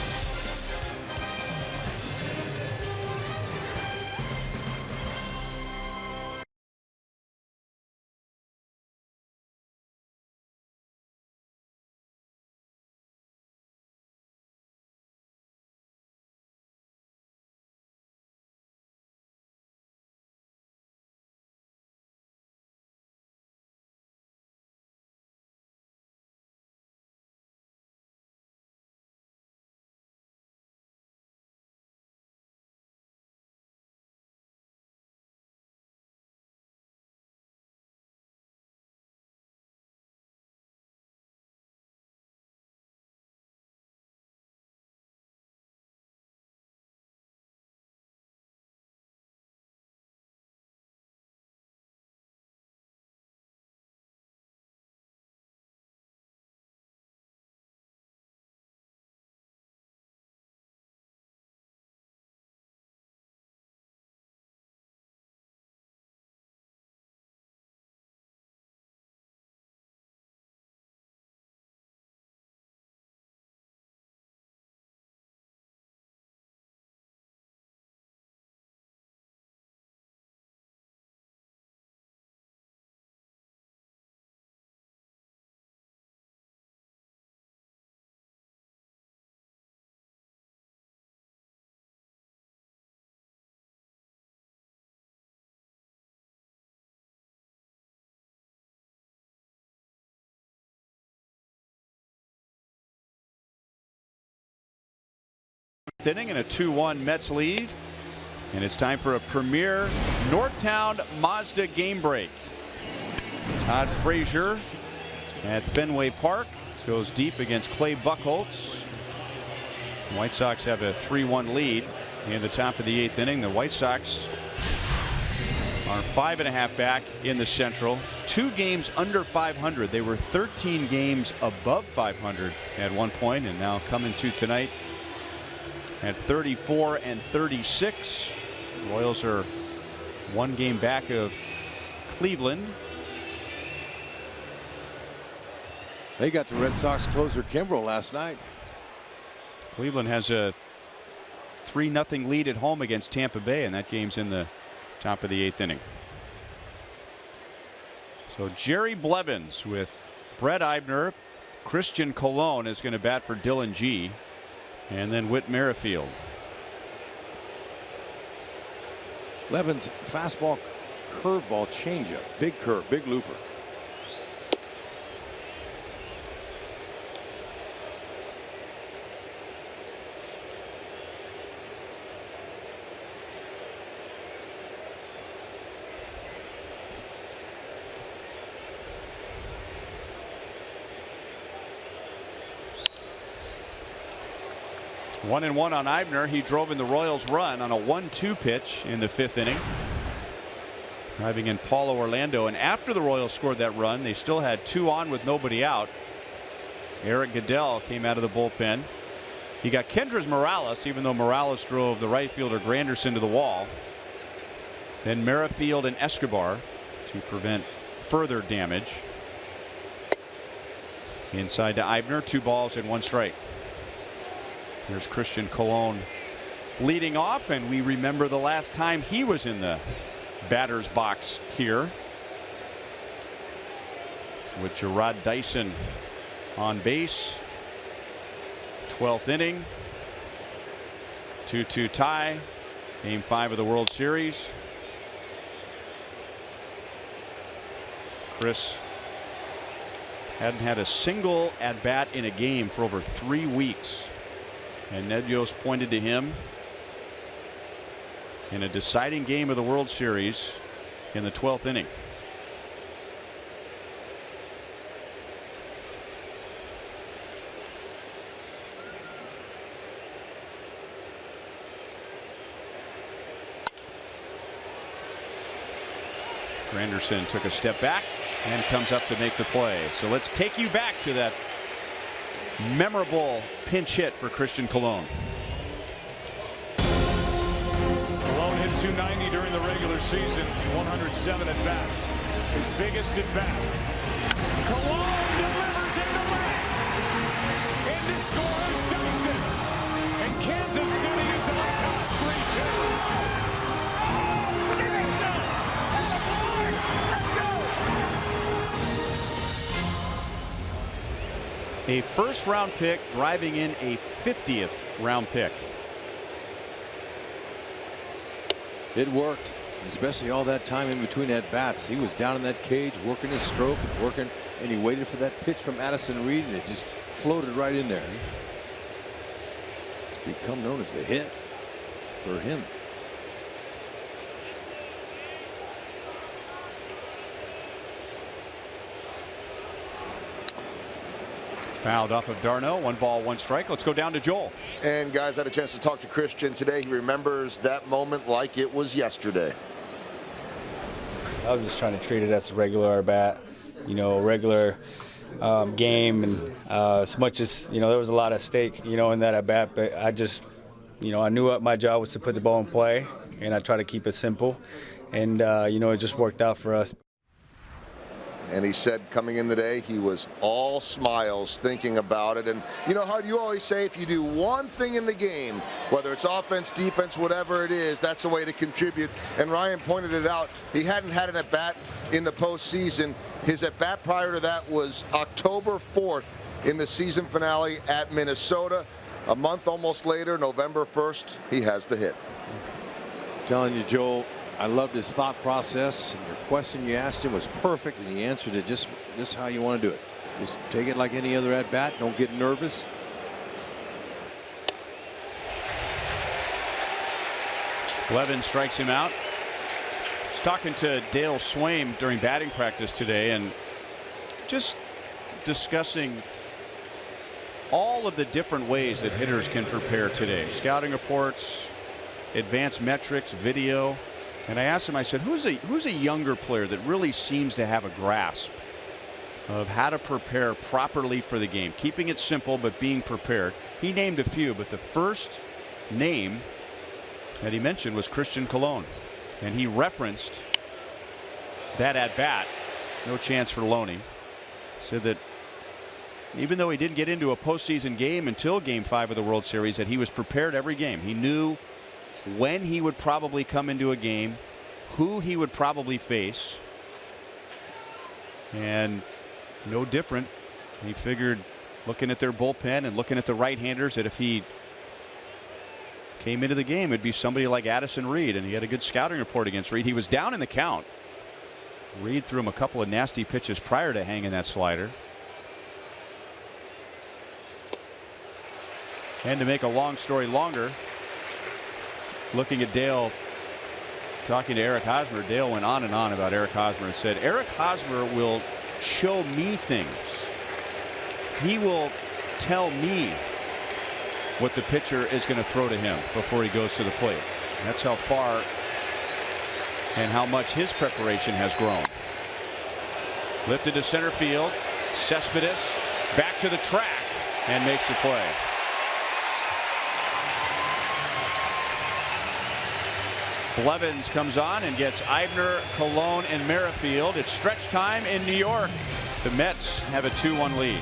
4th inning and a 2-1 Mets lead. And it's time for a premier Northtown Mazda game break. Todd Frazier at Fenway Park goes deep against Clay Buchholz. The White Sox have a 3-1 lead in the top of the 8th inning. The White Sox are 5.5 back in the Central. 2 games under 500. They were 13 games above 500 at one point, and now coming to tonight at 34 and 36. The Royals are 1 game back of Cleveland. They got the Red Sox closer Kimbrel last night. Cleveland has a 3-0 lead at home against Tampa Bay, and that game's in the top of the 8th inning. So Jerry Blevins with Brett Eibner. Christian Colon is going to bat for Dylan G. And then Whit Merrifield. Blevins fastball, curveball, changeup, big curve, big looper. One and one on Eibner. He drove in the Royals' run on a 1-2 pitch in the 5th inning, driving in Paulo Orlando. And after the Royals scored that run, they still had 2 on with nobody out. Eric Goodell came out of the bullpen. He got Kendrys Morales, even though Morales drove the right fielder Granderson to the wall. Then Merrifield and Escobar to prevent further damage. Inside to Eibner, 2 balls and 1 strike. Here's Christian Colon leading off, and we remember the last time he was in the batter's box here with Gerard Dyson on base. 12th inning, 2-2 tie, game 5 of the World Series. Chris hadn't had a single at bat in a game for over 3 weeks. And Ned Yost pointed to him in a deciding game of the World Series in the 12th inning. Granderson took a step back and comes up to make the play. So let's take you back to that memorable pinch hit for Christian Colon. Colon hit .290 during the regular season, 107 at bats. His biggest at bat. Colon delivers in the left. And scores Dyson. And Kansas City is on top 3-2. A 1st-round pick driving in a 50th round pick. It worked, especially all that time in between at bats. He was down in that cage working his stroke and working, and he waited for that pitch from Addison Reed, and it just floated right in there. It's become known as the hit for him. Fouled off of Darno. 1 ball, 1 strike. Let's go down to Joel. And guys, I had a chance to talk to Christian today. He remembers that moment like it was yesterday. I was just trying to treat it as a regular at bat, you know, regular game, and as much as, you know, there was a lot at stake, you know, in that at bat, but I just, you know, I knew what my job was to put the ball in play, and I try to keep it simple, and you know, it just worked out for us. And he said coming in the day, he was all smiles thinking about it. And you know, Hart, you always say if you do one thing in the game, whether it's offense, defense, whatever it is, that's the way to contribute. And Ryan pointed it out. He hadn't had an at-bat in the postseason. His at-bat prior to that was October 4th in the season finale at Minnesota. A month almost later, November 1st, he has the hit. I'm telling you, Joel, I loved his thought process. And your question you asked him was perfect, and he answered it just how you want to do it. Just take it like any other at bat. Don't get nervous. Blevins strikes him out. I was talking to Dale Swaim during batting practice today and just discussing all of the different ways that hitters can prepare today. Scouting reports, advanced metrics, video. And I asked him, I said, who's a younger player that really seems to have a grasp of how to prepare properly for the game, keeping it simple but being prepared? He named a few, but the first name that he mentioned was Christian Colon, and he referenced that at bat. No chance for Loney. Said that even though he didn't get into a postseason game until Game 5 of the World Series, that he was prepared every game. He knew when he would probably come into a game, who he would probably face, and no different. He figured, looking at their bullpen and looking at the right-handers, that if he came into the game, it'd be somebody like Addison Reed, and he had a good scouting report against Reed. He was down in the count. Reed threw him a couple of nasty pitches prior to hanging that slider. And to make a long story longer, looking at Dale talking to Eric Hosmer, Dale went on and on about Eric Hosmer and said, Eric Hosmer will show me things. He will tell me what the pitcher is going to throw to him before he goes to the plate. That's how far and how much his preparation has grown. Lifted to center field. Cespedes back to the track and makes the play. Blevins comes on and gets Eibner, Colon, and Merrifield. It's stretch time in New York. The Mets have a 2-1 lead.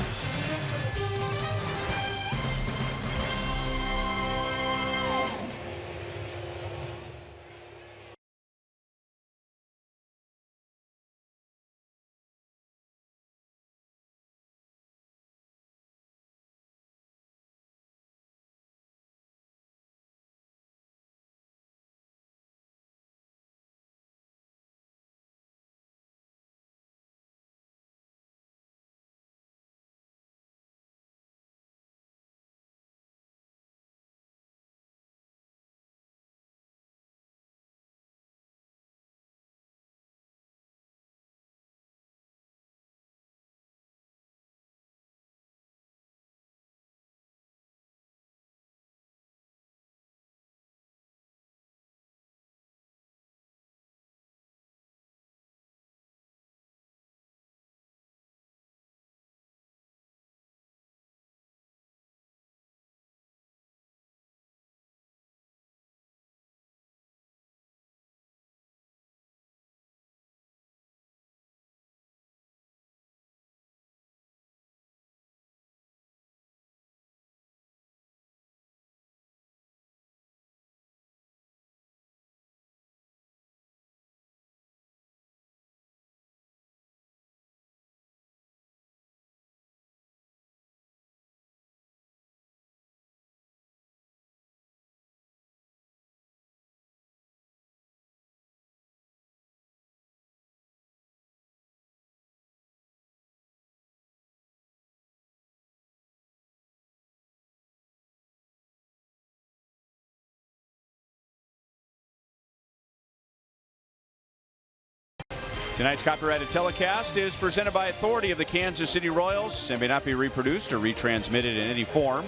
Tonight's copyrighted telecast is presented by authority of the Kansas City Royals and may not be reproduced or retransmitted in any form.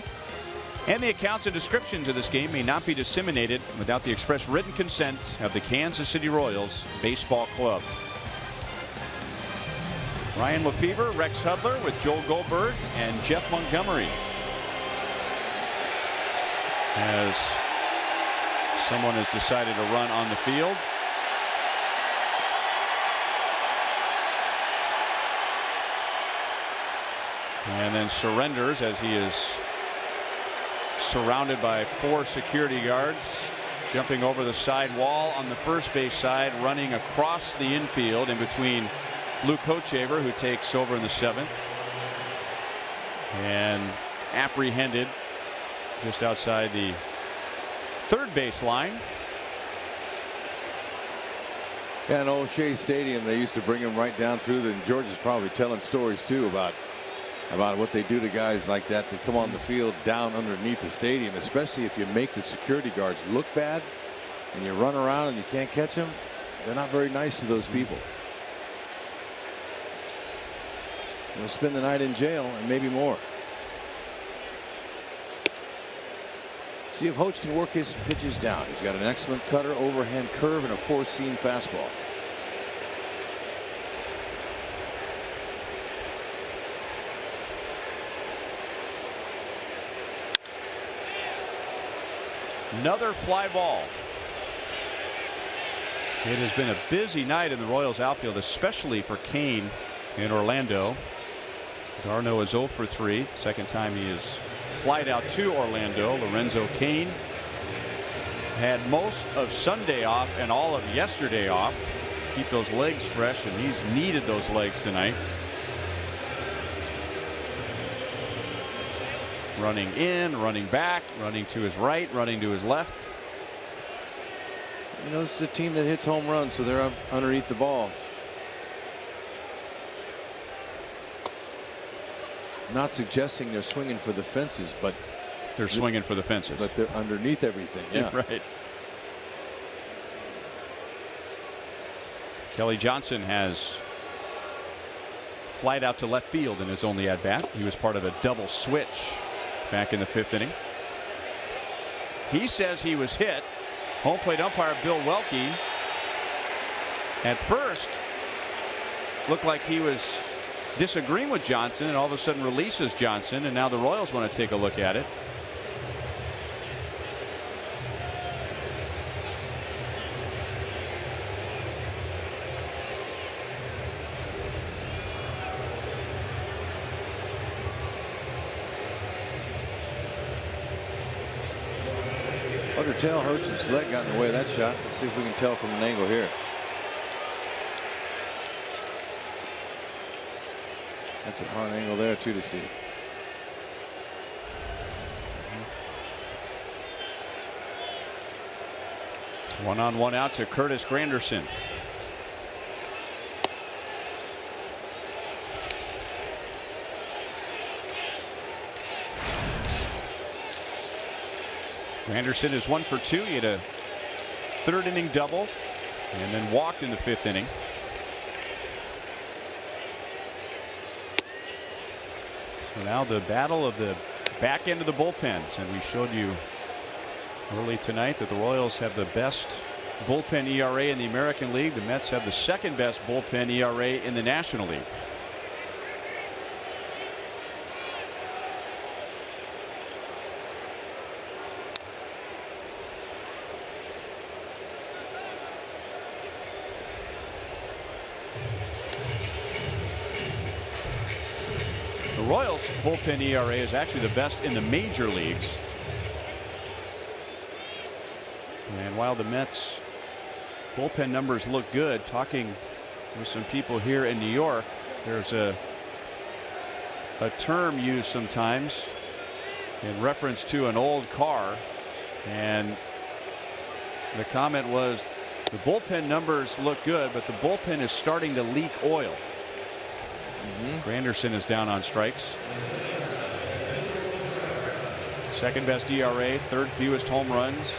And the accounts and descriptions of this game may not be disseminated without the express written consent of the Kansas City Royals Baseball Club. Ryan Lefevre, Rex Hudler with Joel Goldberg and Jeff Montgomery. As someone has decided to run on the field. And then surrenders as he is surrounded by 4 security guards, jumping over the side wall on the first base side, running across the infield in between Luke Hochevar, who takes over in the 7th, and apprehended just outside the third base line. Yeah, in old Shea Stadium, they used to bring him right down through. And George is probably telling stories too about what they do to guys like that that come on the field down underneath the stadium, especially if you make the security guards look bad. and you run around and you can't catch them, they're not very nice to those people. They'll spend the night in jail and maybe more. See if Hoach can work his pitches down. He's got an excellent cutter, overhand curve, and a four-seam fastball. Another fly ball. It has been a busy night in the Royals outfield, especially for Kane in Orlando. Darno is 0 for 3. Second time he has flied out to Orlando. Lorenzo Cain had most of Sunday off and all of yesterday off. Keep those legs fresh, and he's needed those legs tonight. Running in, running back, running to his right, running to his left. You know, this is a team that hits home runs, so they're up underneath the ball. Not suggesting they're swinging for the fences, but they're swinging for the fences. But they're underneath everything. Yeah, right. Kelly Johnson has flied out to left field in his only at bat. He was part of a double switch back in the 5th inning. He says he was hit. Home plate umpire Bill Welke at first looked like he was disagreeing with Johnson, and all of a sudden releases Johnson, and now the Royals want to take a look at it. Hard to tell. Hoach's leg got in the way of that shot. Let's see if we can tell from an angle here. That's a hard angle there too to see. One on, one out to Curtis Granderson. Granderson is 1 for 2. He had a 3rd inning double and then walked in the 5th inning. So now the battle of the back end of the bullpens, and we showed you early tonight that the Royals have the best bullpen ERA in the American League. The Mets have the 2nd best bullpen ERA in the National League. The Royals bullpen ERA is actually the best in the major leagues. And while the Mets bullpen numbers look good, talking with some people here in New York, there's a term used sometimes in reference to an old car, and the comment was the bullpen numbers look good, but the bullpen is starting to leak oil. Granderson is down on strikes. 2nd best ERA, 3rd fewest home runs.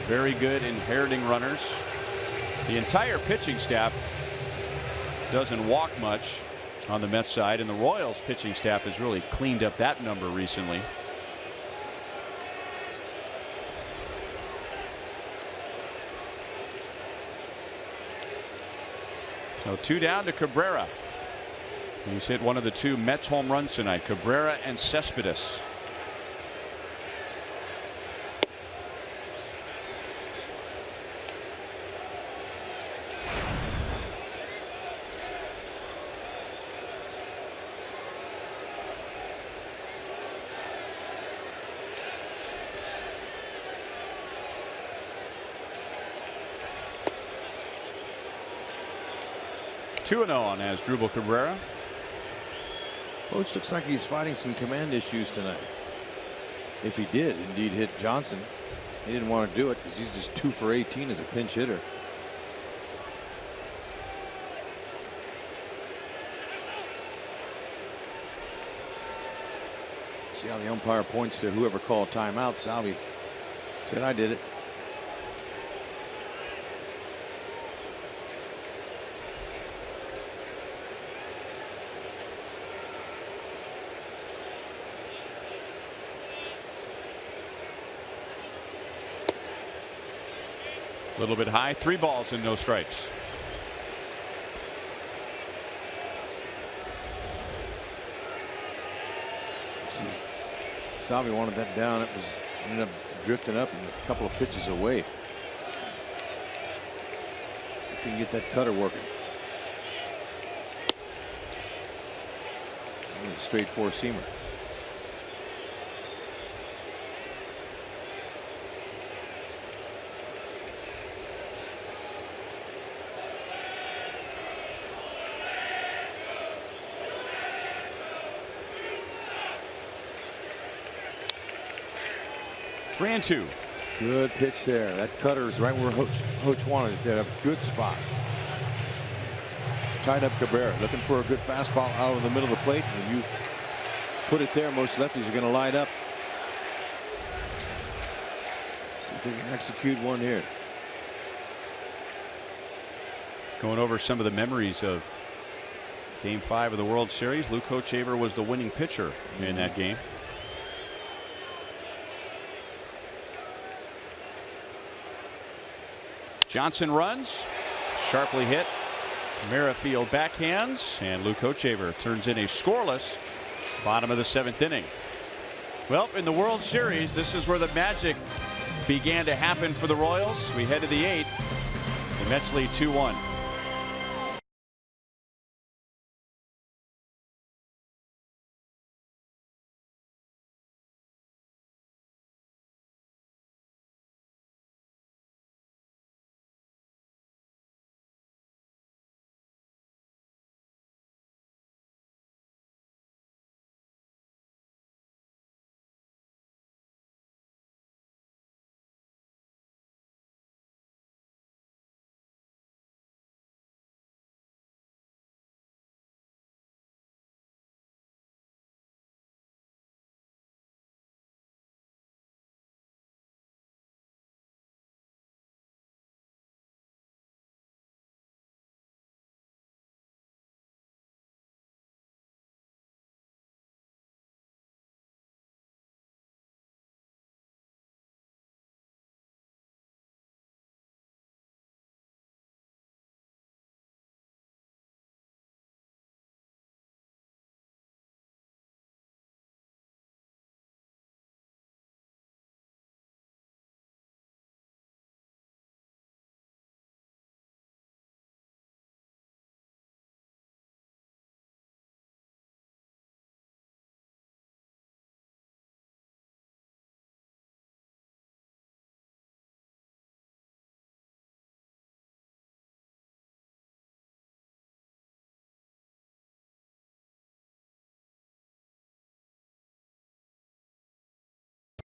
Very good inheriting runners. The entire pitching staff doesn't walk much on the Mets side, and the Royals pitching staff has really cleaned up that number recently. So 2 down to Cabrera. He's hit one of the 2 Mets home runs tonight, Cabrera and Cespedes. Two 2-0 on Asdrubal Cabrera. Coach looks like he's fighting some command issues tonight. If he did indeed hit Johnson, he didn't want to do it because he's just 2 for 18 as a pinch hitter. See how the umpire points to whoever called timeout. Salvi said, "I did it." A little bit high. 3 balls and no strikes. See, Salvi wanted that down. It was ended up drifting up and a couple of pitches away. See if we can get that cutter working. And a straight 4-seamer. Three and two. Good pitch there. That cutter is right where Hoach wanted it. At a good spot. Tied up Cabrera, looking for a good fastball out of the middle of the plate. When you put it there, most lefties are going to line up. See if they can execute one here. Going over some of the memories of Game 5 of the World Series. Luke Hochevar was the winning pitcher in that game. Johnson runs, sharply hit. Merrifield backhands, and Luke Hochevar turns in a scoreless bottom of the 7th inning. Well, in the World Series, this is where the magic began to happen for the Royals. We head to the 8th. The Mets lead 2-1.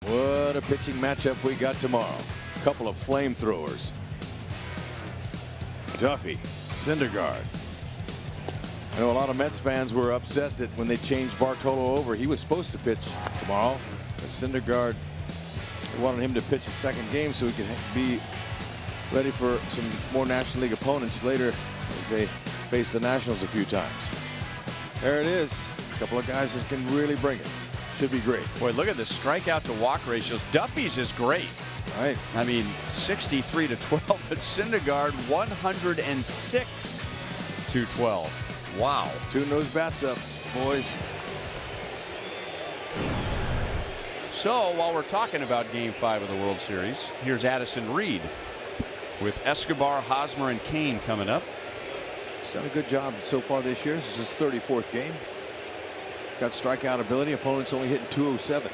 What a pitching matchup we got tomorrow. A couple of flamethrowers. Duffy, Syndergaard. I know a lot of Mets fans were upset that when they changed Bartolo over, he was supposed to pitch tomorrow. But Syndergaard, they wanted him to pitch the 2nd game so he could be ready for some more National League opponents later as they face the Nationals a few times. There it is. A couple of guys that can really bring it. Should be great. Boy, look at the strikeout to walk ratios. Duffy's is great. Right. I mean, 63-12, but Syndergaard 106-12. Wow. Tune those bats up, boys. So while we're talking about Game 5 of the World Series, here's Addison Reed with Escobar, Hosmer, and Kane coming up. He's done a good job so far this year. This is his 34th game. Got strikeout ability. Opponents only hitting .207.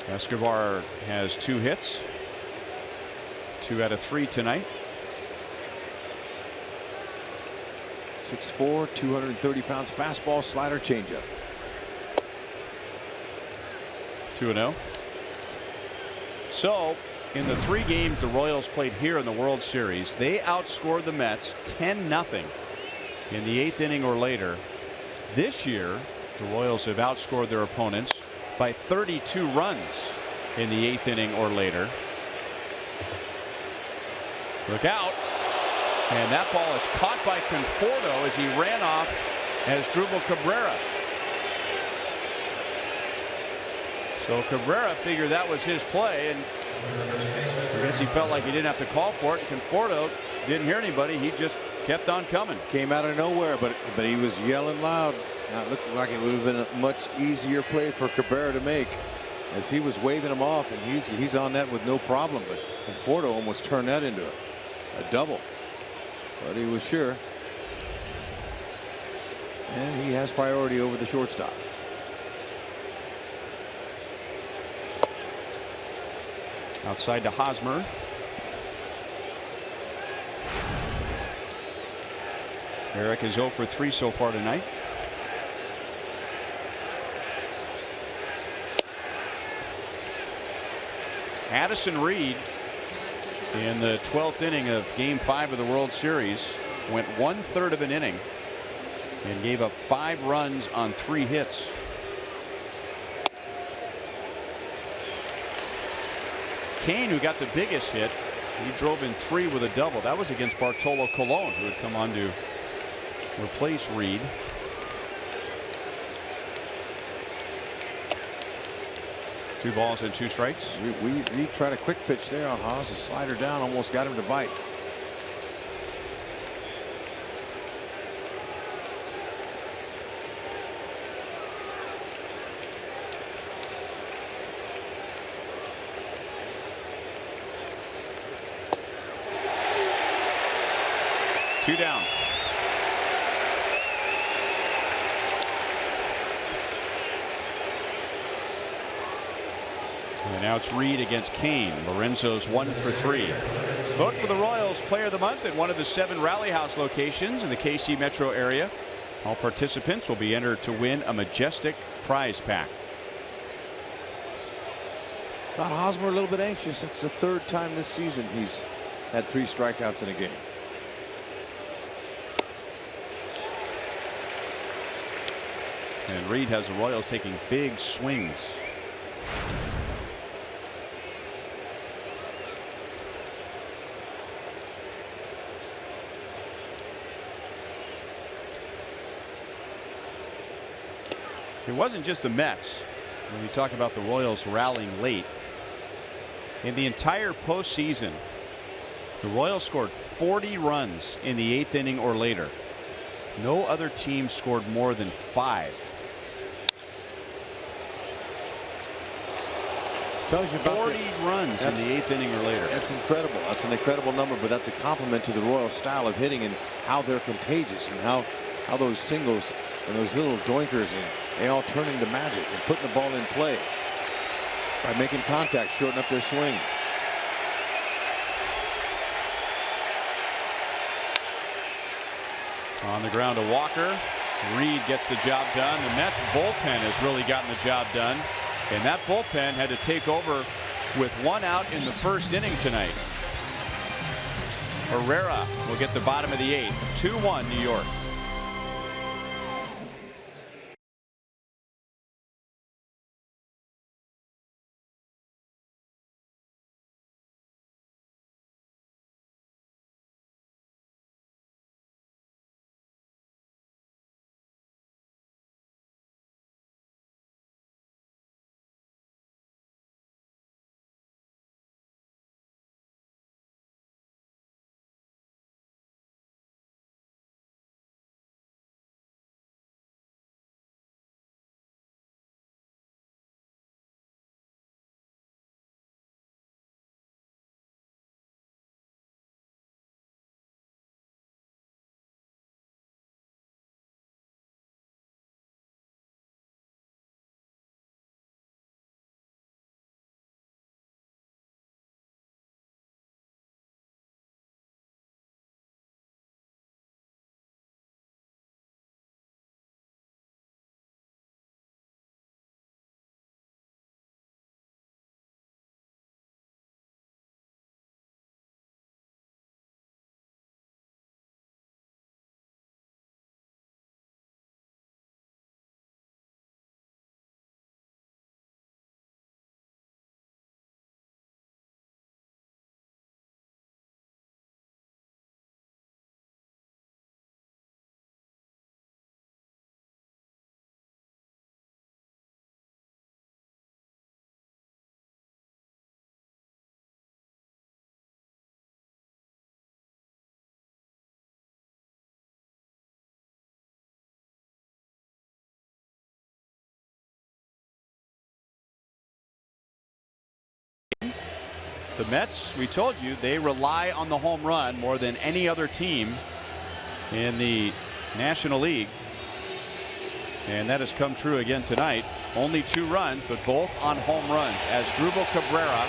Escobar has 2 hits. 2 out of 3 tonight. 6'4", 230 pounds. Fastball, slider, changeup. 2-0. So in the 3 games the Royals played here in the World Series, they outscored the Mets 10-0 in the 8th inning or later. This year the Royals have outscored their opponents by 32 runs in the 8th inning or later. Look out. And that ball is caught by Conforto as he ran off as Drupal Cabrera. So Cabrera figured that was his play, and I guess he felt like he didn't have to call for it. Conforto didn't hear anybody. He just kept on coming. Came out of nowhere, but he was yelling loud. Now, it looked like it would have been a much easier play for Cabrera to make, as he was waving him off, and he's on that with no problem. But Conforto almost turned that into a double, but he was sure, and he has priority over the shortstop. Outside to Hosmer. Eric is 0 for 3 so far tonight. Addison Reed in the 12th inning of Game 5 of the World Series went 1/3 of an inning and gave up 5 runs on 3 hits. Kane, who got the biggest hit, he drove in 3 with a double. That was against Bartolo Colon, who had come on to replace Reed. Two balls and 2 strikes. We tried a quick pitch there on Haas. A slider down, almost got him to bite. Two down. And now it's Reed against Kane. Lorenzo's 1 for 3. Vote for the Royals Player of the Month at one of the 7 Rally House locations in the KC metro area. All participants will be entered to win a majestic prize pack. Got Hosmer a little bit anxious. That's the 3rd time this season he's had 3 strikeouts in a game. And Reed has the Royals taking big swings. It wasn't just the Mets. When you talk about the Royals rallying late, in the entire postseason, the Royals scored 40 runs in the 8th inning or later. No other team scored more than 5. Tells you about 40 runs in the 8th inning or later. That's incredible. That's an incredible number, but that's a compliment to the Royals' style of hitting and how they're contagious, and how those singles and those little doinkers, and they all turn into magic, and putting the ball in play by making contact, shorten up their swing. On the ground to Walker. Reed gets the job done. The Mets bullpen has really gotten the job done. And that bullpen had to take over with 1 out in the 1st inning tonight. Herrera will get the bottom of the 8th. 2-1 New York. The Mets, we told you, they rely on the home run more than any other team in the National League. And that has come true again tonight. Only 2 runs, but both on home runs. As Asdrubal Cabrera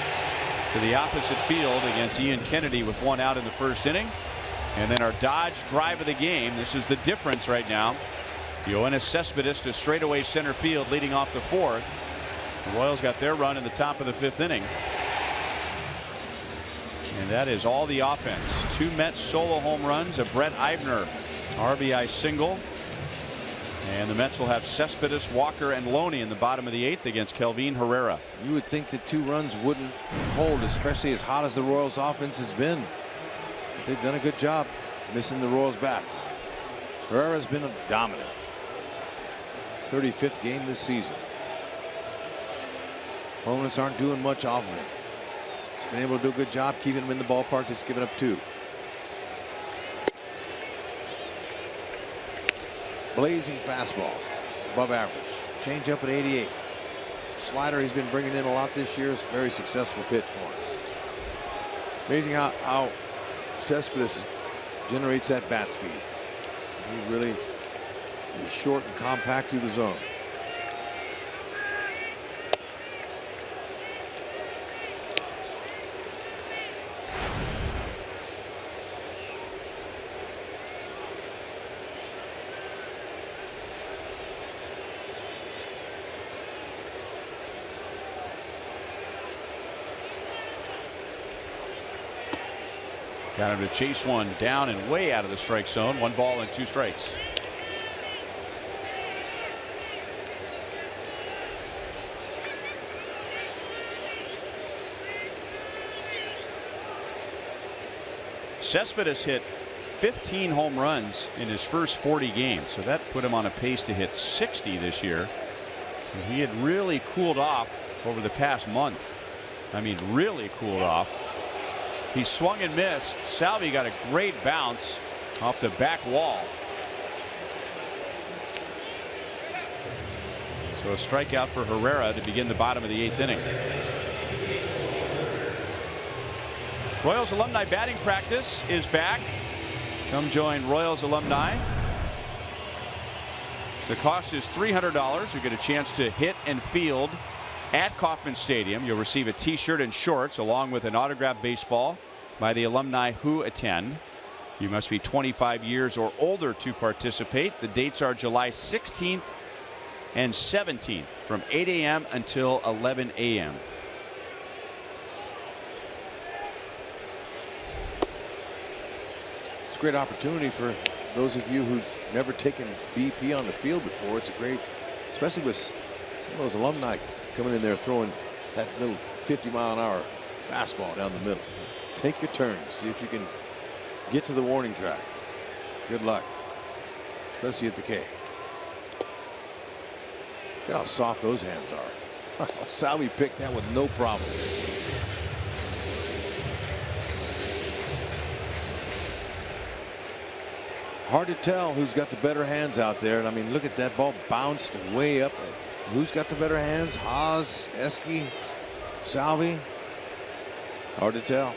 to the opposite field against Ian Kennedy with 1 out in the first inning. And then our Dodge drive of the game. This is the difference right now. Yoenis Cespedes to straightaway center field leading off the 4th. The Royals got their run in the top of the 5th inning. And that is all the offense. 2 Mets solo home runs, a Brett Eibner RBI single. And the Mets will have Cespedes, Walker, and Loney in the bottom of the 8th against Kelvin Herrera. You would think that 2 runs wouldn't hold, especially as hot as the Royals offense has been. But they've done a good job missing the Royals bats. Herrera's been dominant. 35th game this season. Opponents aren't doing much off of him. He's been able to do a good job keeping him in the ballpark, just giving up 2. Blazing fastball, above average. Change up at 88. Slider he's been bringing in a lot this year. Is a very successful pitch for him. Amazing how Cespedes generates that bat speed. He really is short and compact through the zone. Got him to chase one down and way out of the strike zone. 1 ball and 2 strikes. Cespedes hit 15 home runs in his first 40 games, so that put him on a pace to hit 60 this year. And he had really cooled off over the past month. I mean, really cooled off. He swung and missed. Salvi got a great bounce off the back wall. So a strikeout for Herrera to begin the bottom of the 8th inning. Royals alumni batting practice is back. Come join Royals alumni. The cost is $300. You get a chance to hit and field at Kauffman Stadium. You'll receive a t-shirt and shorts along with an autographed baseball by the alumni who attend. You must be 25 years or older to participate. The dates are July 16th and 17th from 8 a.m. until 11 a.m. It's a great opportunity for those of you who never taken BP on the field before. It's a great, especially with some of those alumni coming in there throwing that little 50-mile-an-hour fastball down the middle. Take your turn. See if you can get to the warning track. Good luck, especially at the K. Look at how soft those hands are. Salvi picked that with no problem. Hard to tell who's got the better hands out there. And I mean, look at that ball bounced way up. Who's got the better hands? Haas, Eske, Salvi? Hard to tell.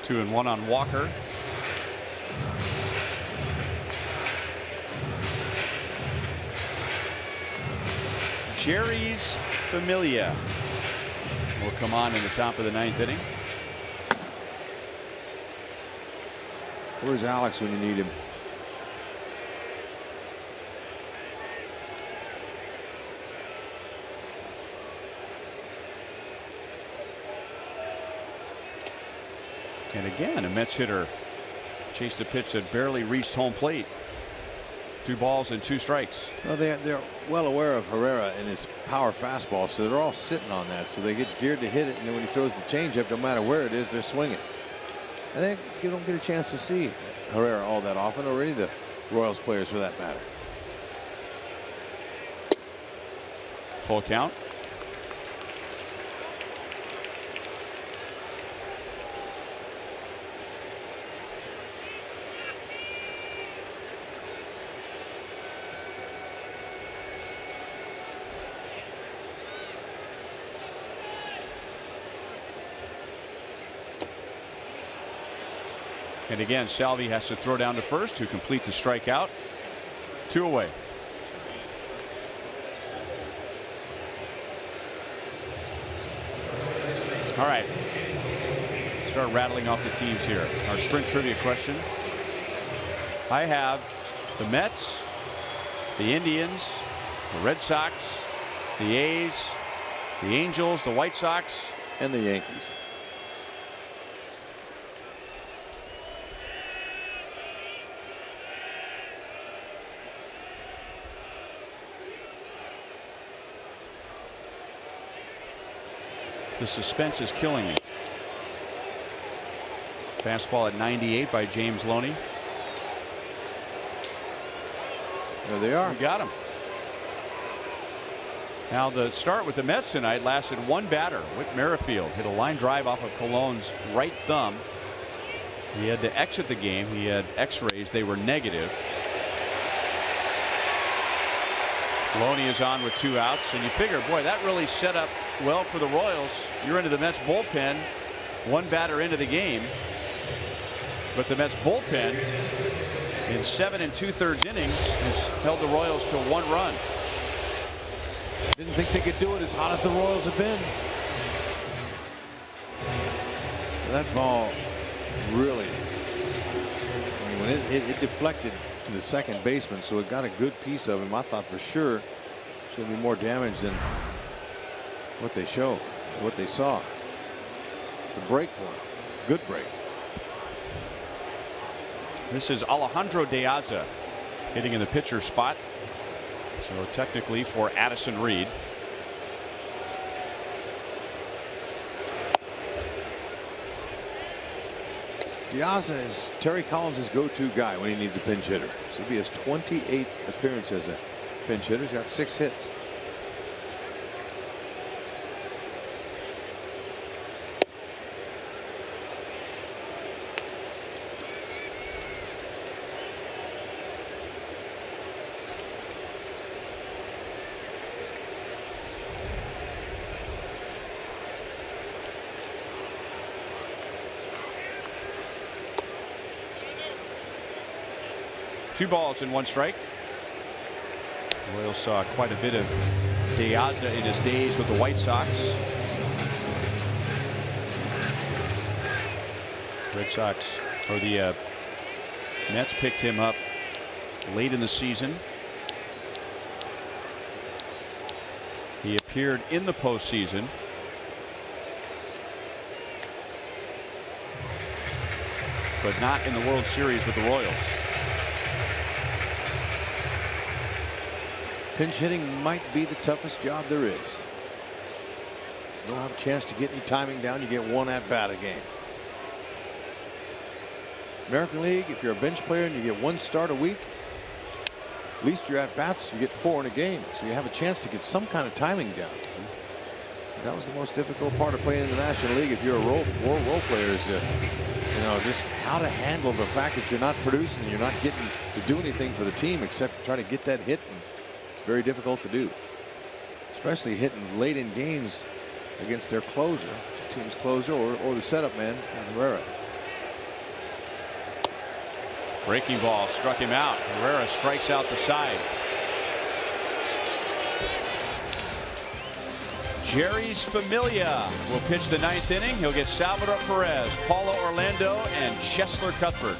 Two and one on Walker. Jerry's Familia will come on in the top of the 9th inning. Where's Alex when you need him? And again, a Mets hitter chased a pitch that barely reached home plate. 2 balls and 2 strikes. Well, they're well aware of Herrera and his power fastball, so they're all sitting on that. So they get geared to hit it, and then when he throws the changeup, no matter where it is, they're swinging. And they don't get a chance to see Herrera all that often, or any of the Royals players for that matter. Full count. And again, Salvi has to throw down to first to complete the strikeout. 2 away. All right. Let's start rattling off the teams here. Our sprint trivia question. I have the Mets, the Indians, the Red Sox, the A's, the Angels, the White Sox, and the Yankees. The suspense is killing me. Fastball at 98 by James Loney. There they are. We got him. Now the start with the Mets tonight lasted 1 batter. Whit Merrifield hit a line drive off of Colon's right thumb. He had to exit the game. He had x-rays. They were negative. Loney is on with 2 outs, and you figure, boy, that really set up well for the Royals. You're into the Mets bullpen, 1 batter into the game, but the Mets bullpen in 7 2/3 innings has held the Royals to 1 run. Didn't think they could do it as hot as the Royals have been. That ball really, I mean, when it deflected to the second baseman, so it got a good piece of him. I thought for sure it's going to be more damage than what they show, what they saw. It's a break for him. Good break. This is Alejandro De Aza hitting in the pitcher spot. So technically for Addison Reed. Diaza is Terry Collins' go-to guy when he needs a pinch hitter. This will be his 28th appearance as a pinch hitter. He's got 6 hits. Two balls and 1 strike. The Royals saw quite a bit of De Aza in his days with the White Sox. Red Sox, or the Mets picked him up late in the season. He appeared in the postseason. But not in the World Series with the Royals. Pinch hitting might be the toughest job there is. You don't have a chance to get any timing down. You get 1 at bat a game. American League, if you're a bench player and you get 1 start a week, at least your at bats, you get 4 in a game. So you have a chance to get some kind of timing down. That was the most difficult part of playing in the National League. If you're a role player, is you know, just how to handle the fact that you're not producing, you're not getting to do anything for the team except try to get that hit. And it's very difficult to do, especially hitting late in games against their closer, team's closer, or the setup man, Herrera. Breaking ball struck him out. Herrera strikes out the side. Jerry's Familia will pitch the 9th inning. He'll get Salvador Perez, Paulo Orlando, and Chesler Cuthbert.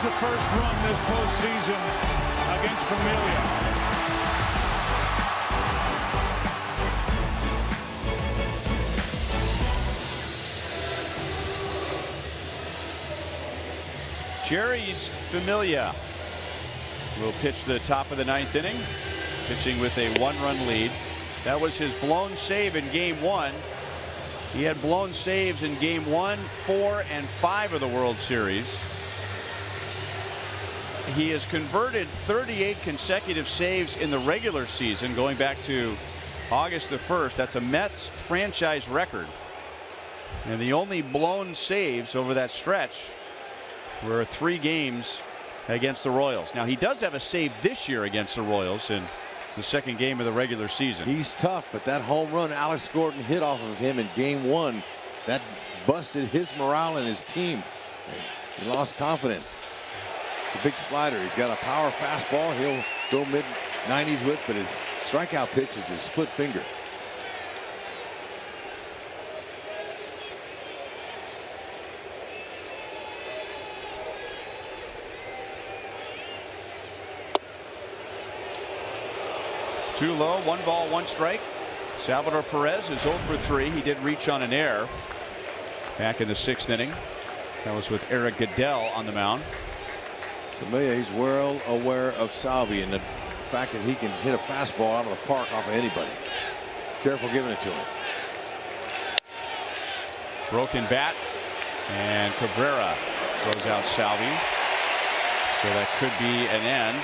is the first run this postseason against Familia. Jerry's Familia will pitch the top of the 9th inning, pitching with a 1-run lead. That was his blown save in Game 1. He had blown saves in Game 1, 4, and 5 of the World Series. He has converted 38 consecutive saves in the regular season going back to August the 1st. That's a Mets franchise record. And the only blown saves over that stretch were 3 games against the Royals. Now, he does have a save this year against the Royals in the 2nd game of the regular season. He's tough, but that home run Alex Gordon hit off of him in Game 1, that busted his morale and his team. He lost confidence. It's a big slider. He's got a power fastball he'll go mid-90s with, but his strikeout pitch is his split finger. Too low, 1 ball, 1 strike. Salvador Perez is 0 for 3. He did reach on an error back in the 6th inning. That was with Eric Goodell on the mound. Familia, he's well aware of Salvi and the fact that he can hit a fastball out of the park off of anybody. He's careful giving it to him. Broken bat, and Cabrera throws out Salvi. So that could be an end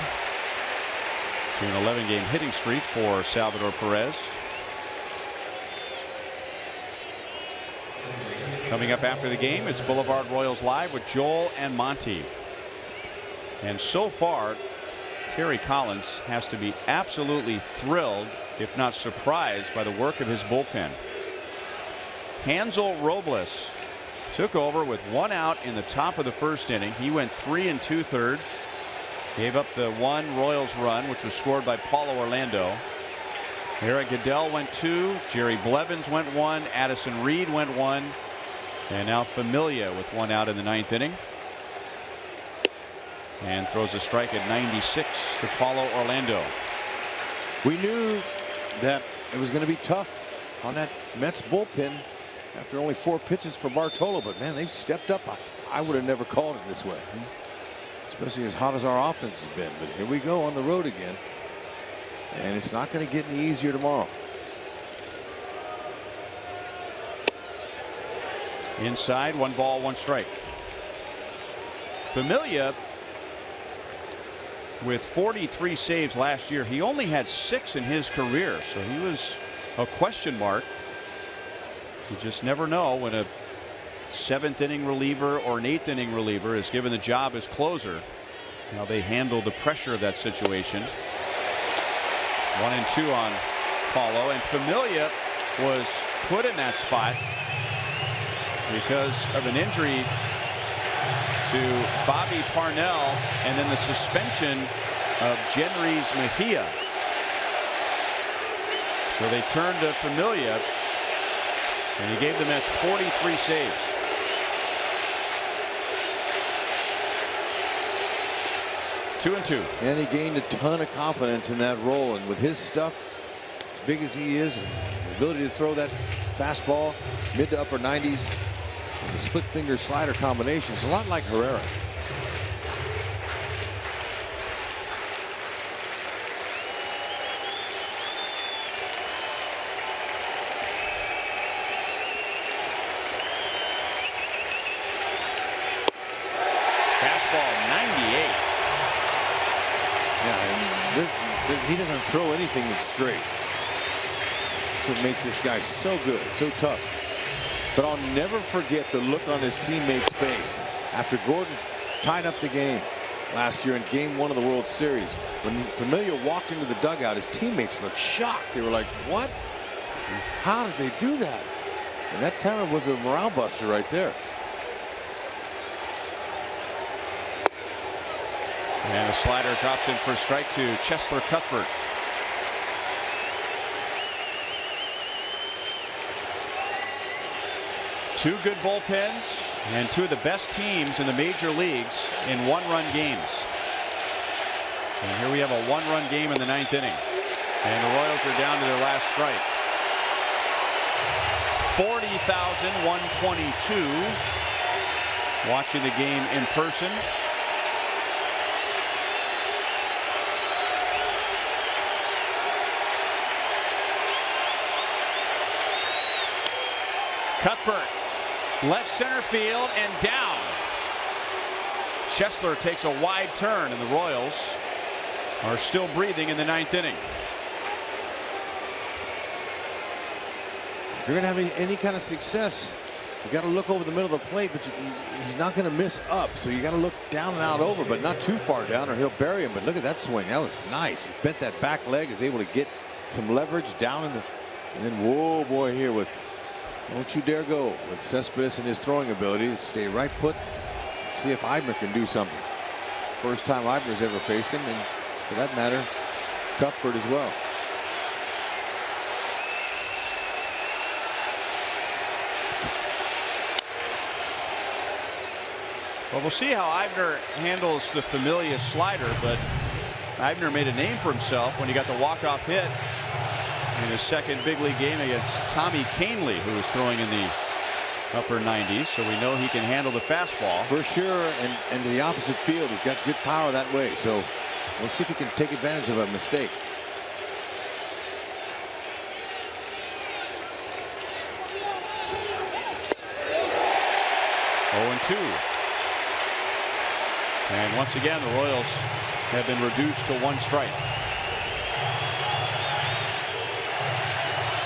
to an 11-game hitting streak for Salvador Perez. Coming up after the game, it's Boulevard Royals Live with Joel and Monty. And so far, Terry Collins has to be absolutely thrilled, if not surprised, by the work of his bullpen. Hansel Robles took over with 1 out in the top of the 1st inning. He went 3 2/3. Gave up the 1 Royals run, which was scored by Paulo Orlando. Eric Goodell went 2. Jerry Blevins went 1. Addison Reed went 1. And now Familia with 1 out in the 9th inning. And throws a strike at 96 to Paulo Orlando. We knew that it was going to be tough on that Mets bullpen after only 4 pitches for Bartolo, but man, they've stepped up. I would have never called it this way, especially as hot as our offense has been. But here we go on the road again, and it's not going to get any easier tomorrow. Inside, 1 ball, 1 strike. Familia with 43 saves last year. He only had 6 in his career, so he was a question mark. You just never know when a 7th inning reliever or an 8th inning reliever is given the job as closer. Now they handle the pressure of that situation. 1 and 2 on Paulo, and Familia was put in that spot because of an injury to Bobby Parnell and then the suspension of Jenrys Mejia. So they turned to Familia, and he gave the Mets 43 saves. Two and 2. And he gained a ton of confidence in that role, and with his stuff, as big as he is, the ability to throw that fastball mid to upper 90s, and the split finger slider combination is a lot like Herrera. He doesn't throw anything that's straight. That's what makes this guy so good, so tough. But I'll never forget the look on his teammates' face after Gordon tied up the game last year in Game 1 of the World Series. When Familia walked into the dugout, his teammates looked shocked. They were like, what? How did they do that? And that kind of was a morale buster right there. And the slider drops in for a strike to Cheslor Cuthbert. Two good bullpens, And two of the best teams in the major leagues in one-run games. And here we have a one-run game in the 9th inning. And the Royals are down to their last strike. 40,122 watching the game in person. Cuthbert, left center field and down. Chesler takes a wide turn, and the Royals are still breathing in the 9th inning. If you're going to have any kind of success, you got to look over the middle of the plate, but he's not going to miss up. So you got to look down and out over, but not too far down or he'll bury him. But look at that swing. That was nice. He bent that back leg, is able to get some leverage down in the, and then whoa boy here with, don't you dare go with Cespedes and his throwing ability. Stay right put. See if Eibner can do something. First time Eibner's ever faced him, and for that matter, Cuthbert as well. Well, we'll see how Eibner handles the familiar slider, but Eibner made a name for himself when he got the walk-off hit in his second big league game against Tommy Kahnle, who was throwing in the upper 90s, so we know he can handle the fastball. For sure, and the opposite field, he's got good power that way, so we'll see if he can take advantage of a mistake. Oh, 2. And once again, the Royals have been reduced to 1 strike.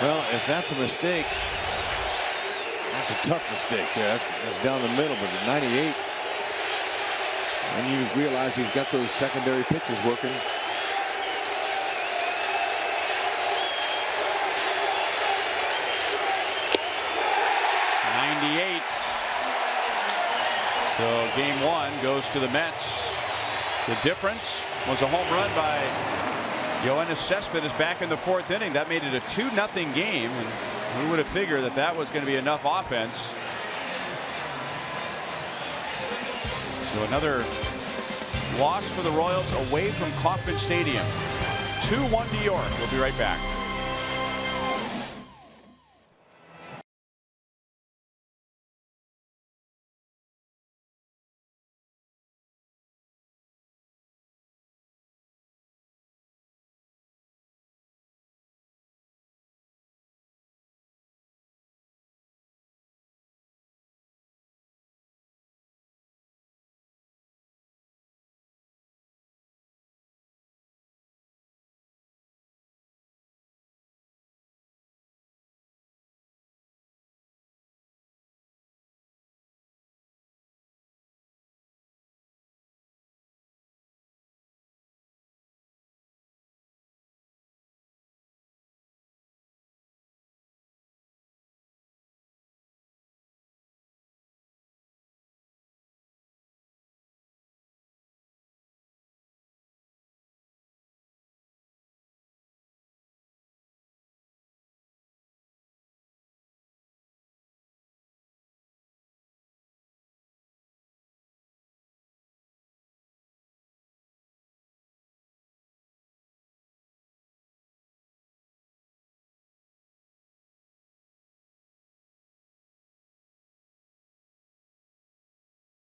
Well, if that's a mistake, that's a tough mistake there. That's down the middle, but at 98, and you realize he's got those secondary pitches working. So game 1 goes to the Mets. The difference was a home run by Yoenis Cespedes back in the 4th inning. That made it a 2-0 game, and who would have figured that that was going to be enough offense. So another loss for the Royals away from Kauffman Stadium. 2-1 New York. We'll be right back.